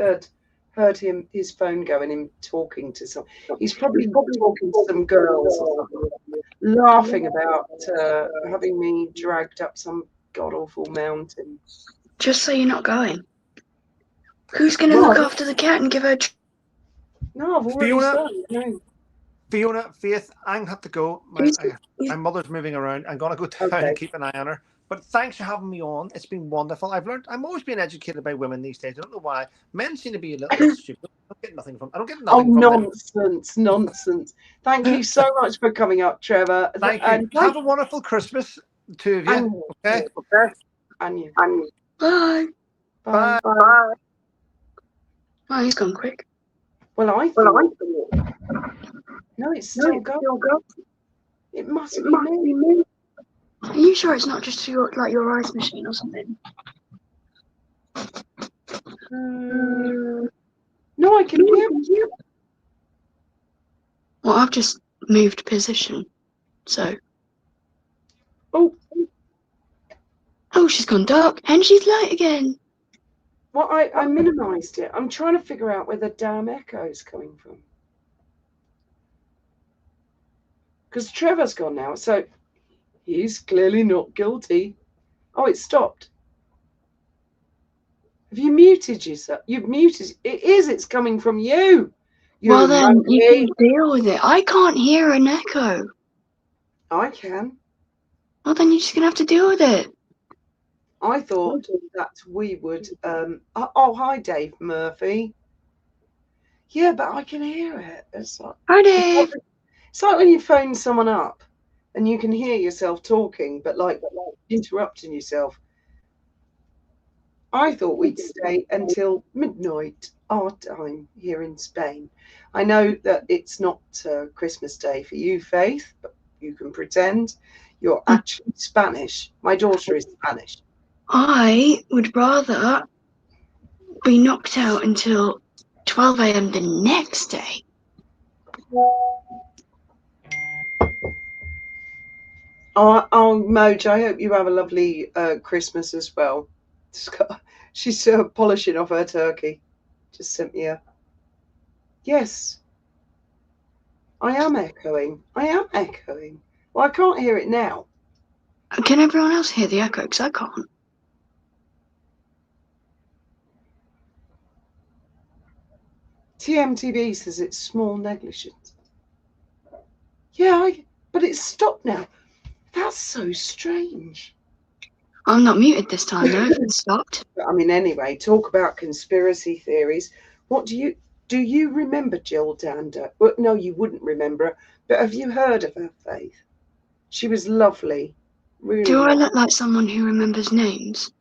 heard him, his phone go and him talking to some. He's probably talking to some girls or something, laughing about having me dragged up some god awful mountain. Just so you're not going. Who's going to look after the cat and give her? No, I've already started. No. Fiona, Faith, I'm going to have to go. My mother's moving around. I'm going to go down and keep an eye on her. But thanks for having me on. It's been wonderful. I'm always being educated by women these days. I don't know why. Men seem to be a little bit stupid. I don't get nothing from nonsense. Thank you so much for coming up, Trevor. Thank you. Have a wonderful Christmas, the two of you. Okay? And you. Bye. Bye. Oh, he's gone quick. Well, I thought. No, it's still going. It must be me. Are you sure it's not just your ice machine or something? No, I can hear you. Well, I've just moved position, so. Oh, she's gone dark and she's light again. Well, I minimised it. I'm trying to figure out where the damn echo is coming from. Because Trevor's gone now, so he's clearly not guilty. Oh, it stopped. Have you muted yourself? You've muted. It's coming from you. Well, then you can deal with it. I can't hear an echo. I can. Well, then you're just going to have to deal with it. I thought that we would. Oh, hi, Dave Murphy. Yeah, but I can hear it. It's like, hi, Dave. It's like when you phone someone up and you can hear yourself talking, but like interrupting yourself. I thought we'd stay until midnight, our time here in Spain. I know that it's not Christmas Day for you, Faith, but you can pretend you're actually Spanish. My daughter is Spanish. I would rather be knocked out until 12 a.m. the next day. Oh, Moj, I hope you have a lovely Christmas as well. She's polishing off her turkey. Just sent me a. Yes. I am echoing. Well, I can't hear it now. Can everyone else hear the echo? Because I can't. TMTV says it's small negligence. Yeah, but it's stopped now. That's so strange. I'm not muted this time, though. It's stopped. I mean, anyway, talk about conspiracy theories. What do you remember Jill Dando? Well, no, you wouldn't remember her, but have you heard of her, Faith? She was lovely. Really. Do I look like someone who remembers names?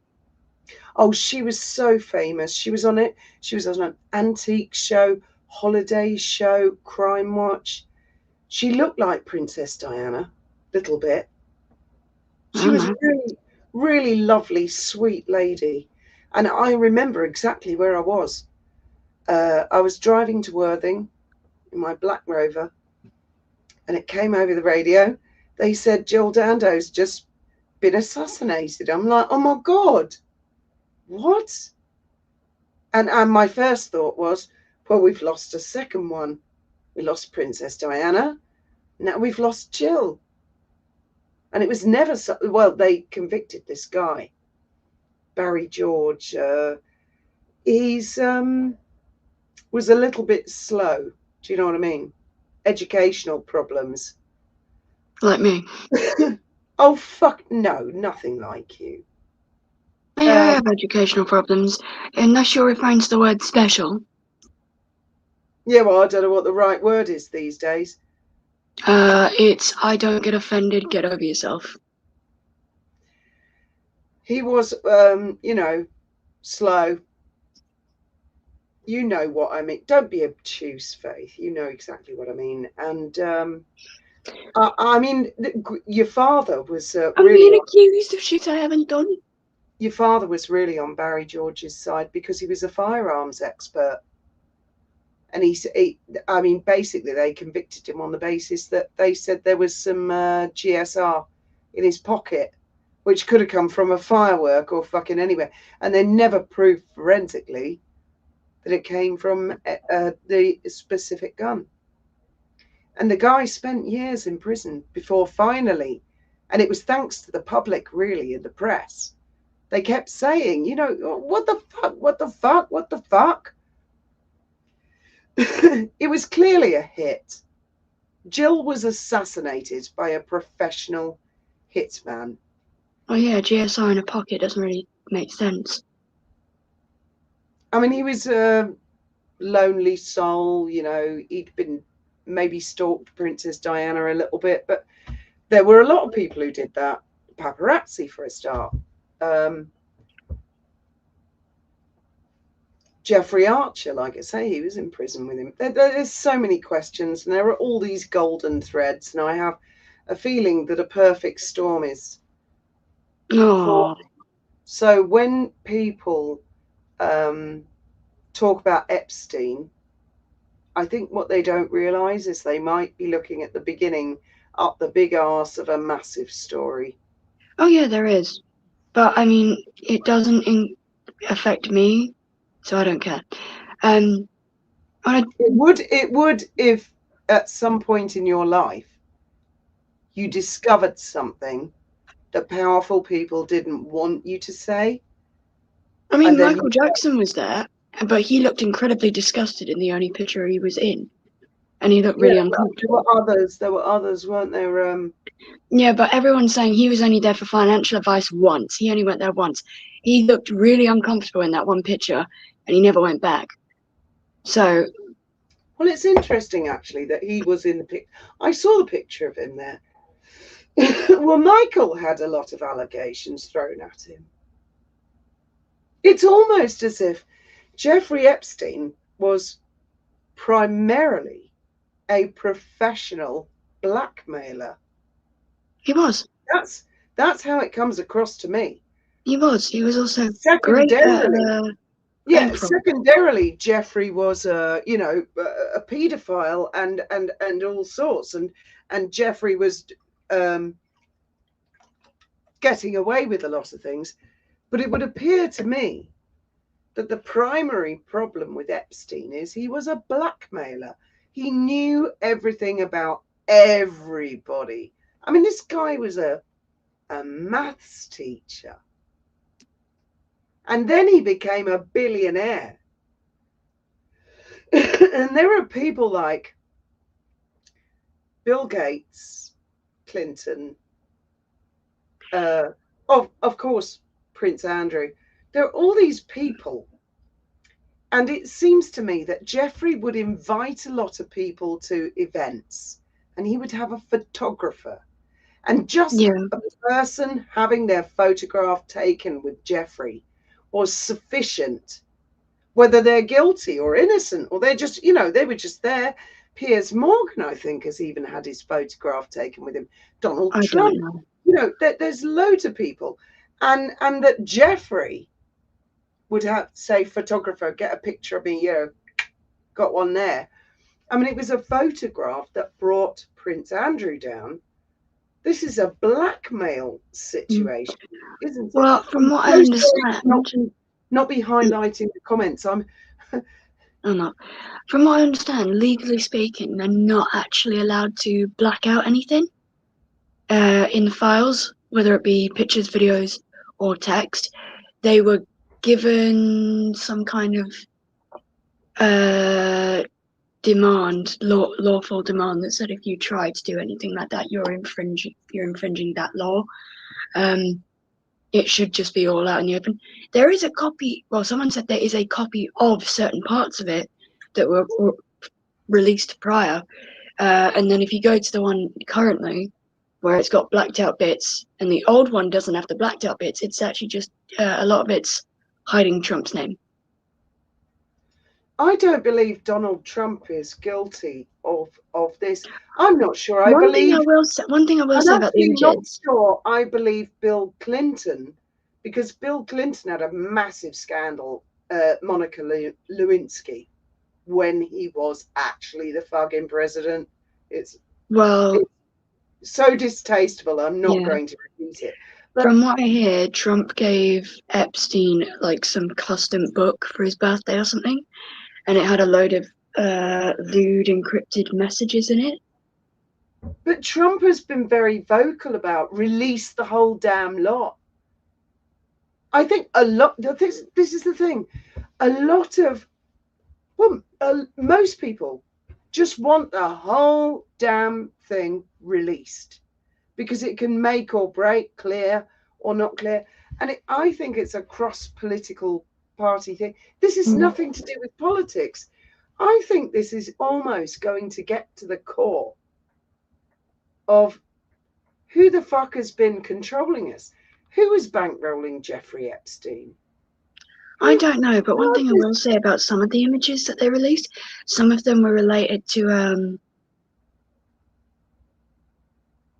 Oh, she was so famous. She was on it. She was on an antique show, holiday show, Crime Watch. She looked like Princess Diana, little bit. She was really, really lovely, sweet lady. And I remember exactly where I was. I was driving to Worthing in my Black Rover, and it came over the radio. They said Jill Dando's just been assassinated. I'm like, oh my God. What? And my first thought was, well, we've lost a second one. We lost Princess Diana. Now we've lost Jill. And it was never so. Well, they convicted this guy, Barry George. He's was a little bit slow. Do you know what I mean? Educational problems. Like me. Oh, fuck no, nothing like you. Yeah, I have educational problems, unless you're referring to the word special. Yeah, well, I don't know what the right word is these days. It's I don't get offended, get over yourself. He was, slow. You know what I mean. Don't be obtuse, Faith. You know exactly what I mean. And I mean, your father was I'm really. being accused of shit I haven't done. Your father was really on Barry George's side because he was a firearms expert. And I mean, basically, they convicted him on the basis that they said there was some GSR in his pocket, which could have come from a firework or fucking anywhere. And they never proved forensically that it came from the specific gun. And the guy spent years in prison before finally, and it was thanks to the public, really, and the press. They kept saying, what the fuck, what the fuck, what the fuck? It was clearly a hit. Jill was assassinated by a professional hitman. Oh yeah, GSR in a pocket doesn't really make sense. I mean, he was a lonely soul, he'd been maybe stalked Princess Diana a little bit, but there were a lot of people who did that. Paparazzi, for a start. Jeffrey Archer, like I say, he was in prison with him. There's so many questions, and there are all these golden threads, and I have a feeling that a perfect storm is Oh, So when people talk about Epstein, I think what they don't realize is they might be looking at the beginning up the big arse of a massive story. oh yeah, there is. But I mean, it doesn't affect me, so I don't care. It would if at some point in your life you discovered something that powerful people didn't want you to say. I mean, And then Michael Jackson was there, but he looked incredibly disgusted in the only picture he was in, and he looked really uncomfortable. There were others, weren't there? Yeah, but everyone's saying he was only there for financial advice once. He only went there once. He looked really uncomfortable in that one picture, and he never went back. So, Well, it's interesting actually that he was in the pic. I saw the picture of him there. Well, Michael had a lot of allegations thrown at him. It's almost as if Jeffrey Epstein was primarily a professional blackmailer. he was. That's how it comes across to me. He was. He was also great Secondarily, at secondarily, Jeffrey was a paedophile and all sorts, and Jeffrey was getting away with a lot of things. But it would appear to me that the primary problem with Epstein is he was a blackmailer. He knew everything about everybody. I mean, this guy was a maths teacher. And then he became a billionaire. And there are people like Bill Gates, Clinton, of course, Prince Andrew. There are all these people. And it seems to me that Jeffrey would invite a lot of people to events, and he would have a photographer. And just a person having their photograph taken with Jeffrey was sufficient, whether they're guilty or innocent, or they're just, they were just there. Piers Morgan, I think, has even had his photograph taken with him. Donald Trump, there's loads of people. And that Jeffrey would have, say, photographer, get a picture of me, got one there. I mean, it was a photograph that brought Prince Andrew down. This is a blackmail situation, isn't it? Well, from what I understand, not be highlighting the comments. I'm not. From what I understand, legally speaking, they're not actually allowed to black out anything in the files, whether it be pictures, videos, or text. They were given some kind of lawful demand that said if you try to do anything like that, you're infringing that law. it should just be all out in the open. There is a copy. Well, someone said there is a copy of certain parts of it that were released prior, and then if you go to the one currently, where it's got blacked out bits, and the old one doesn't have the blacked out bits, it's actually just a lot of it's hiding Trump's name. I don't believe Donald Trump is guilty of this. I'm not sure. One thing I will say about the I'm not images. sure I believe Bill Clinton, because Bill Clinton had a massive scandal, Monica Lewinsky, when he was actually the fucking president. It's so distasteful. I'm not going to repeat it. But from what I hear, Trump gave Epstein like some custom book for his birthday or something, and it had a load of lewd encrypted messages in it. But Trump has been very vocal about release the whole damn lot. I think a lot. This is the thing. A lot of most people just want the whole damn thing released because it can make or break, clear or not clear. And I think it's a cross-political party thing. This is nothing to do with politics. I think this is almost going to get to the core of who the fuck has been controlling us. Who is bankrolling Jeffrey Epstein? I don't know, but one thing I will say about some of the images that they released, some of them were related to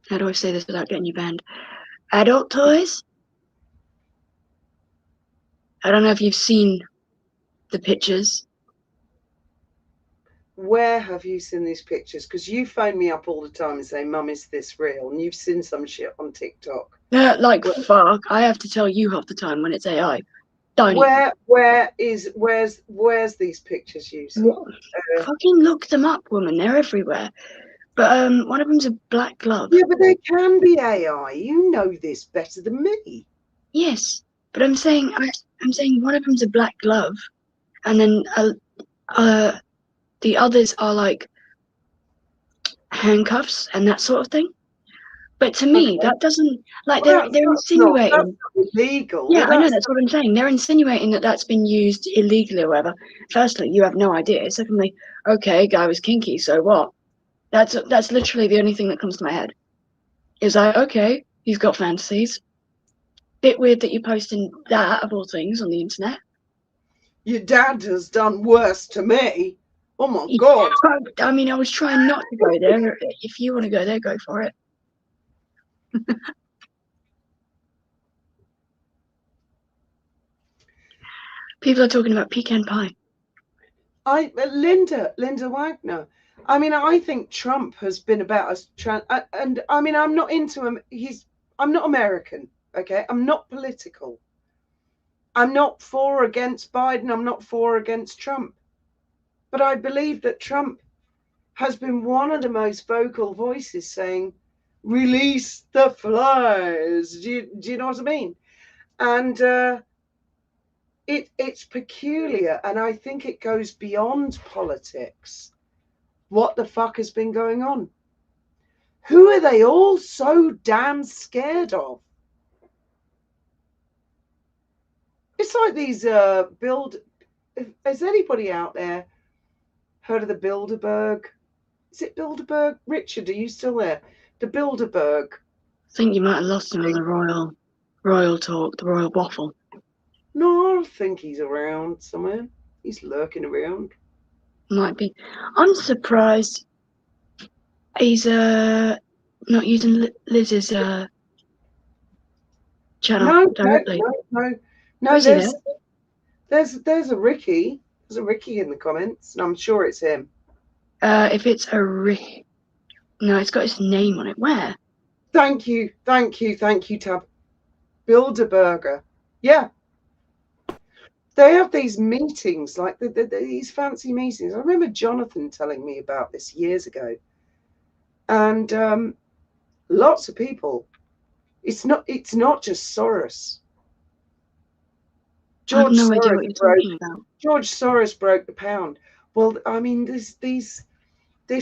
how do I say this without getting you banned? Adult toys. I don't know if you've seen the pictures. Where have you seen these pictures? Because you phone me up all the time and say, Mum, is this real? And you've seen some shit on TikTok. Fuck, I have to tell you half the time when it's AI. Where's these pictures using? Fucking look them up, woman. They're everywhere. But one of them's a black glove. Yeah, but they can be AI. You know this better than me. Yes, but I'm saying one of them's a black glove, and then the others are like handcuffs and that sort of thing. But to me, that doesn't they're insinuating. That's illegal. Yeah, I know, that's what I'm saying. They're insinuating that that's been used illegally or whatever. Firstly, you have no idea. Secondly, okay, guy was kinky, so what? That's literally the only thing that comes to my head. Is like, okay, he's got fantasies. Bit weird that you're posting that, of all things, on the internet. Your dad has done worse to me. Oh my God. I mean, I was trying not to go there. If you want to go there, go for it. People are talking about pecan pie. Linda Wagner. I mean, I think Trump has been about us, and I mean, I'm not into him. I'm not American, okay? I'm not political. I'm not for or against Biden. I'm not for or against Trump. But I believe that Trump has been one of the most vocal voices saying, release the flies. Do you know what I mean? And it's peculiar, and I think it goes beyond politics. What the fuck has been going on? Who are they all so damn scared of? It's like these has anybody out there heard of the Bilderberg? Is it Bilderberg? Richard, are you still there? The Bilderberg. I think you might have lost him on the royal talk, the royal waffle. No, I think he's around somewhere. He's lurking around. Might be. I'm surprised he's not using Liz's channel directly. No. There's a Ricky. There's a Ricky in the comments, and I'm sure it's him. If it's a Rick, no, it's got his name on it. Where? Thank you, Tab. Bilderberger. Yeah. They have these meetings, like these fancy meetings. I remember Jonathan telling me about this years ago. And lots of people. It's not just Soros. I have no idea what you're talking about. George Soros broke the pound. Well, I mean, this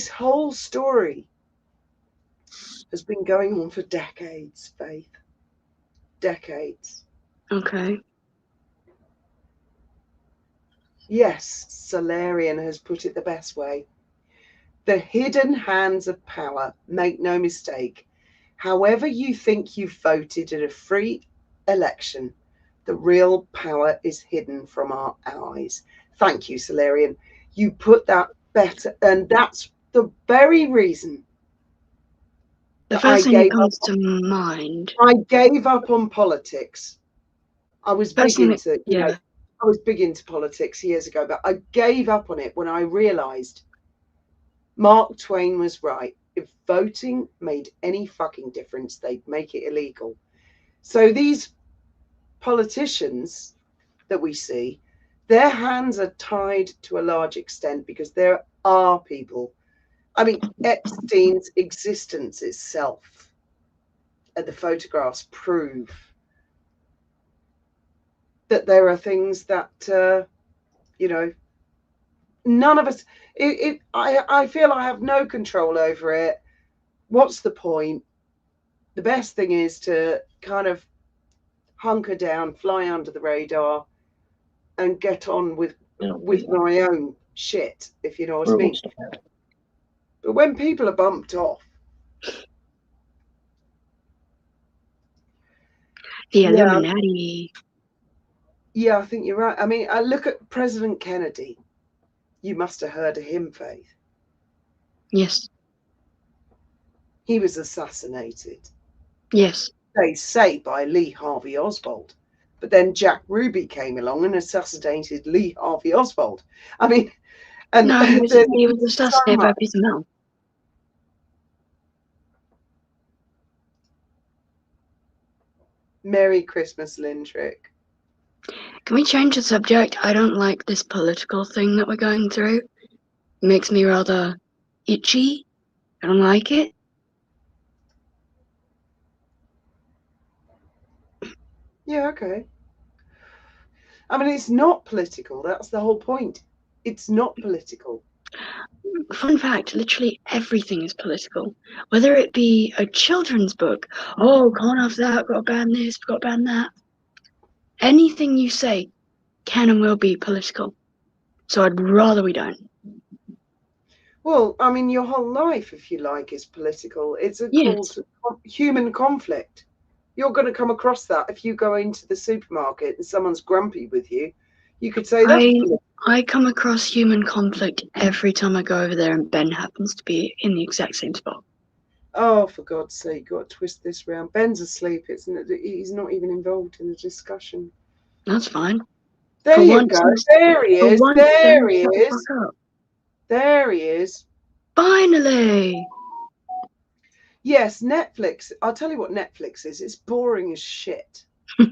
whole story has been going on for decades, Faith. decades. Okay. Yes, Solarian has put it the best way. The hidden hands of power, make no mistake. However you think you voted in a free election, the real power is hidden from our eyes. Thank you, Solarian. You put that better, and that's the very reason The that I first thing that gave comes up. to mind. I gave up on politics. I was First big thing that, into, yeah. I was big into politics years ago, but I gave up on it when I realized Mark Twain was right. If voting made any fucking difference, they'd make it illegal. So these politicians that we see, their hands are tied to a large extent because there are people. I mean, Epstein's existence itself and the photographs prove that there are things that, none of us, I feel I have no control over it. What's the point? The best thing is to kind of hunker down, fly under the radar, and get on with my own shit, if you know what I mean. But when people are bumped off, The Illuminati. Yeah, I think you're right. I mean, I look at President Kennedy. You must have heard of him, Faith. Yes. He was assassinated. Yes. They say by Lee Harvey Oswald. But then Jack Ruby came along and assassinated Lee Harvey Oswald. I mean, and no, he was assassinated by a piece of metal. Merry Christmas, Lindrick. Can we change the subject? I don't like this political thing that we're going through. It makes me rather itchy. I don't like it. Yeah, okay. I mean, it's not political. That's the whole point. It's not political. Fun fact, literally everything is political. Whether it be a children's book, oh, can't have that, got to ban this, got to ban that. Anything you say can and will be political. So I'd rather we don't. Well, I mean, your whole life, if you like, is political. It's a call Yes. to human conflict. You're going to come across that if you go into the supermarket and someone's grumpy with you. You could say that's political. I come across human conflict every time I go over there, and Ben happens to be in the exact same spot. Oh, for God's sake, got to twist this round. Ben's asleep. He's not even involved in the discussion. That's fine. There For you once, go. There he is. There he shut the is. fuck up. There he is. Finally. Yes, Netflix. I'll tell you what Netflix is. It's boring as shit. But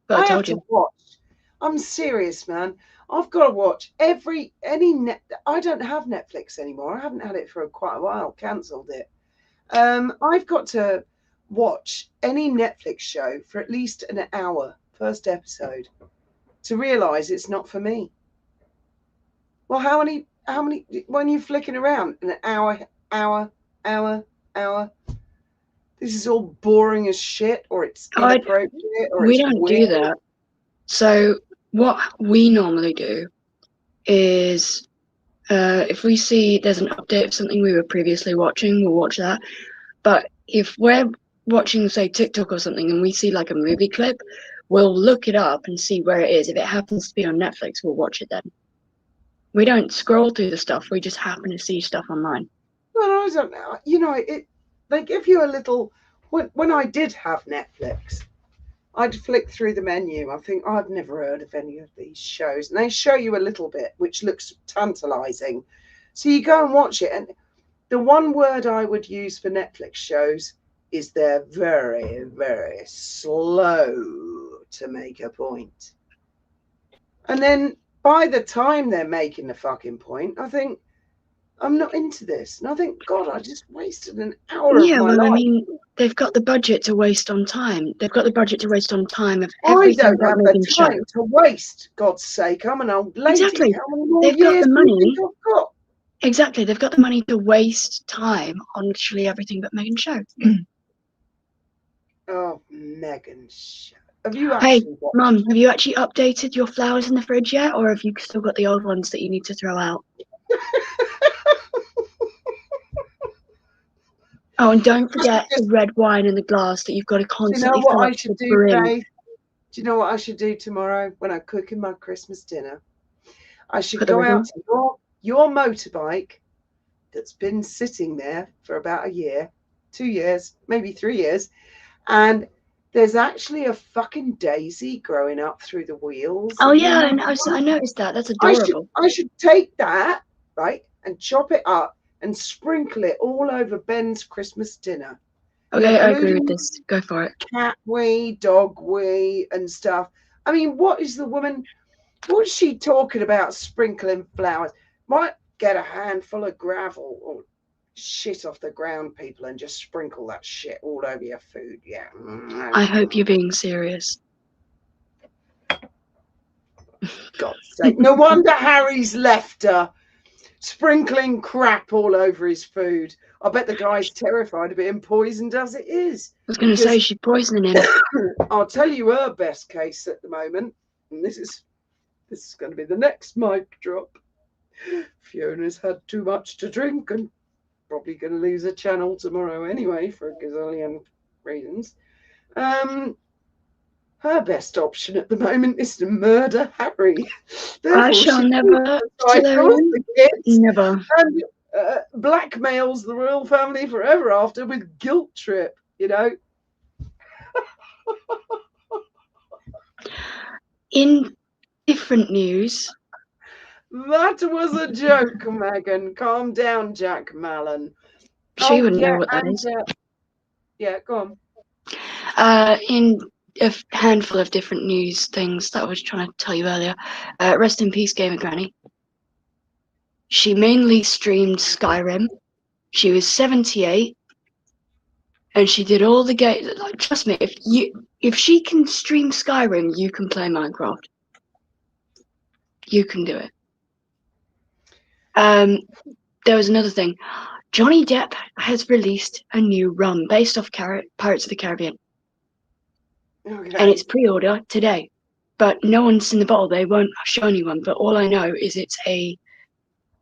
I have told to you. watch. I'm serious, man. I've got to watch I don't have Netflix anymore. I haven't had it for quite a while. Cancelled it. I've got to watch any Netflix show for at least an hour, first episode, to realise it's not for me. Well, how many when you're flicking around an hour, this is all boring as shit, or it's inappropriate, or we it's don't weird. do that. So what we normally do is if we see there's an update of something we were previously watching, we'll watch that. But if we're watching, say, TikTok or something, and we see like a movie clip, we'll look it up and see where it is. If it happens to be on Netflix, we'll watch it then. We don't scroll through the stuff. We just happen to see stuff online. Well, I don't know. They give you a little. When I did have Netflix, I'd flick through the menu. I think I've never heard of any of these shows, and they show you a little bit, which looks tantalising. So you go and watch it, and the one word I would use for Netflix shows is they're very, very slow to make a point. And then by the time they're making the fucking point, I think, I'm not into this. And I think, God, I just wasted an hour of my life. I mean, they've got the budget to waste on time. They've got the budget to waste on time of I everything don't have the time to waste, God's sake. I'm an old lady. Exactly. How many more They've got years the money. do you think I've got? Exactly. They've got the money to waste time on literally everything but making show. Oh, Megan, have you Hey, actually watched? Mum, have you actually updated your flowers in the fridge yet, or have you still got the old ones that you need to throw out? Oh, and don't forget the red wine in the glass that you've got to Do you know constantly what fill I up to should the do, brim. Faith? Do you know what I should do tomorrow when I'm cooking my Christmas dinner? I should Put the go red out on. to your motorbike that's been sitting there for about a year, 2 years, maybe 3 years, and there's actually a fucking daisy growing up through the wheels. Oh of your yeah, and motorbike. I noticed that. That's I should adorable. take that, right, and chop it up and sprinkle it all over Ben's Christmas dinner. Okay, I agree with Including this. Go for it. cat wee, dog wee, and stuff. I mean, what's she talking about sprinkling flowers? Might get a handful of gravel or shit off the ground, people, and just sprinkle that shit all over your food. Yeah. I hope you're being serious. God's sake. No wonder Harry's left her. Sprinkling crap all over his food. I bet the guy's terrified of being poisoned as it is. I was going to say she's poisoning him. I'll tell you her best case at the moment, and this is going to be the next mic drop. Fiona's had too much to drink and probably going to lose a channel tomorrow anyway for a gazillion reasons. Her best option at the moment is to murder Harry. Therefore, I shall never kills the kids never. and blackmails the royal family forever after with guilt trip, you know. In different news, That was a joke, Megan. Calm down, Jack Mallon. she wouldn't know what that is. Yeah, go on. In a handful of different news things that I was trying to tell you earlier, rest in peace, Gamer Granny. She mainly streamed Skyrim. She was 78, and she did all the games. Like, trust me, if she can stream Skyrim, you can play Minecraft. You can do it. There was another thing. Johnny Depp has released a new rum based off Pirates of the Caribbean. Okay. And it's pre-order today. But no one's seen the bottle. They won't show anyone. But all I know is it's a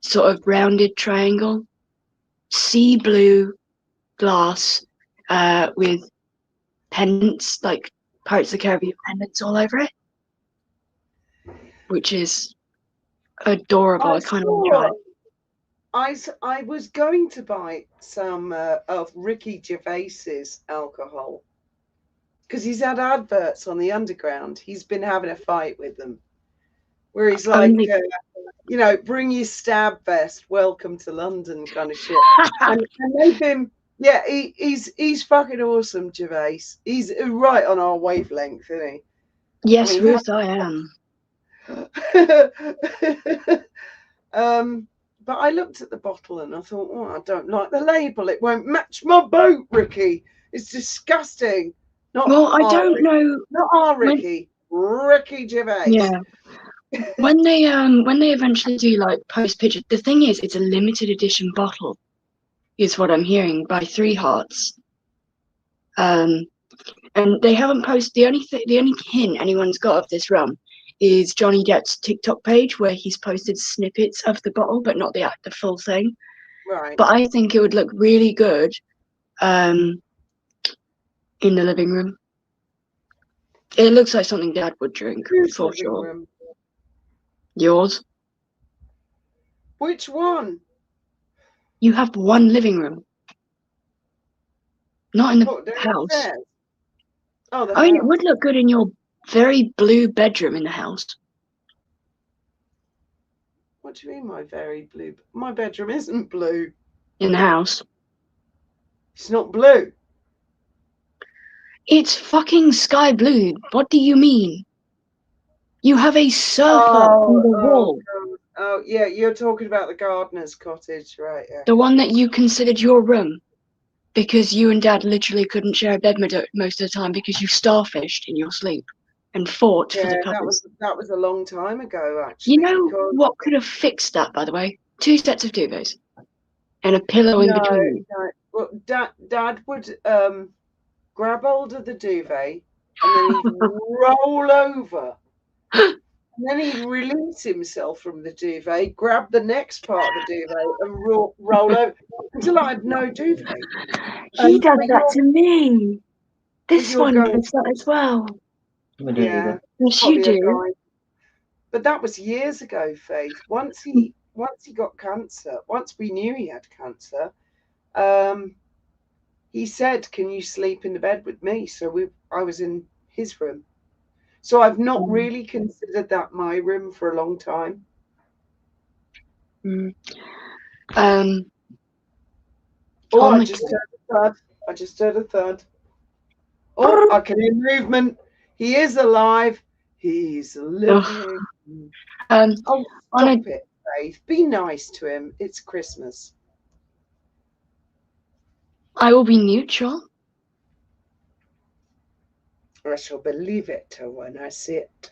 sort of rounded triangle, sea blue glass with pendants, like Pirates of the Caribbean pendants all over it, which is adorable. I kind of want to try it. I was going to buy some of Ricky Gervais's alcohol because he's had adverts on the underground. He's been having a fight with them where he's like, you know, bring your stab vest, welcome to London kind of shit. and they've been, yeah, he's fucking awesome, Gervais. He's right on our wavelength, isn't he? Yes, I mean, Ruth, I am. But I looked at the bottle and I thought, oh, I don't like the label. It won't match my boat, Ricky. It's disgusting. Well, I don't know. Not our Ricky. Ricky Gervais. Yeah. when they eventually do like post picture, the thing is, it's a limited edition bottle, is what I'm hearing, by 3 Hearts. And they haven't posted the only hint anyone's got of this rum is Johnny Depp's TikTok page where he's posted snippets of the bottle, but not the full thing. Right. But I think it would look really good in the living room. It looks like something Dad would drink, for sure. Room? Yours? Which one? You have one living room. Not in the house. Oh, the I mean, house. it would look good in your very blue bedroom in the house. What do you mean, my very blue? My bedroom isn't blue. In the house. It's not blue. It's fucking sky blue. What do you mean? You have a surfer on the wall. Oh, yeah, you're talking about the gardener's cottage, right? Yeah. The one that you considered your room. Because you and Dad literally couldn't share a bed most of the time because you starfished in your sleep and fought for the covers. That was a long time ago, actually. You know what could have fixed that, by the way? 2 sets of duvets and a pillow in between. No. Well, Dad would grab hold of the duvet, and then he'd roll over. And then he'd release himself from the duvet, grab the next part of the duvet, and roll over until I had no duvet. He does but that to me. This you're one going- does that as well. We do Yeah, either. Yes, probably you a do. guy. But that was years ago, Faith. Once he got cancer, once we knew he had cancer, he said, "Can you sleep in the bed with me?" So I was in his room. So I've not really considered that my room for a long time. Mm. Oh, on I the just heard a thud. Oh, I can hear movement. He is alive. He's living. on Oh, a stop it, Faith. Be nice to him. It's Christmas. I will be neutral. I shall believe it when I see it.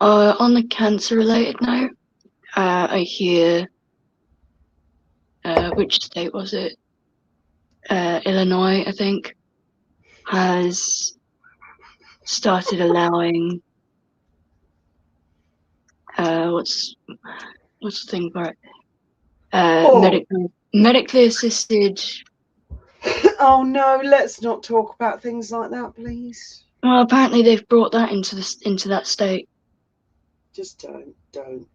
On the cancer-related note, I hear, which state was it? Illinois, I think, has started allowing what's the thing for it? Medically assisted. Oh no, let's not talk about things like that, please. Well, apparently they've brought that into that state. Just don't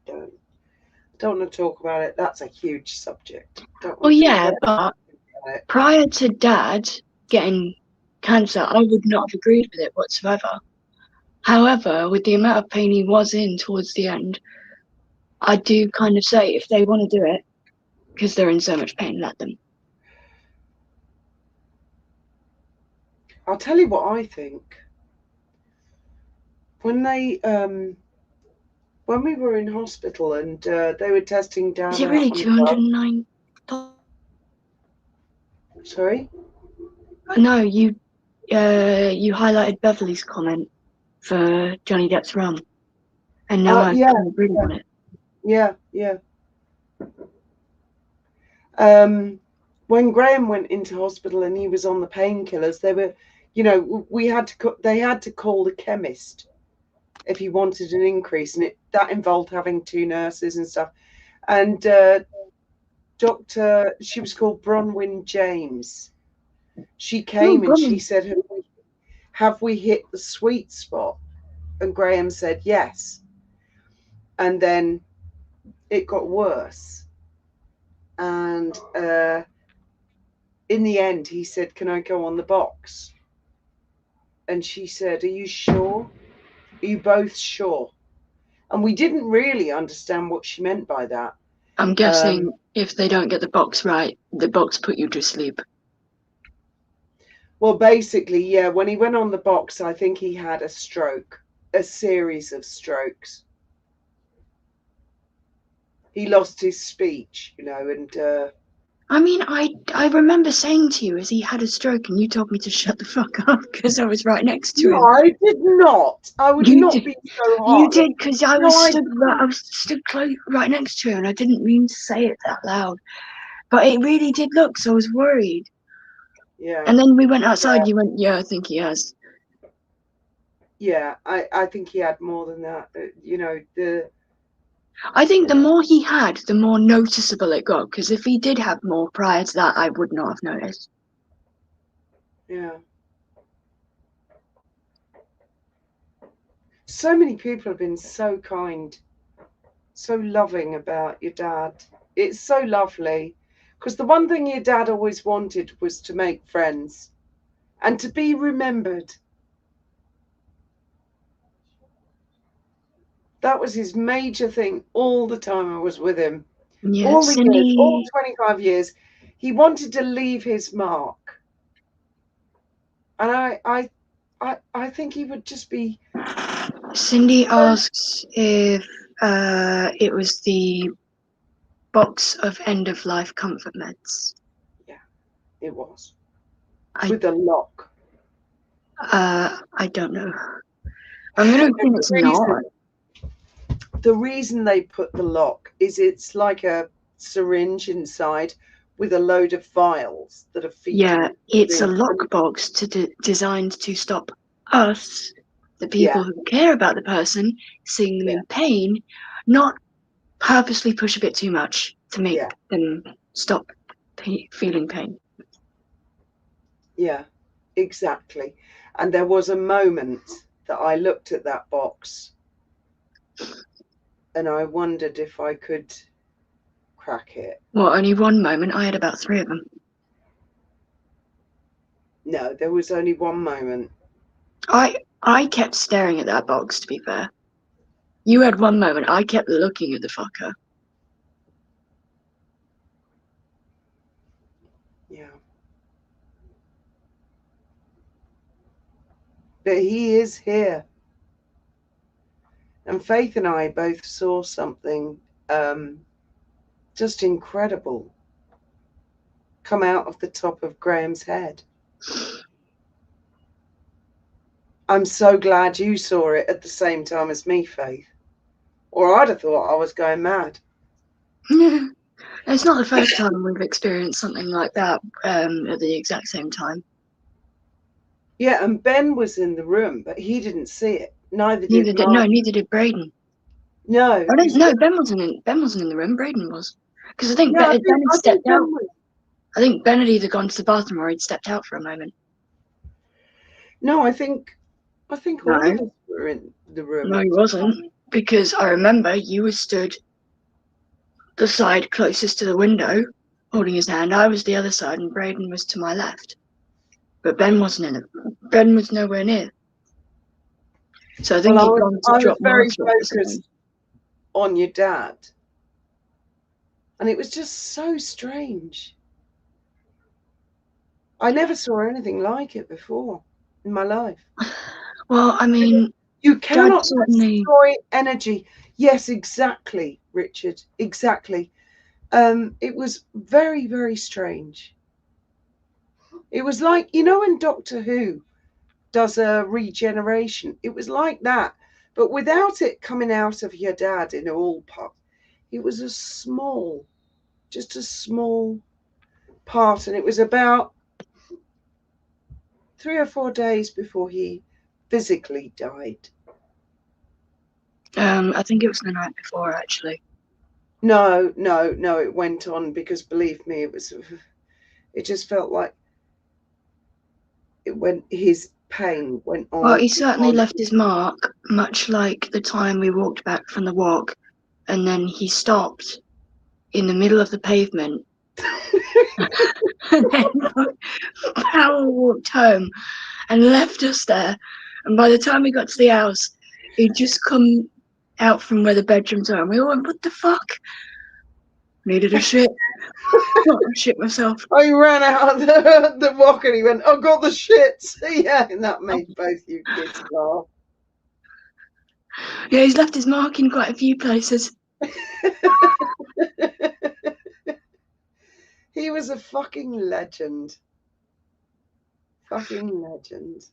want to talk about it. That's a huge subject. Well, yeah, but prior to Dad getting cancer, I would not have agreed with it whatsoever. However, with the amount of pain he was in towards the end, I do kind of say if they want to do it, because they're in so much pain, let them. I'll tell you what I think. When we were in hospital and they were testing Dad. Is it really 209? Sorry? No, you highlighted Beverly's comment for Johnny Depp's rum, and now I kind of agree on it. Yeah. When Graham went into hospital and he was on the painkillers, they were, they had to call the chemist if he wanted an increase, and that involved having 2 nurses and stuff. And she was called Bronwyn James. She came and she said, "Have we hit the sweet spot?" And Graham said yes. And then it got worse. And in the end, he said, "Can I go on the box?" And she said, "Are you sure? Are you both sure?" And we didn't really understand what she meant by that. I'm guessing if they don't get the box right, the box put you to sleep. Well, basically, yeah, when he went on the box, I think he had a stroke, a series of strokes. He lost his speech, and I mean, I remember saying to you as he had a stroke, and you told me to shut the fuck up because I was right next to him. No, I did not. I would not be so hard. You did, because I was stood close right next to him, and I didn't mean to say it that loud, but it really did look. So I was worried. Yeah. And then we went outside. Yeah. You went, "Yeah, I think he has." Yeah, I think he had more than that. I think the more he had, the more noticeable it got. Because if he did have more prior to that, I would not have noticed. Yeah. So many people have been so kind, so loving about your dad. It's so lovely. Because the one thing your dad always wanted was to make friends and to be remembered. That was his major thing all the time I was with him. Yeah, all the years, all 25 years, he wanted to leave his mark. And I think he would just be... Cindy asks if it was the box of end-of-life comfort meds. Yeah, it was. With the lock. I don't know. I'm going to assume it's not. The reason they put the lock is it's like a syringe inside with a load of files that are feeding. Yeah, it's a through. lockbox designed to stop us, the people who care about the person, seeing them in pain, not purposely push a bit too much to make them stop feeling pain. Yeah, exactly. And there was a moment that I looked at that box and I wondered if I could crack it. Well, only one moment. I had about 3 of them. No, there was only one moment. I kept staring at that box, to be fair. You had one moment. I kept looking at the fucker. Yeah. But he is here. And Faith and I both saw something just incredible come out of the top of Graham's head. I'm so glad you saw it at the same time as me, Faith. Or I'd have thought I was going mad. It's not the first time we've experienced something like that at the exact same time. Yeah, and Ben was in the room, but he didn't see it. Neither did Mark. No, neither did Braden. No, I don't know. Ben wasn't in the room. Braden was, because I think Ben had stepped out. I think Ben had either gone to the bathroom or he'd stepped out for a moment. No, I think all of us were in the room. No, he wasn't, because I remember you were stood the side closest to the window, holding his hand. I was the other side, and Braden was to my left. But Ben wasn't in it. Ben was nowhere near. So I think he'd gone to drop very Mark's focused on your dad, and it was just so strange. I never saw anything like it before in my life. Well, I mean, you cannot destroy energy. Yes, exactly, Richard. Exactly. It was very, very strange. It was like, you know, when Doctor Who does a regeneration, it was like that, but without it coming out of your dad in all parts. It was just a small part, and it was about 3 or 4 days before he physically died. I think it was the night before, actually. No, it went on, because believe me, it just felt like his pain went on. Well, he certainly left his mark, much like the time we walked back from the walk, and then he stopped in the middle of the pavement and then power walked home and left us there. And by the time we got to the house, he'd just come out from where the bedrooms are, and we all went, "What the fuck?" Needed a shit. I shit myself. I ran out of the walk and he went, "I got the shits." Yeah, and that made both you kids laugh. Yeah, he's left his mark in quite a few places. He was a fucking legend. Fucking legend.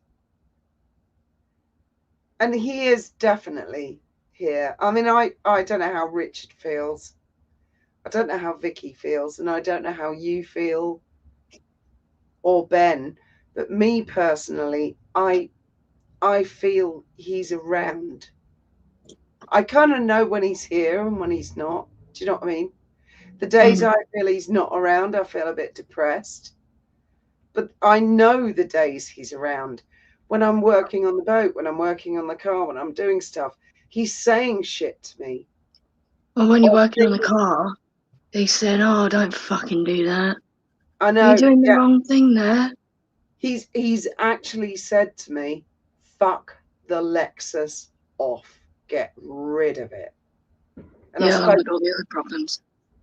And he is definitely here. I mean, I don't know how Richard feels. I don't know how Vicky feels, and I don't know how you feel or Ben, but me personally, I feel he's around. I kind of know when he's here and when he's not. Do you know what I mean? The days I feel he's not around, I feel a bit depressed. But I know the days he's around. When I'm working on the boat, when I'm working on the car, when I'm doing stuff, he's saying shit to me. Well, when you're working on the car, they said, "Oh, don't fucking do that." I know. You're doing the wrong thing there. He's actually said to me, "Fuck the Lexus off. Get rid of it." And yeah, along with all the other problems.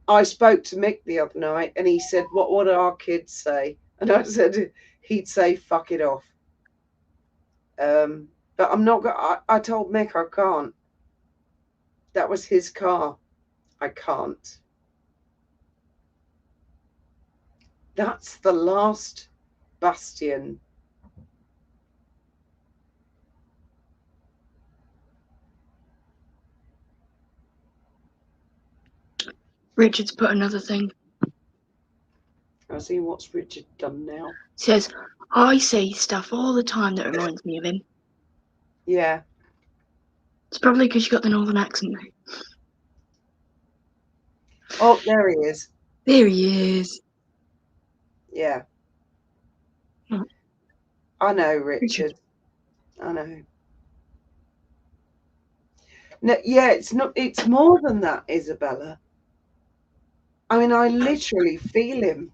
I spoke to Mick the other night, and he said, "What would our kids say?" And I said, he'd say, "Fuck it off." But I'm not going. I told Mick I can't. That was his car. I can't. That's the last bastion. Richard's put another thing. see what's Richard done now. Says, I see stuff all the time that reminds me of him. Yeah. It's probably because you got the northern accent, though. Oh, there he is. There he is. Yeah. Hmm. I know, Richard. I know. No, yeah, it's not. It's more than that, Isabella. I mean, I literally feel him.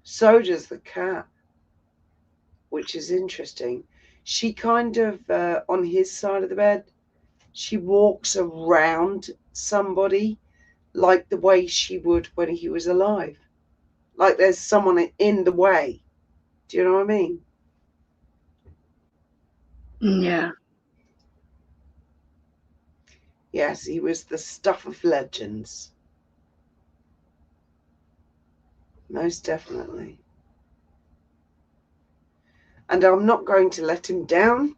So does the cat, which is interesting. She kind of, on his side of the bed, she walks around somebody like the way she would when he was alive. Like there's someone in the way. Do you know what I mean? Yeah. Yes, he was the stuff of legends. Most definitely. And I'm not going to let him down.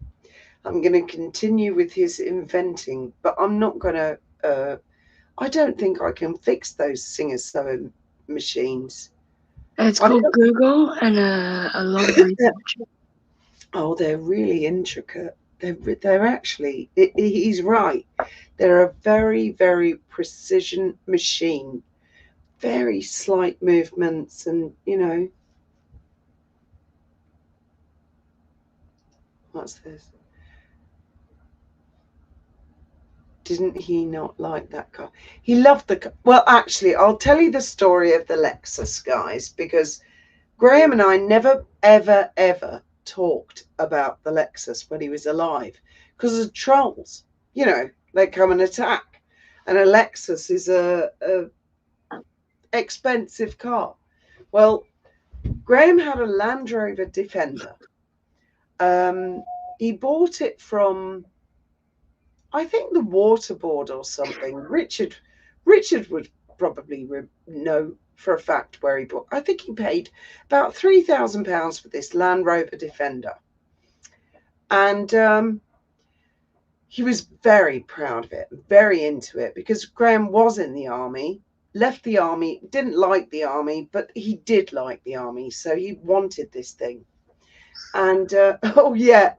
I'm going to continue with his inventing, but I'm not going to. I don't think I can fix those singer-sewing machines. It's called Google and a lot of research. Oh, they're really intricate. They're actually, he's right. They're a very, very precision machine. Very slight movements and, you know. What's this? Didn't he not like that car? He loved the car. Well, actually, I'll tell you the story of the Lexus, guys, because Graham and I never, ever, ever talked about the Lexus when he was alive because of trolls. You know, they come and attack. And a Lexus is a expensive car. Well, Graham had a Land Rover Defender. He bought it from, I think, the water board or something. Richard would probably know for a fact where he bought. I think he paid about £3,000 for this Land Rover Defender, and he was very proud of it, very into it, because Graham was in the army, left the army, didn't like the army, but he did like the army, so he wanted this thing. And oh yeah.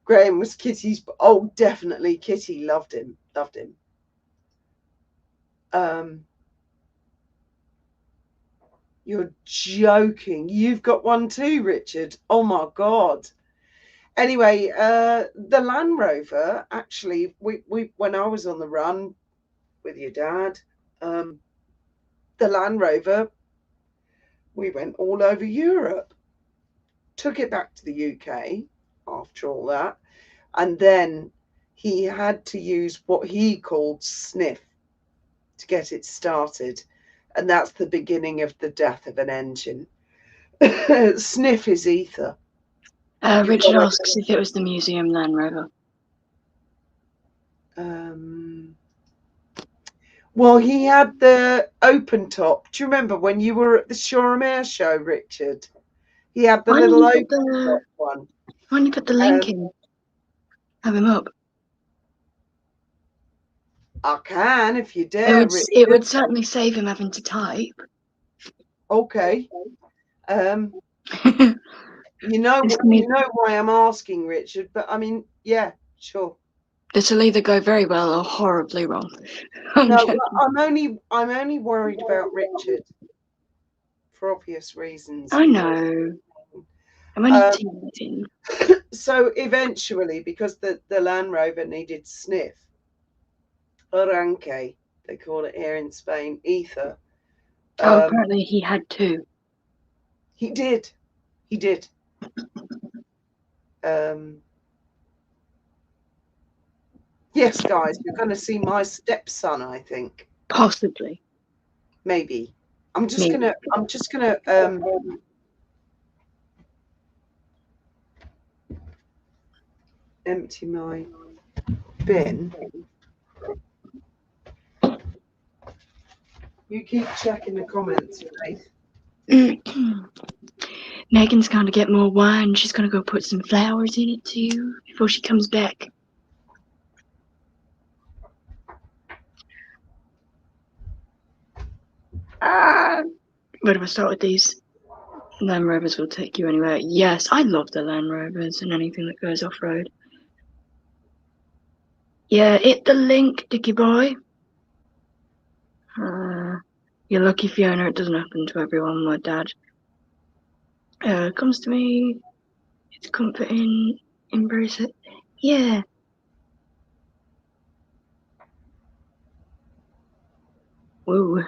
Graham was Kitty's. Oh, definitely, Kitty loved him. You're joking. You've got one too, Richard. Oh my God. Anyway, the Land Rover. Actually, we when I was on the run with your dad, the Land Rover. We went all over Europe. Took it back to the UK after all that. And then he had to use what he called sniff to get it started. And that's the beginning of the death of an engine. Sniff is ether. Richard asks if it was the museum Land Rover. Well, he had the open top. Do you remember when you were at the Shoreham Air Show, Richard? He had the little open top one. Why don't you put the link in? Have him up. I can if you dare. It would certainly save him having to type. Okay. You know why I'm asking, Richard, but I mean, yeah, sure. This will either go very well or horribly wrong. No, I'm only worried about Richard for obvious reasons. I know. I'm only teasing. So eventually, because the Land Rover needed sniff, Oranque, they call it here in Spain, ether. Apparently he had two. He did. Yes, guys, you're going to see my stepson, I think. Possibly. Maybe. I'm just gonna empty my bin. You keep checking the comments, right? Megan's going to get more wine. She's going to go put some flowers in it too before she comes back. Where do I start with these? Land Rovers will take you anywhere. Yes, I love the Land Rovers and anything that goes off-road. Yeah, hit the link, Dicky boy. You're lucky, Fiona. It doesn't happen to everyone. My dad comes to me. It's comforting. Embrace it. Yeah. Whoa.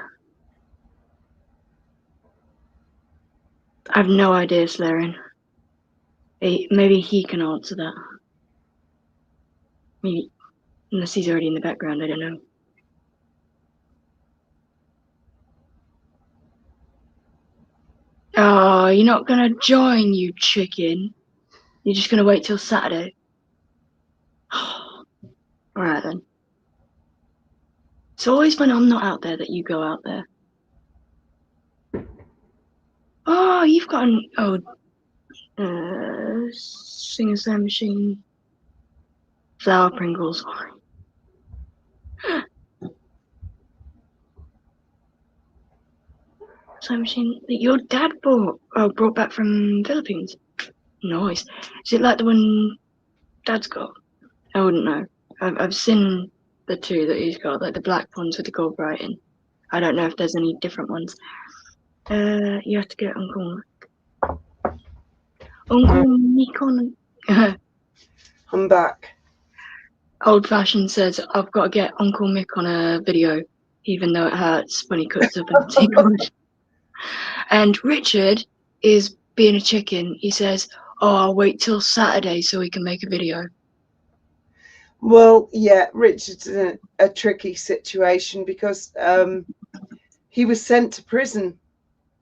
I have no idea, Slaren. Maybe he can answer that. Maybe, unless he's already in the background, I don't know. Oh, you're not gonna join, you chicken. You're just gonna wait till Saturday. Alright then. It's always when I'm not out there that you go out there. Oh, you've got an Singer Slam machine. Flour Pringles. Slam machine that your dad brought back from Philippines. Nice. Is it like the one Dad's got? I wouldn't know. I've seen the two that he's got, like the black ones with the gold writing. I don't know if there's any different ones. You have to get Uncle Mick on. I'm back. Old Fashioned says I've got to get Uncle Mick on a video, even though it hurts when he cuts up and tickles. And Richard is being a chicken. He says, "Oh, I'll wait till Saturday so we can make a video." Well, yeah, Richard's in a tricky situation because he was sent to prison.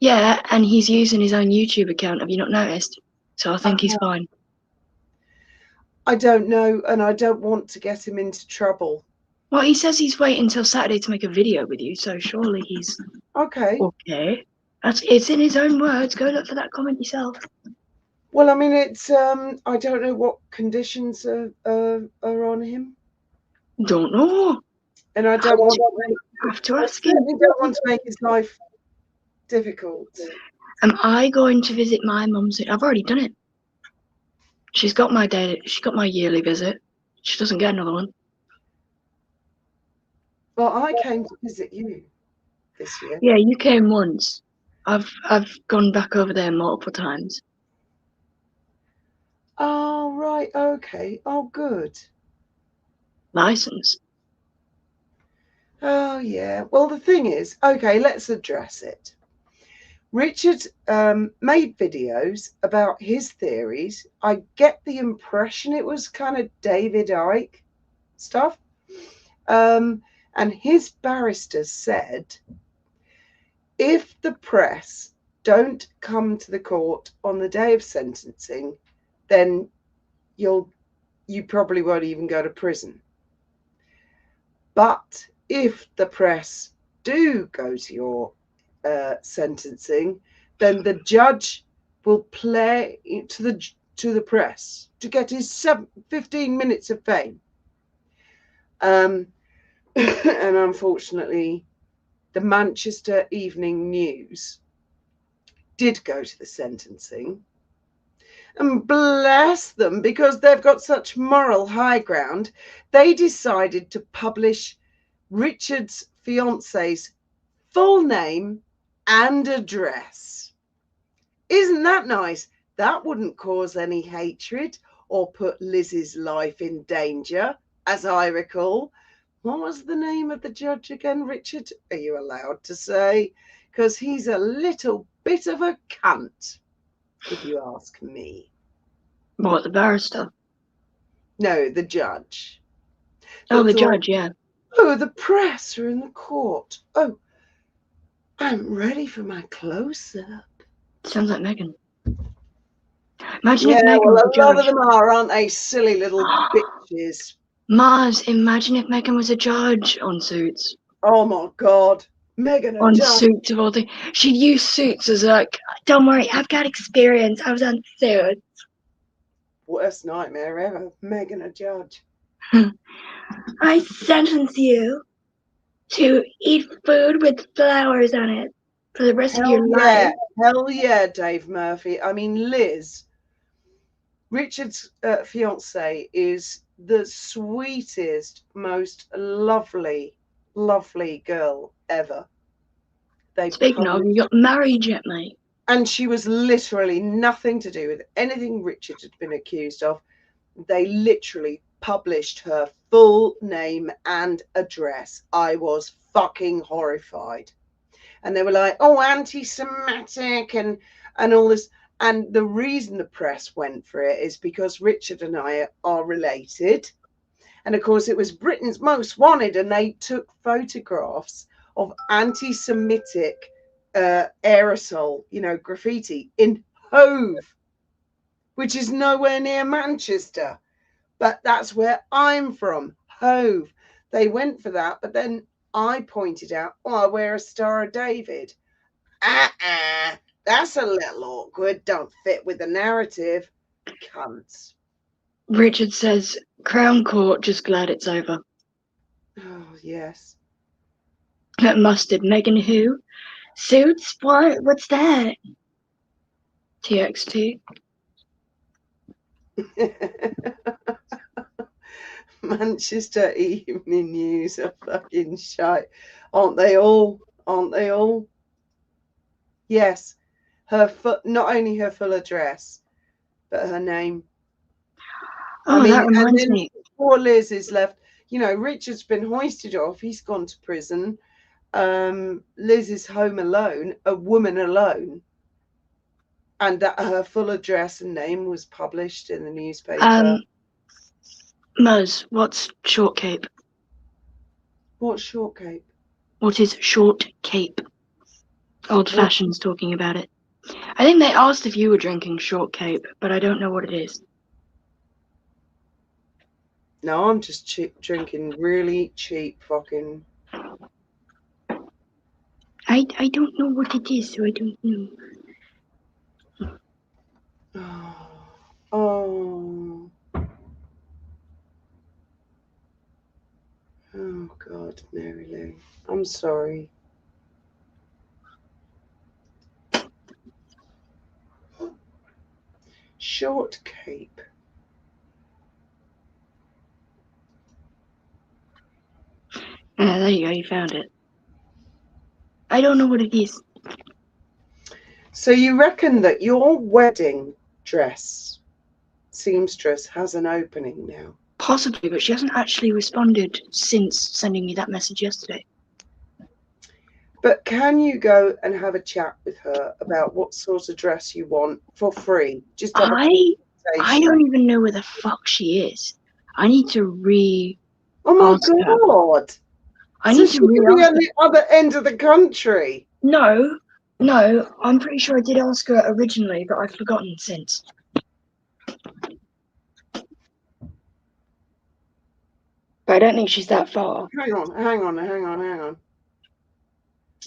Yeah, and he's using his own YouTube account. Have you not noticed? So I think he's fine. I don't know, and I don't want to get him into trouble. Well, he says he's waiting till Saturday to make a video with you, so surely he's okay. It's in his own words. Go look for that comment yourself. Well, I mean, it's I don't know what conditions are on him. Don't know. And I don't have to ask him. I don't want to make his life difficult. Am I going to visit my mum soon? I've already done it. She's got my yearly visit. She doesn't get another one. Well, I came to visit you this year. Yeah, you came once. I've gone back over there multiple times. Oh, right. Okay. Oh, good. License. Oh, yeah. Well, the thing is, okay, let's address it. Richard made videos about his theories. I get the impression it was kind of David Icke stuff. And his barrister said, if the press don't come to the court on the day of sentencing, then you probably won't even go to prison. But if the press do go to your sentencing, then the judge will play to the press to get his 15 minutes of fame. And unfortunately, the Manchester Evening News did go to the sentencing. And bless them, because they've got such moral high ground, they decided to publish Richard's fiance's full name and address. Isn't that nice? That wouldn't cause any hatred or put Liz's life in danger, as I recall. What was the name of the judge again, Richard? Are you allowed to say? Because he's a little bit of a cunt, if you ask me. What, the barrister? No, the judge. Oh, the judge, yeah. Oh, the press are in the court. Oh, I'm ready for my close-up. Sounds like Megan. Imagine if Megan was a judge. A lot of judge. them are, aren't they? Silly little bitches. Mars, imagine if Megan was a judge on Suits. Oh my God. Megan on Suits of all things. She'd use Suits as like, don't worry, I've got experience. I was on Suits. Worst nightmare ever. Megan a judge. I sentence you to eat food with flowers on it. For the rest of Hell your yeah. life. Hell yeah, Dave Murphy. I mean, Liz, Richard's fiance, is the sweetest, most lovely, lovely girl ever. They Speaking of, you got married yet, mate? and she was literally nothing to do with anything Richard had been accused of. They literally published her full name and address. I was fucking horrified. And they were like, oh, anti-Semitic and all this. And the reason the press went for it is because Richard and I are related. And of course, it was Britain's Most Wanted, and they took photographs of anti-Semitic aerosol, graffiti in Hove, which is nowhere near Manchester. But that's where I'm from, Hove. They went for that, but then I pointed out, oh, I wear a Star of David. That's a little awkward. Don't fit with the narrative. Cunts. Richard says, Crown Court, just glad it's over. Oh, yes. Mustard, Megan who? Suits? What? What's that? TXT. Manchester Evening News are fucking shite. Aren't they all? Aren't they all? Yes. Not only her full address, but her name. Oh, that reminds me. Poor Liz is left. Richard's been hoisted off. He's gone to prison. Liz is home alone, a woman alone. And that her full address and name was published in the newspaper. Muzz, what's Short Cape? What's Short Cape? What is Short Cape? Old Fashioned's talking about it. I think they asked if you were drinking Short Cape, but I don't know what it is. No, I'm just drinking really cheap fucking... I don't know what it is, so I don't know. Oh. Oh, God, Mary Lou. I'm sorry. Short Cape. There you go, you found it. I don't know what it is. So you reckon that your wedding dress seamstress has an opening now? Possibly, but she hasn't actually responded since sending me that message yesterday. But can you go and have a chat with her about what sort of dress you want for free? Just have a conversation. I don't even know where the fuck she is. I need to Oh my God! I need to be on the other end of the country. No, I'm pretty sure I did ask her originally, but I've forgotten since. But I don't think she's that far. Hang on.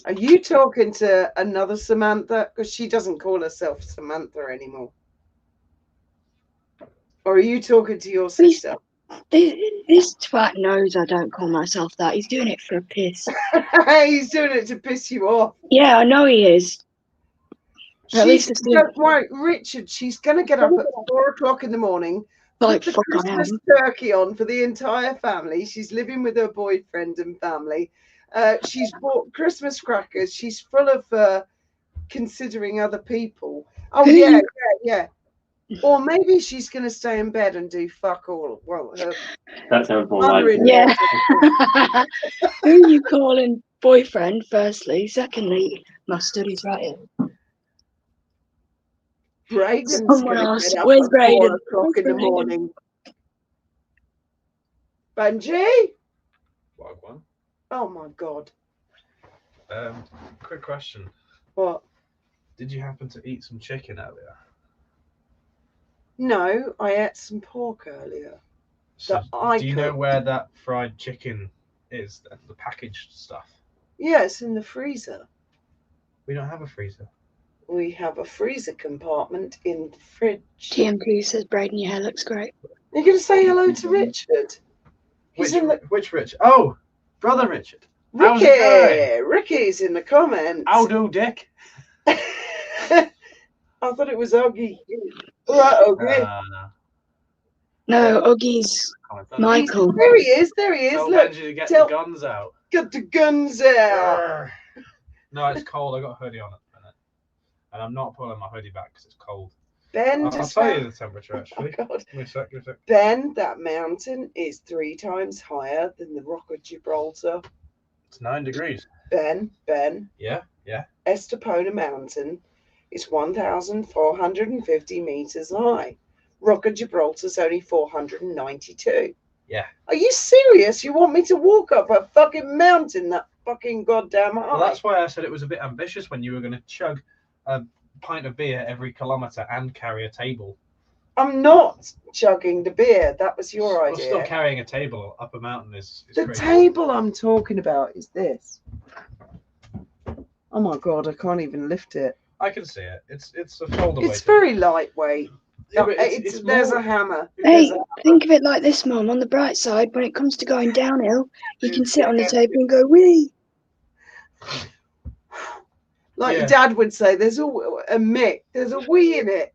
Are you talking to another Samantha? Because she doesn't call herself Samantha anymore. Or are you talking to your sister? This twat knows I don't call myself that. He's doing it for a piss. He's doing it to piss you off. Yeah, I know he is. Right, Richard, she's going to get up at 4 o'clock in the morning, put the Christmas turkey on for the entire family. She's living with her boyfriend and family. She's bought Christmas crackers. She's full of considering other people. Oh, yeah. Or maybe she's going to stay in bed and do fuck all. Well, that sounds more like it. Yeah. Who are you calling boyfriend, firstly? Secondly, Mustard is right here. Braden's Someone asked, where's Braden? 4 o'clock in the morning. Benji? Wagwan. Oh my God. Quick question. What? Did you happen to eat some chicken earlier? No, I ate some pork earlier. So do you know where that fried chicken is? The packaged stuff? Yeah, it's in the freezer. We don't have a freezer. We have a freezer compartment in the fridge. TMT says, Braden, your hair looks great. You're going to say hello to Richard? Which Rich? Oh, brother Richard. How's it going? Ricky's in the comments. How do, Dick? I thought it was Oggy. All right, Oggy. No, Oggy's Michael. There he is. There he is. Tell Look, Benji to get the guns out. Get the guns out. No, it's cold. I got a hoodie on at the minute, and I'm not pulling my hoodie back because it's cold. Ben, I'll tell you the temperature actually. Oh, God. Give me a sec. Ben, that mountain is 3 times higher than the Rock of Gibraltar. It's 9 degrees. Ben. Yeah. Estepona Mountain is 1,450 meters high. Rock of Gibraltar's only 492. Yeah. Are you serious? You want me to walk up a fucking mountain that fucking goddamn high? Well, that's why I said it was a bit ambitious when you were going to chug a pint of beer every kilometre and carry a table. I'm not chugging the beer. That was your idea. Still carrying a table up a mountain is the crazy. Table I'm talking about is this. Oh my God, I can't even lift it. I can see it. It's a foldaway. It's very lightweight. Yeah, but there's a hammer. Hey, think of it like this, Mum. On the bright side, when it comes to going downhill, you can sit on the table and go, wee. Like your dad would say, there's a Mick, there's a wee in it.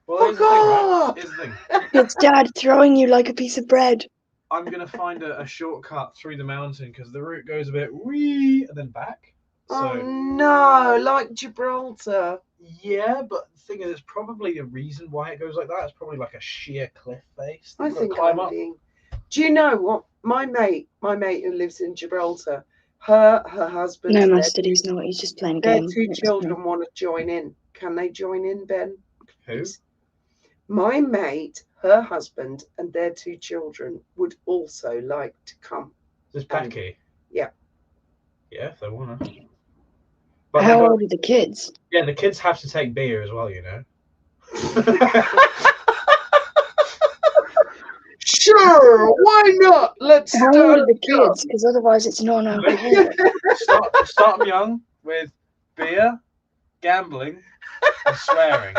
Well, Fuck off! Here's the thing. It's Dad throwing you like a piece of bread. I'm going to find a shortcut through the mountain because the route goes a bit wee and then back. So, oh no, like Gibraltar. Yeah, but the thing is, it's probably a reason why it goes like that. It's probably like a sheer cliff face. I think climb up. Do you know what? My mate who lives in Gibraltar, her husband. No, Mustard, he's not. He's just playing a their game. 2 children want to join in. Can they join in, Ben? Who? My mate, her husband, and their 2 children would also like to come. This Becky? Yeah. Yeah, if they want to. But how old are the kids? Yeah, the kids have to take beer as well, you know. Sure, why not? Let's How old are the kids? Because otherwise it's non-alcoholic. Start them young with beer, gambling, and swearing.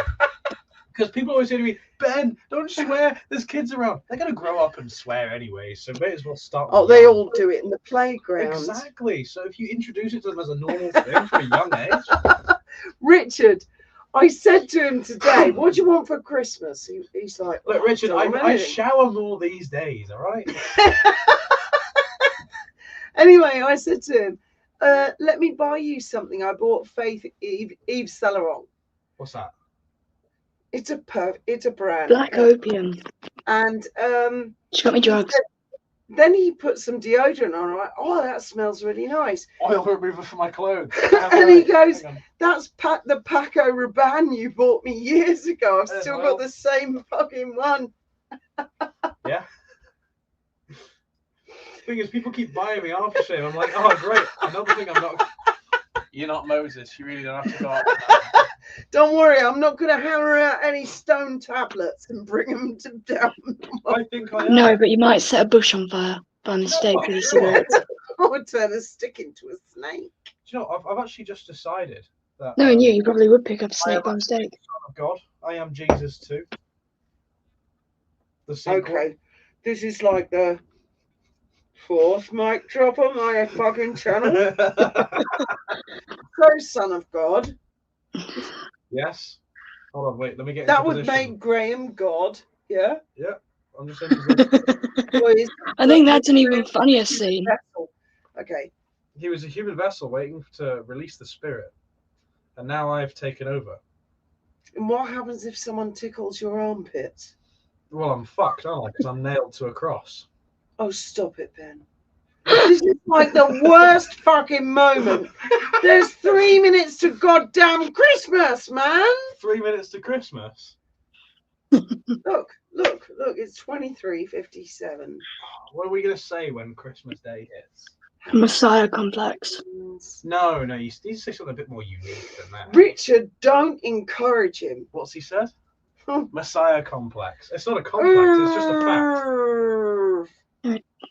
Because people always say to me, Ben, don't swear. There's kids around. They're going to grow up and swear anyway, so may as well start. Oh, they all do it in the playground. Exactly. So if you introduce it to them as a normal thing from a young age. Richard, I said to him today, what do you want for Christmas? He's like, look, Richard, I shower more these days, all right? Anyway, I said to him, let me buy you something. I bought Faith Yves Saint Laurent. What's that? It's a brand. Black opium. And she got me drugs. Then he put some deodorant on. I'm like, oh, that smells really nice. Oil remover for my clothes. And he goes, that's the Paco Rabanne you bought me years ago. I've still got the same fucking one. Yeah. The thing is, people keep buying me aftershave. I'm like, oh, great. Another thing I'm not. You're not Moses. You really don't have to go up. Don't worry, I'm not going to hammer out any stone tablets and bring them down. I think I am. No, but you might set a bush on fire by mistake with your cigarettes. I would turn a stick into a snake. Do you know, I've actually just decided that. No, you probably would pick up a snake by mistake. Son of God, I am Jesus too. Okay, this is like the 4th mic drop on my fucking channel. So, Son of God. Yes. Hold on, wait. Let me get. That would make Graham God. Yeah. Yeah. I'm just saying. I think that's an even funnier scene. Okay. He was a human vessel waiting to release the spirit, and now I've taken over. And what happens if someone tickles your armpits? Well, I'm fucked, aren't I? Because I'm nailed to a cross. Oh, stop it, Ben. This is like the worst fucking moment. There's 3 minutes to goddamn Christmas, man. 3 minutes to Christmas. Look, it's 23:57. What are we going to say when Christmas Day hits? Messiah complex. No, you need to say something a bit more unique than that. Richard, don't encourage him. What's he said? Messiah complex. It's not a complex, it's just a fact.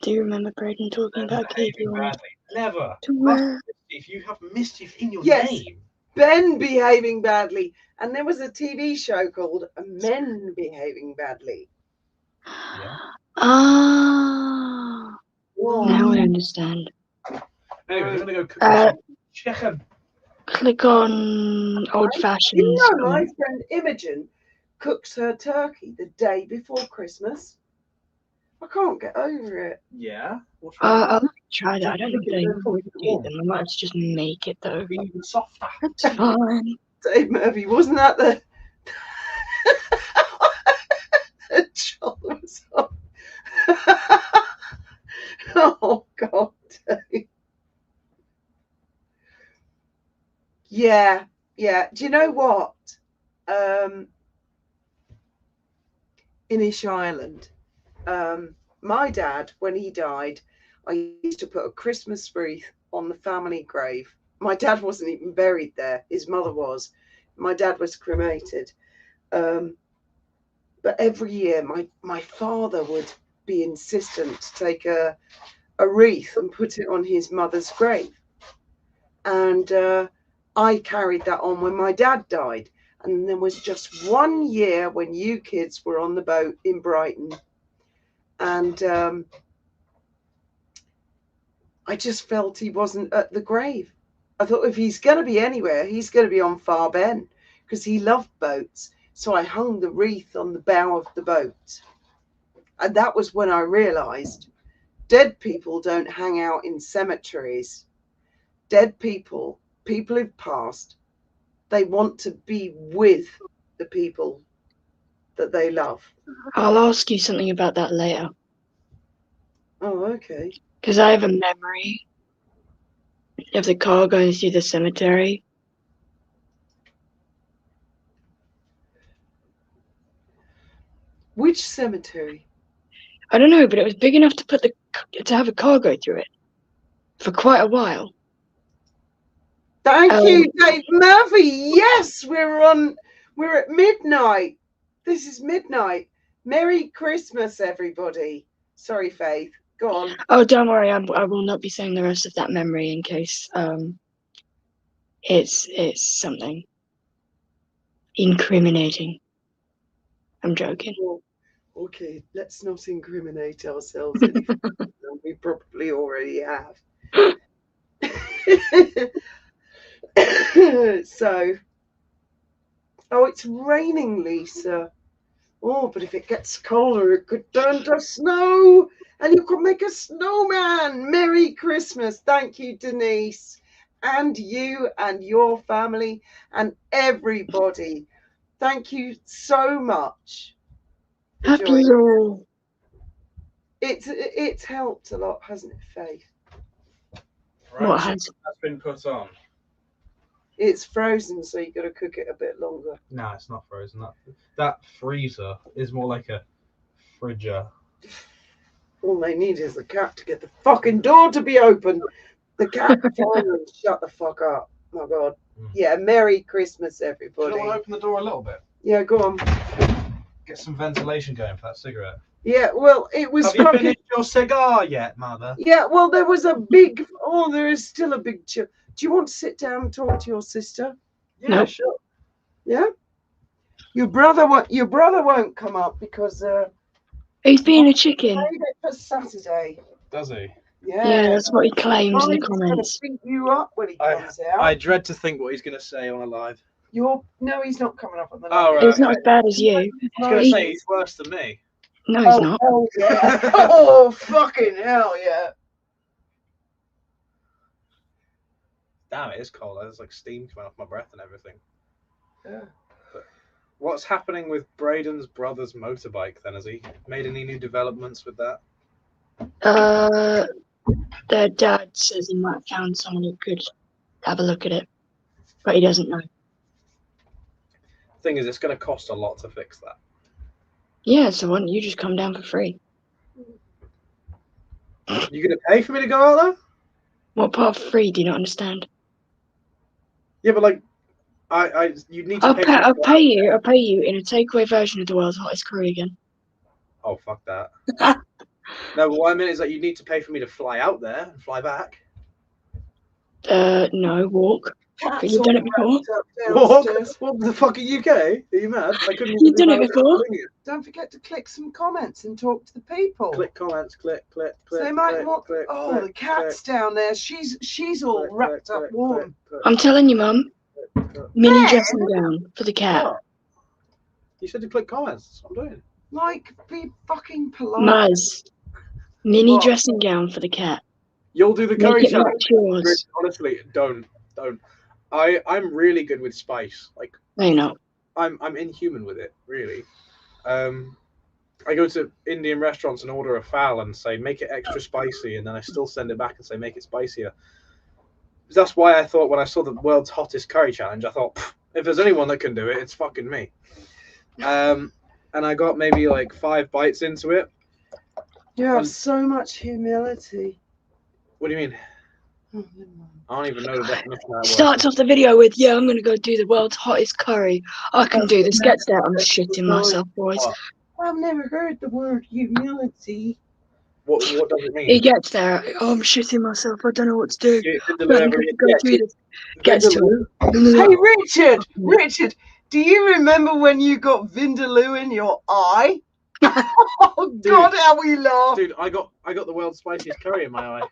Do you remember Braden talking about keeping badly? Never. If you have mischief in your name. Ben behaving badly. And there was a TV show called Men Behaving Badly. Yeah. Ah. Now I understand. Anyway, I'm gonna go cook Uh, myself chicken. Click on old You fashioned. know, my friend Imogen cooks her turkey the day before Christmas. I can't get over it. Yeah. What's wrong? I'll try that. I don't think I would do them. I might have to just make it though. Be even softer. That's fine. Dave Murphy, wasn't that the John was on? Oh God, Dave. Yeah. Do you know what? In Ish Island, my dad, when he died, I used to put a Christmas wreath on the family grave. My dad wasn't even buried there. His mother was. My dad was cremated. But every year, my father would be insistent to take a wreath and put it on his mother's grave. And I carried that on when my dad died. And there was just 1 year when you kids were on the boat in Brighton. And I just felt he wasn't at the grave. I thought if he's going to be anywhere, he's going to be on Far Ben because he loved boats. So I hung the wreath on the bow of the boat. And that was when I realized dead people don't hang out in cemeteries. Dead people who've passed, they want to be with the people that they love. I'll ask you something about that later. Oh, okay. Because I have a memory of the car going through the cemetery. Which cemetery? I don't know, but it was big enough to have a car go through it for quite a while. Thank you, Dave Murphy. Yes, we're at midnight. This is midnight. Merry Christmas, everybody. Sorry, Faith. Go on. Oh, don't worry. I will not be saying the rest of that memory in case it's something incriminating. I'm joking. Well, okay, let's not incriminate ourselves any further than we probably already have. So, oh, it's raining, Lisa. Oh, but if it gets colder, it could turn to snow and you could make a snowman. Merry Christmas. Thank you, Denise, and you and your family and everybody. Thank you so much. Happy Yule. It's helped a lot, hasn't it, Faith? Right, What chicken has? has been put on. It's frozen, so you got to cook it a bit longer. No, it's not frozen. That freezer is more like a fridger. All they need is the cat to get the fucking door to be open. The cat finally shut the fuck up. Oh my God. Yeah, Merry Christmas, everybody. Do you want to open the door a little bit? Yeah, go on. Get some ventilation going for that cigarette. Yeah, well, it was Have you fucking... finished your cigar yet, Mother? Yeah, well, there was a big... Oh, there is still a big... Do you want to sit down and talk to your sister? Yeah, Nope. sure. Yeah? Your brother won't come up because... He's being a chicken. made it for Saturday. Does he? Yeah, that's what he claims in the Ronnie's gonna comments. beat you up when he comes out. I dread to think what he's going to say on a live. No, he's not coming up on the Oh, live. right. It's not as bad as you. He's going to say he's worse than me. No, he's not. Hell yeah. Oh, fucking hell yeah. Damn, it is cold. There's like steam coming off my breath and everything. Yeah. But what's happening with Braden's brother's motorbike then? Has he made any new developments with that? Their dad says he might have found someone who could have a look at it, but he doesn't know. Thing is, it's going to cost a lot to fix that. Yeah, so why don't you just come down for free? You going to pay for me to go out there? What part of free do you not understand? Yeah, but like, you need to I'll pay. I'll pay you in a takeaway version of the world's hottest curry again. Oh, fuck that. No, but what I meant is that you need to pay for me to fly out there and fly back. No, walk. Cats But you've all done it before. wrapped up What? downstairs. What the fuck, are you gay? Are you mad? I couldn't even You've do done it my before. thing. Don't forget to click some comments and talk to the people. Click comments, click. So they might want. Oh, the cat's down there. She's all wrapped up warm. I'm telling you, Mum. Mini dressing gown for the cat. What? You said to click comments. I'm doing. Like, be fucking polite. Maz. Mini What? dressing gown for the cat. You'll do the Make curry it challenge. match yours. Honestly, don't. I'm really good with spice. Like, No, you're not. I'm inhuman with it, really. I go to Indian restaurants and order a fowl and say make it extra spicy, and then I still send it back and say make it spicier. That's why I thought when I saw the world's hottest curry challenge, I thought if there's anyone that can do it, it's fucking me. And I got maybe like 5 bites into it. You have so much humility. What do you mean? Oh, never mind. I don't even know the definition of that word. Starts off the video with, yeah, I'm going to go do the world's hottest curry. I can do this. Gets there. I'm shitting myself, boys. What? I've never heard the word humility. What does it mean? He gets there. Oh, I'm shitting myself. I don't know what to do. Yeah, Well, I'm going to go through this. Gets to Hey, Richard, do you remember when you got Vindaloo in your eye? Oh, Dude. God, how we laughed. Dude, I got the world's spiciest curry in my eye.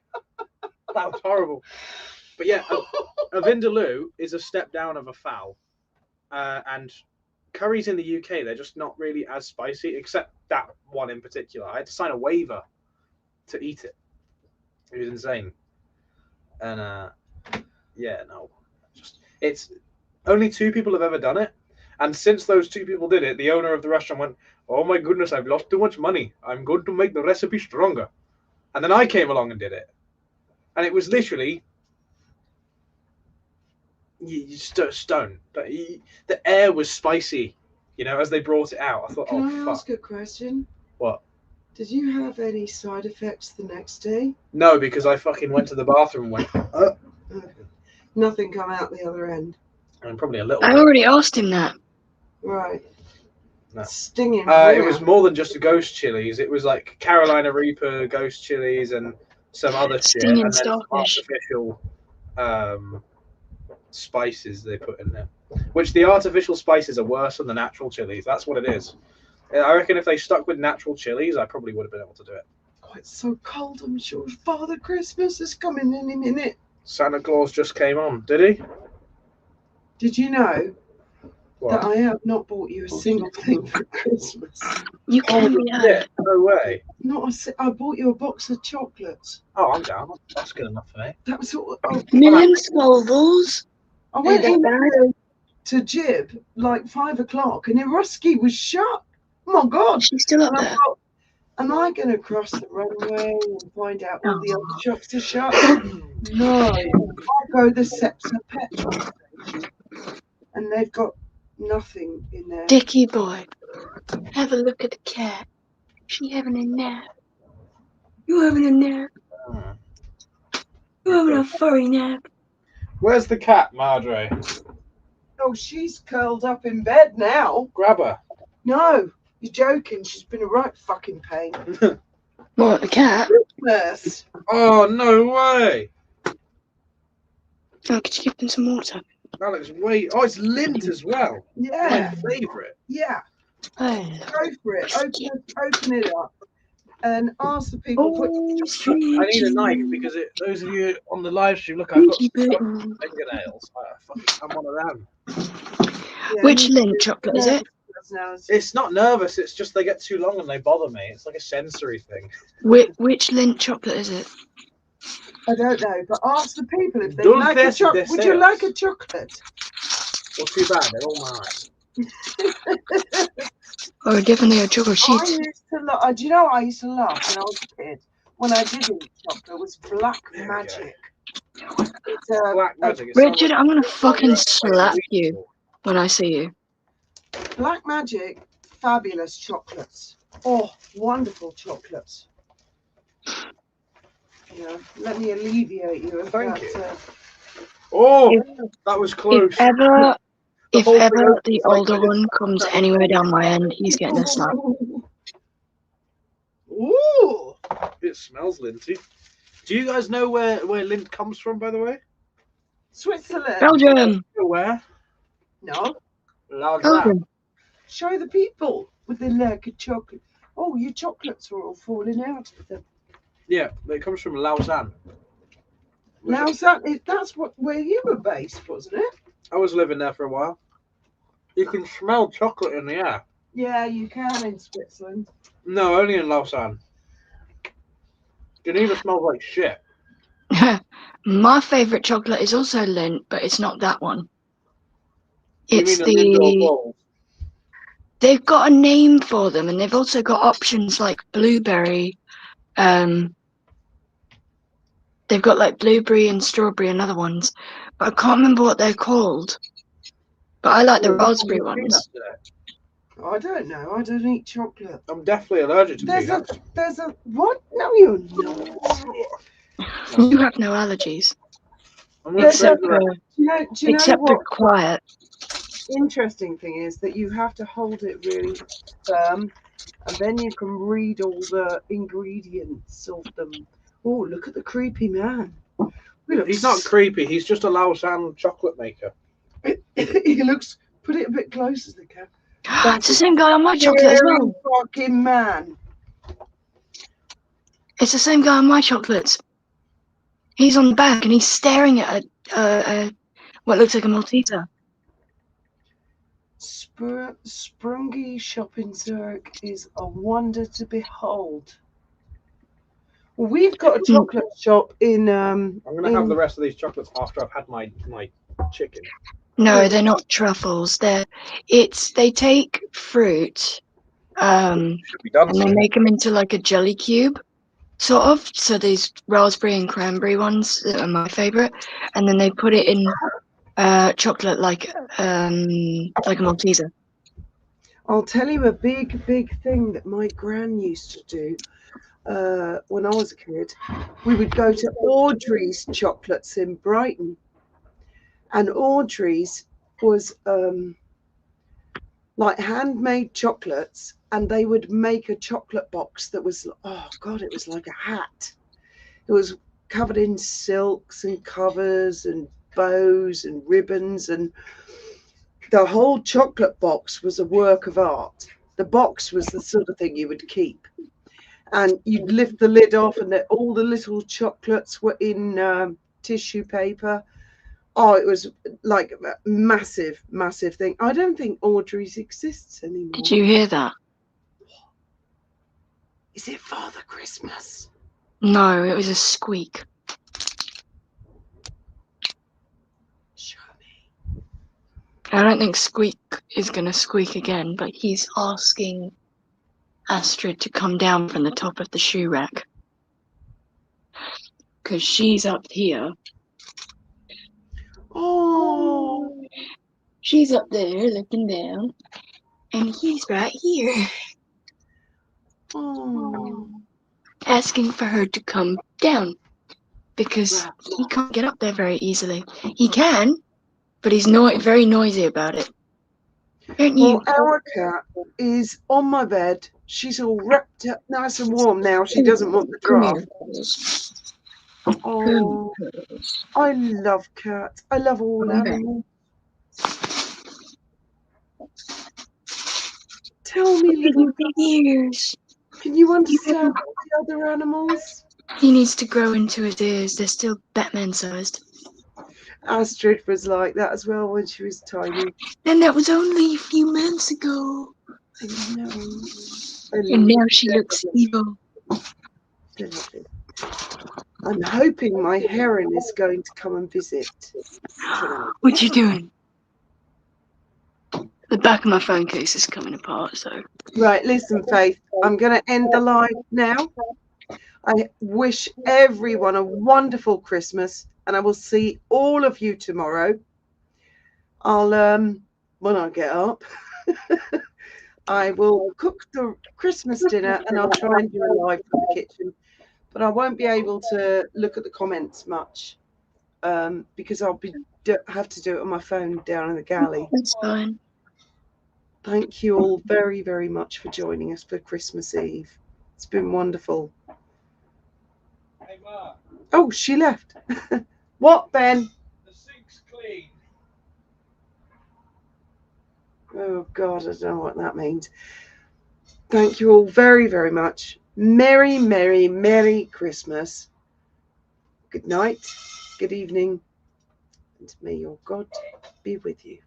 That was horrible. But yeah, a vindaloo is a step down of a fowl, and curries in the UK, they're just not really as spicy, except that one in particular. I had to sign a waiver to eat it. It was insane. And yeah, no, it's only 2 people have ever done it, and since those 2 people did it, the owner of the restaurant went, "Oh my goodness, I've lost too much money. I'm going to make the recipe stronger." And then I came along and did it. And it was literally, you just don't. The air was spicy, as they brought it out. I thought, Can oh, I fuck. ask a question? What? Did you have any side effects the next day? No, because I fucking went to the bathroom and went, Nothing come out the other end. and probably a little I bit. already asked him that. Right. No. Stinging. It was more than just a ghost chilies. It was like Carolina Reaper ghost chilies and some other shit. Stinging And then starfish. artificial spices they put in there. Which the artificial spices are worse than the natural chilies. That's what it is. I reckon if they stuck with natural chilies, I probably would have been able to do it. Oh, it's so cold. I'm sure Father Christmas is coming any minute. Santa Claus just came on, did he? Did you know What? that I have not bought you a single thing for Christmas? You can be Yeah, had. no way. I bought you a box of chocolates. Oh, I'm down. That's good enough for me. That was all. Million Scovilles. I went Ain't in that there to Jib like 5 o'clock, and Rusky was shut. Oh my God! She's still up And I there. thought, am I going to cross the runway and find out all the other shops are shut? No. I go the Sepsa petrol station, and they've got nothing in there. Dickie boy. Have a look at the cat. She having a nap. You having a nap? You having a furry nap? Where's the cat, Madre? Oh, she's curled up in bed now. Grab her. No, you're joking. She's been a right fucking pain. What, the cat? Nurse. Oh, no way. Oh, could you give them some water? That looks way. Oh, it's lint as well. Yeah, My favourite. yeah. Oh, Go for it. Open it up and ask the people. oh, I need a knife because those of you on the live stream, look, I've got stuck fingernails. I'm one of them. Yeah, Which lint chocolate is it? It's not nervous. It's just they get too long and they bother me. It's like a sensory thing. Which lint chocolate is it? I don't know, but ask the people if they Dulces like a chocolate. Would you deseos. like a chocolate? Well, too bad. They're all mine. Oh, definitely a chocolate I sheet. used to love. Do you know what I used to love when I was a kid? When I did eat chocolate, was Black There we go. Magic. It's Black magic. It Richard, sounds I'm gonna fucking like slap you when I see you. Black Magic, fabulous chocolates. Oh, wonderful chocolates. Yeah, let me alleviate you of Thank that. you. Oh, that was close. If ever The whole thing the is like- older one comes anywhere down my end, he's getting a slap. Ooh, It smells linty. Do you guys know where lint comes from, by the way? Switzerland. Belgium. Where? No, Lausanne. Belgium. show the people with the lack of chocolate. Oh, your chocolates are all falling out of them. Yeah, it comes from Lausanne. Lausanne, that's where you were based, wasn't it? I was living there for a while. You can smell chocolate in the air. Yeah, you can in Switzerland. No, only in Lausanne. Geneva smells like shit. My favourite chocolate is also Lindt, but it's not that one. You It's mean an indoor the. bowl? They've got a name for them, and they've also got options like blueberry. They've got like blueberry and strawberry and other ones, but I can't remember what they're called. But I like the raspberry ones. I don't know. I don't eat chocolate. I'm definitely allergic to There's peanuts. a what? No, you're not. You have no allergies, I'm gonna except save the for rest. Do you know except what? for quiet. Interesting thing is that you have to hold it really firm, and then you can read all the ingredients of them. Oh, look at the creepy man. He's not creepy. He's just a Lausanne chocolate maker. He looks. Put it a bit closer, the camera. It's the same guy on my chocolate as well. Fucking man. It's the same guy on my chocolates. He's on the back and he's staring at what looks like a Malteser. Sprungy Shopping Zurich is a wonder to behold. Well, we've got a chocolate shop in. I'm gonna have the rest of these chocolates after I've had my chicken. No, they're not truffles. They take fruit, and they make them into like a jelly cube, sort of. So these raspberry and cranberry ones that are my favorite, and then they put it in chocolate like a Malteser. I'll tell you a big thing that my gran used to do when I was a kid. We would go to Audrey's Chocolates in Brighton, and Audrey's was like handmade chocolates, and they would make a chocolate box that was, oh God, it was like a hat. It was covered in silks and covers and bows and ribbons, and the whole chocolate box was a work of art. The box was the sort of thing you would keep, and you'd lift the lid off, and all the little chocolates were in tissue paper. Oh, it was like a massive thing. I don't think Audrey's exists anymore. Did you hear that? Is it Father Christmas? No, it was a squeak. Show me. I don't think Squeak is going to squeak again, but he's asking Astrid to come down from the top of the shoe rack. Because she's up here. Oh, She's up there looking down. And he's right here. oh. Asking for her to come down. Because he can't get up there very easily. He can, but he's not very noisy about it. Aren't you? Well, our cat is on my bed. She's all wrapped up nice and warm now. She doesn't want the Come draft. here. Oh, I love cats. I love all animals. Tell me, little, ears. can you understand the other animals? He needs to grow into his ears. They're still Batman-sized. Astrid was like that as well when she was tiny. And that was only a few months ago. I know. And now she looks evil. I'm hoping my heron is going to come and visit tonight. What you doing? The back of my phone case is coming apart, so. Right, listen, Faith, I'm going to end the live now. I wish everyone a wonderful Christmas, and I will see all of you tomorrow. I'll, when I get up, I will cook the Christmas dinner, and I'll try and do a live from the kitchen. But I won't be able to look at the comments much because I'll have to do it on my phone down in the galley. That's fine. Thank you all very, very much for joining us for Christmas Eve. It's been wonderful. Hey, Ma. Oh, she left. What, Ben? The sink's clean. Oh God, I don't know what that means. Thank you all very, very much. Merry, merry, merry Christmas. Good night, good evening, and may your God be with you.